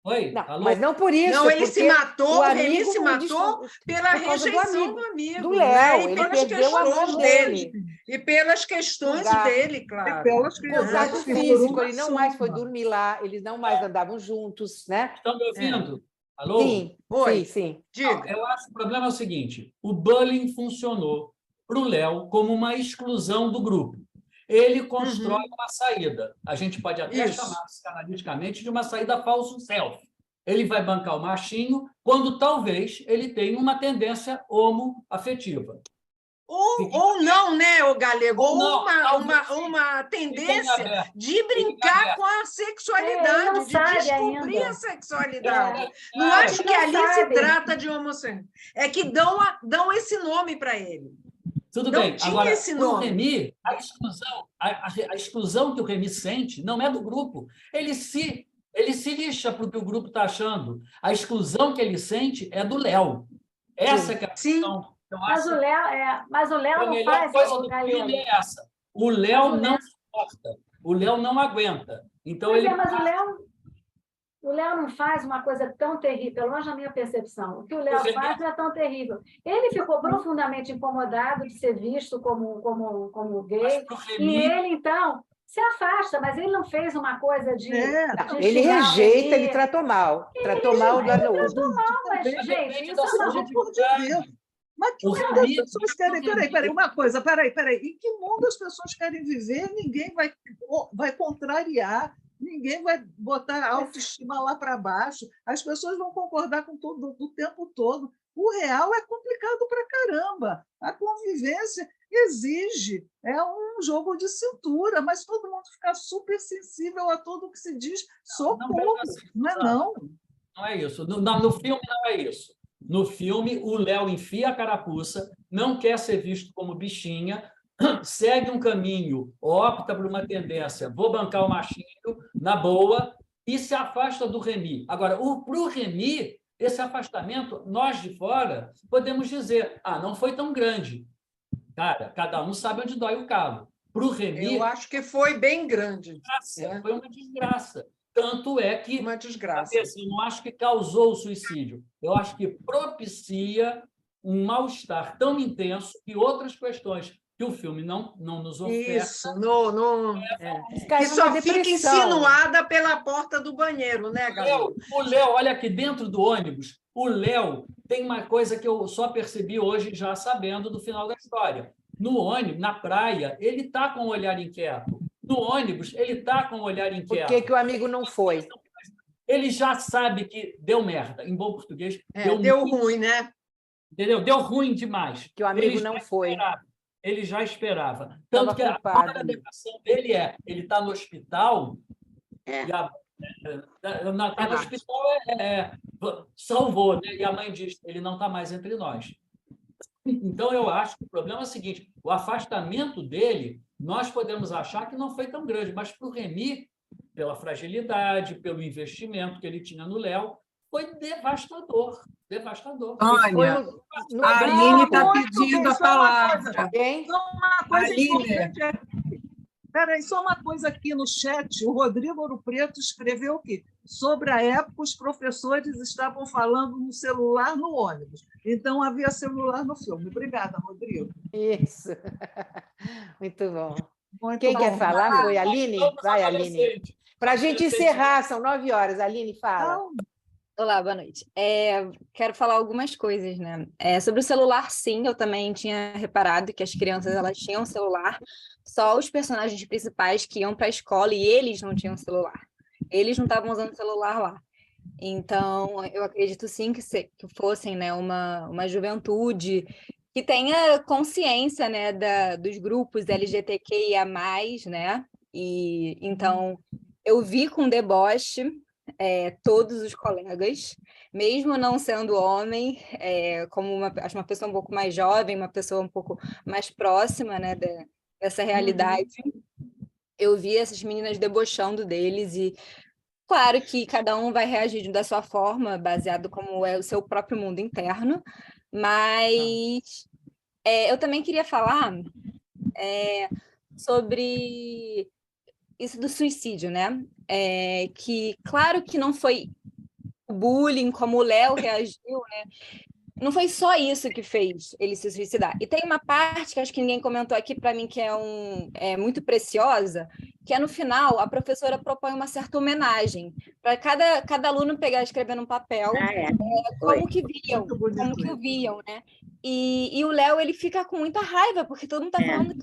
Oi? Não, mas não por isso. Não, ele se matou, o Remy se matou pela rejeição do amigo. Do Léo, né? ele perdeu o amor dele. E pelas questões dele, claro. E pelas contato físico, ele não mais foi dormir lá, eles não mais andavam juntos, né? Estão me ouvindo? Alô? Sim, oi. Sim. Diga. Eu acho que o problema é o seguinte, o bullying funcionou para o Léo como uma exclusão do grupo. Ele constrói uma saída. A gente pode até chamar psicanaliticamente de uma saída falso self. Ele vai bancar o machinho quando talvez ele tenha uma tendência homoafetiva. Ou não, né, o Galego? Ou uma tendência de brincar com a sexualidade, de descobrir a sexualidade. Não acho que ali se trata de homossexual. É que dão esse nome para ele. Tudo não bem. Tinha agora, esse nome. O Remy, a exclusão que o Remy sente não é do grupo. Ele se lixa para o que o grupo está achando. A exclusão que ele sente é do Léo. Essa que é a questão. Mas o Léo não faz... A melhor coisa do filme é essa. O Léo não suporta. O Léo não aguenta. Então mas o Léo não faz uma coisa tão terrível, pelo menos na minha percepção. O que o Léo faz não é tão terrível. Ele ficou profundamente incomodado de ser visto como gay, e ele, então, se afasta, mas ele não fez uma coisa de... ele rejeita, ele tratou mal. Tratou mal o Léo. Tratou mal, mas, gente, isso é uma... Mas que mundo as pessoas querem... Peraí, uma coisa, peraí. Em que mundo as pessoas querem viver? Ninguém vai contrariar, ninguém vai botar a autoestima lá para baixo, as pessoas vão concordar com tudo o tempo todo. O real é complicado para caramba. A convivência exige, é um jogo de cintura, mas todo mundo fica super sensível a tudo que se diz, socorro, não é não? Não é isso. No filme não é isso. No filme, o Léo enfia a carapuça, não quer ser visto como bichinha, segue um caminho, opta por uma tendência, vou bancar o machinho, na boa, e se afasta do Remy. Agora, para o Remy, esse afastamento, nós de fora, podemos dizer, não foi tão grande. Cara, cada um sabe onde dói o calo. Para o Remy... Eu acho que foi bem grande. Foi uma desgraça. Tanto é que... Uma desgraça. Eu não acho que causou o suicídio. Eu acho que propicia um mal-estar tão intenso que outras questões que que o filme não nos oferta. Isso, e só fica insinuada pela porta do banheiro, né, Galego? O Léo, olha aqui dentro do ônibus, o Léo tem uma coisa que eu só percebi hoje, já sabendo do final da história. No ônibus, na praia, ele está com o olhar inquieto. No ônibus, ele está com o olhar inquieto. Por que o amigo não foi? Ele já sabe que deu merda, em bom português. Deu ruim, né? Entendeu? Deu ruim demais. Que o amigo não foi. Ele já esperava. Tanto que a declaração dele ele está no hospital, está no hospital, salvou, né? E a mãe diz, ele não está mais entre nós. Então, eu acho que o problema é o seguinte, o afastamento dele, nós podemos achar que não foi tão grande, mas para o Remy, pela fragilidade, pelo investimento que ele tinha no Léo, foi devastador. Devastador. Olha, a Aline está pedindo a palavra. Peraí, só uma coisa aqui no chat. O Rodrigo Ouro Preto escreveu que, sobre a época, os professores estavam falando no celular no ônibus. Então, havia celular no filme. Obrigada, Rodrigo. Isso. Muito bom. Quem quer falar? Foi a Aline? Vai, Aline. Para a gente encerrar, são 9 horas. Aline, fala. Olá, boa noite. Quero falar algumas coisas, né? Sobre o celular, sim, eu também tinha reparado que as crianças elas tinham celular, só os personagens principais que iam para a escola e eles não tinham celular. Eles não estavam usando celular lá. Então, eu acredito sim que fossem, né, uma juventude que tenha consciência, né, dos grupos LGBTQIA+, né? E então eu vi com deboche todos os colegas, mesmo não sendo homem, como uma pessoa um pouco mais jovem, uma pessoa um pouco mais próxima, né, dessa realidade, eu vi essas meninas debochando deles e claro que cada um vai reagir da sua forma, baseado como é o seu próprio mundo interno, mas eu também queria falar sobre isso do suicídio, né? Que claro que não foi bullying, como o Léo reagiu, né? Não foi só isso que fez ele se suicidar. E tem uma parte que acho que ninguém comentou aqui para mim que é muito preciosa, que no final a professora propõe uma certa homenagem para cada aluno pegar e escrever num papel como que o viam, né? E o Léo ele fica com muita raiva porque todo mundo está falando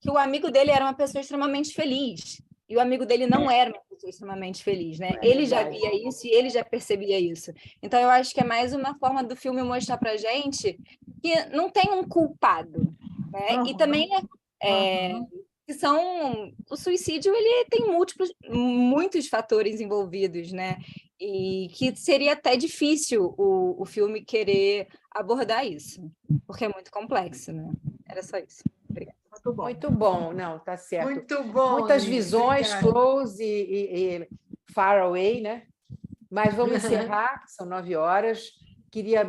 que o amigo dele era uma pessoa extremamente feliz. E o amigo dele não era uma pessoa extremamente feliz, né? Ele já via isso e ele já percebia isso. Então, eu acho que é mais uma forma do filme mostrar pra gente que não tem um culpado, né? E também que o suicídio ele tem muitos fatores envolvidos, né? E que seria até difícil o filme querer abordar isso, porque é muito complexo, né? Era só isso. Obrigada. Muito bom, não, tá certo. Muito bom. Muitas visões, close e far away, né? Mas vamos encerrar, são 9 horas. Queria,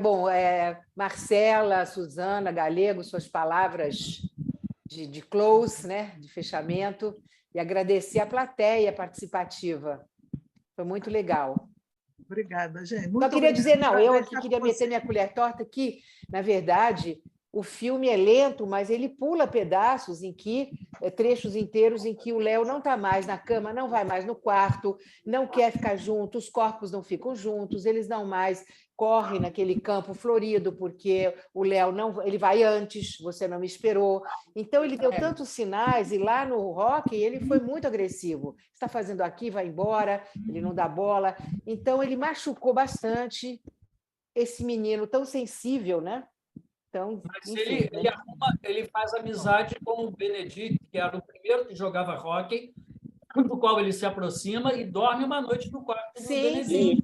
Marcela, Suzana, Galego, suas palavras de close, né? De fechamento, e agradecer a plateia participativa. Foi muito legal. Obrigada, gente. Só queria dizer, eu aqui queria meter minha colher torta que, na verdade, o filme é lento, mas ele pula pedaços trechos inteiros em que o Léo não está mais na cama, não vai mais no quarto, não quer ficar junto, os corpos não ficam juntos, eles não mais correm naquele campo florido, porque o Léo ele vai antes, você não me esperou. Então, ele deu tantos sinais, e lá no Rock ele foi muito agressivo. Está fazendo aqui, vai embora, ele não dá bola. Então, ele machucou bastante esse menino tão sensível, né? Então, mas ele faz amizade com o Benedict, que era o primeiro que jogava hóquei, do qual ele se aproxima e dorme uma noite no quarto do Benedict. Sim.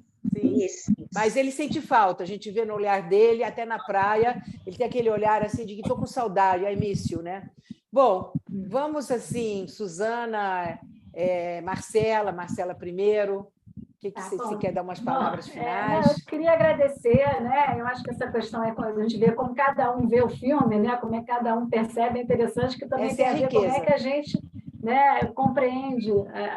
Mas ele sente falta, a gente vê no olhar dele, até na praia, ele tem aquele olhar assim de que estou com saudade, I miss you, né? Bom, vamos assim, Suzana, Marcela primeiro. Você quer dar umas palavras finais? Eu queria agradecer, né? Eu acho que essa questão quando a gente vê como cada um vê o filme, né? Como é que cada um percebe, é interessante que também tem a ver como é que a gente, né, compreende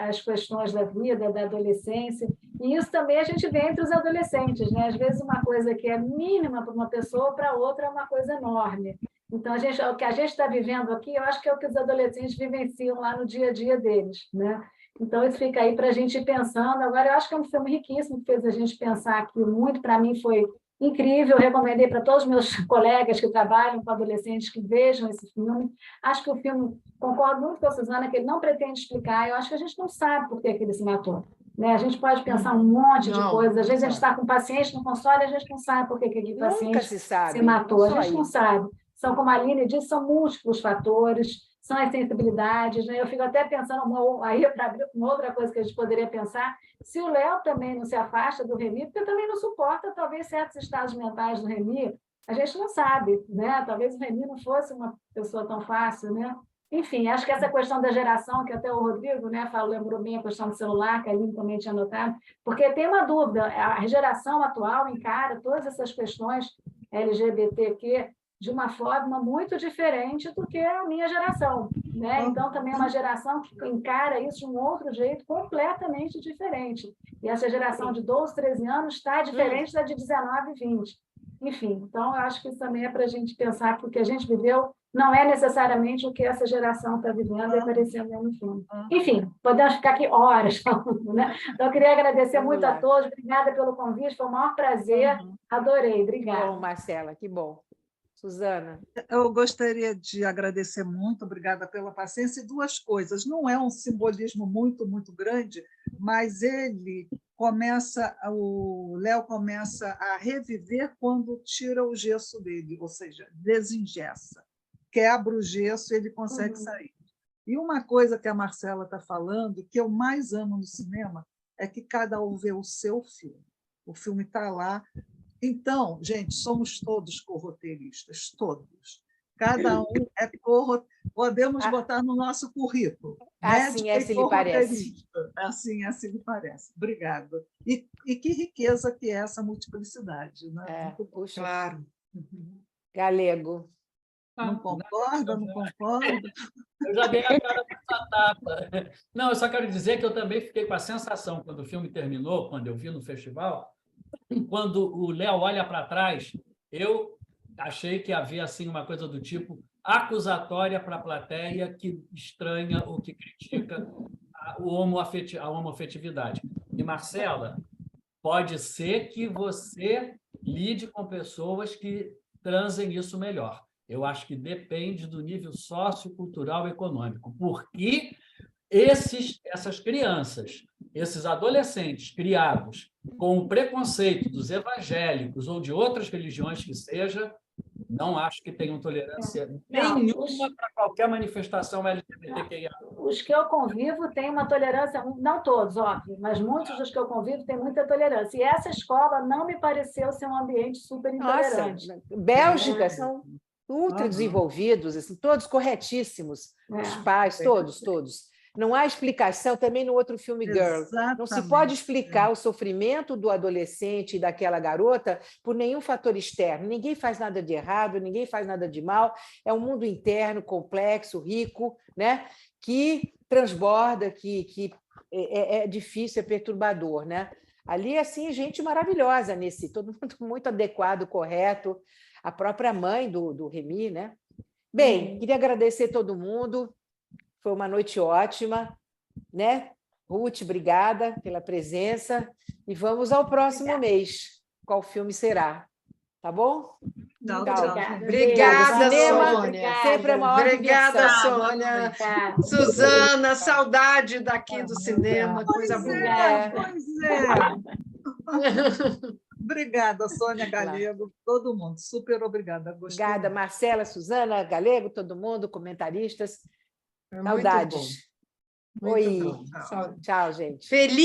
as questões da vida, da adolescência. E isso também a gente vê entre os adolescentes, né? Às vezes uma coisa que é mínima para uma pessoa, para outra é uma coisa enorme. Então, o que a gente está vivendo aqui, eu acho que é o que os adolescentes vivenciam lá no dia a dia deles, né? Então, isso fica aí para a gente ir pensando. Agora, eu acho que é um filme riquíssimo, que fez a gente pensar aqui muito. Para mim, foi incrível. Eu recomendei para todos os meus colegas que trabalham com adolescentes que vejam esse filme. Acho que o filme, concordo muito com a Suzana, que ele não pretende explicar. Eu acho que a gente não sabe por que ele se matou. Né? A gente pode pensar um monte de coisas. Às vezes a gente está com um paciente no consultório e a gente não sabe por que aquele paciente se matou. A gente não sabe. São, como a Aline disse, são múltiplos fatores, são as sensibilidades. Né? Eu fico até pensando, aí para abrir uma outra coisa que a gente poderia pensar, se o Léo também não se afasta do Remy, porque também não suporta, talvez, certos estados mentais do Remy, a gente não sabe, né? Talvez o Remy não fosse uma pessoa tão fácil, né? Enfim, acho que essa questão da geração, que até o Rodrigo, né, lembrou bem a questão do celular, que a Aline também tinha notado, porque tem uma dúvida, a geração atual encara todas essas questões LGBTQ de uma forma muito diferente do que a minha geração, né? Então, também é uma geração que encara isso de um outro jeito completamente diferente. E essa geração de 12, 13 anos está diferente da de 19, 20. Enfim, então, eu acho que isso também é para a gente pensar que o que a gente viveu não é necessariamente o que essa geração está vivendo e aparecendo no filme. Enfim, podemos ficar aqui horas falando, né? Então, eu queria agradecer muito a todos. Obrigada pelo convite, foi o maior prazer. Adorei, obrigada. Que bom, Marcela, que bom. Suzana. Eu gostaria de agradecer muito, obrigada pela paciência, e duas coisas. Não é um simbolismo muito, muito grande, mas o Léo começa a reviver quando tira o gesso dele, ou seja, desengessa, quebra o gesso e ele consegue sair. E uma coisa que a Marcela está falando, que eu mais amo no cinema, é que cada um vê o seu filme. O filme está lá. Então, gente, somos todos corroteiristas, todos. Cada um é podemos botar no nosso currículo. Assim é, se lhe parece. Assim lhe parece. Obrigada. E que riqueza que é essa multiplicidade. Né? Puxa. Claro. Galego. Não concorda? Não concorda? Eu já dei a cara nessa tapa. Não, eu só quero dizer que eu também fiquei com a sensação, quando o filme terminou, quando eu vi no festival, quando o Léo olha para trás, eu achei que havia assim, uma coisa do tipo acusatória para a plateia que estranha ou que critica a homoafetividade. E, Marcela, pode ser que você lide com pessoas que transem isso melhor. Eu acho que depende do nível sociocultural e econômico, porque essas crianças, esses adolescentes criados com o preconceito dos evangélicos ou de outras religiões que seja, não acho que tenham tolerância nenhuma para qualquer manifestação LGBTQIA. Os que eu convivo têm uma tolerância, não todos, óbvio, mas muitos dos que eu convivo têm muita tolerância. E essa escola não me pareceu ser um ambiente super intolerante. Nossa, Bélgica são ultra desenvolvidos, assim, todos corretíssimos, os pais, todos. Não há explicação, também no outro filme Girl. Exatamente. Não se pode explicar o sofrimento do adolescente e daquela garota por nenhum fator externo. Ninguém faz nada de errado, ninguém faz nada de mal. É um mundo interno, complexo, rico, né? Que transborda, que é difícil, é perturbador. Né? Ali, assim, gente maravilhosa nesse, todo mundo muito adequado, correto. A própria mãe do Remy, né? Bem, queria agradecer todo mundo. Foi uma noite ótima, né? Ruth, obrigada pela presença. E vamos ao próximo mês. Qual filme será? Tá bom? Tchau. Obrigada, Sônia. Sempre é uma hora. Obrigada, Sônia. Suzana, saudade daqui do cinema. Coisa boa. Pois é. Obrigada, Sônia, Galego, todo mundo. Super obrigada. Gostei. Obrigada, Marcela, Suzana, Galego, todo mundo, comentaristas. Saudades. Muito bom. Oi. Tchau, gente. Feliz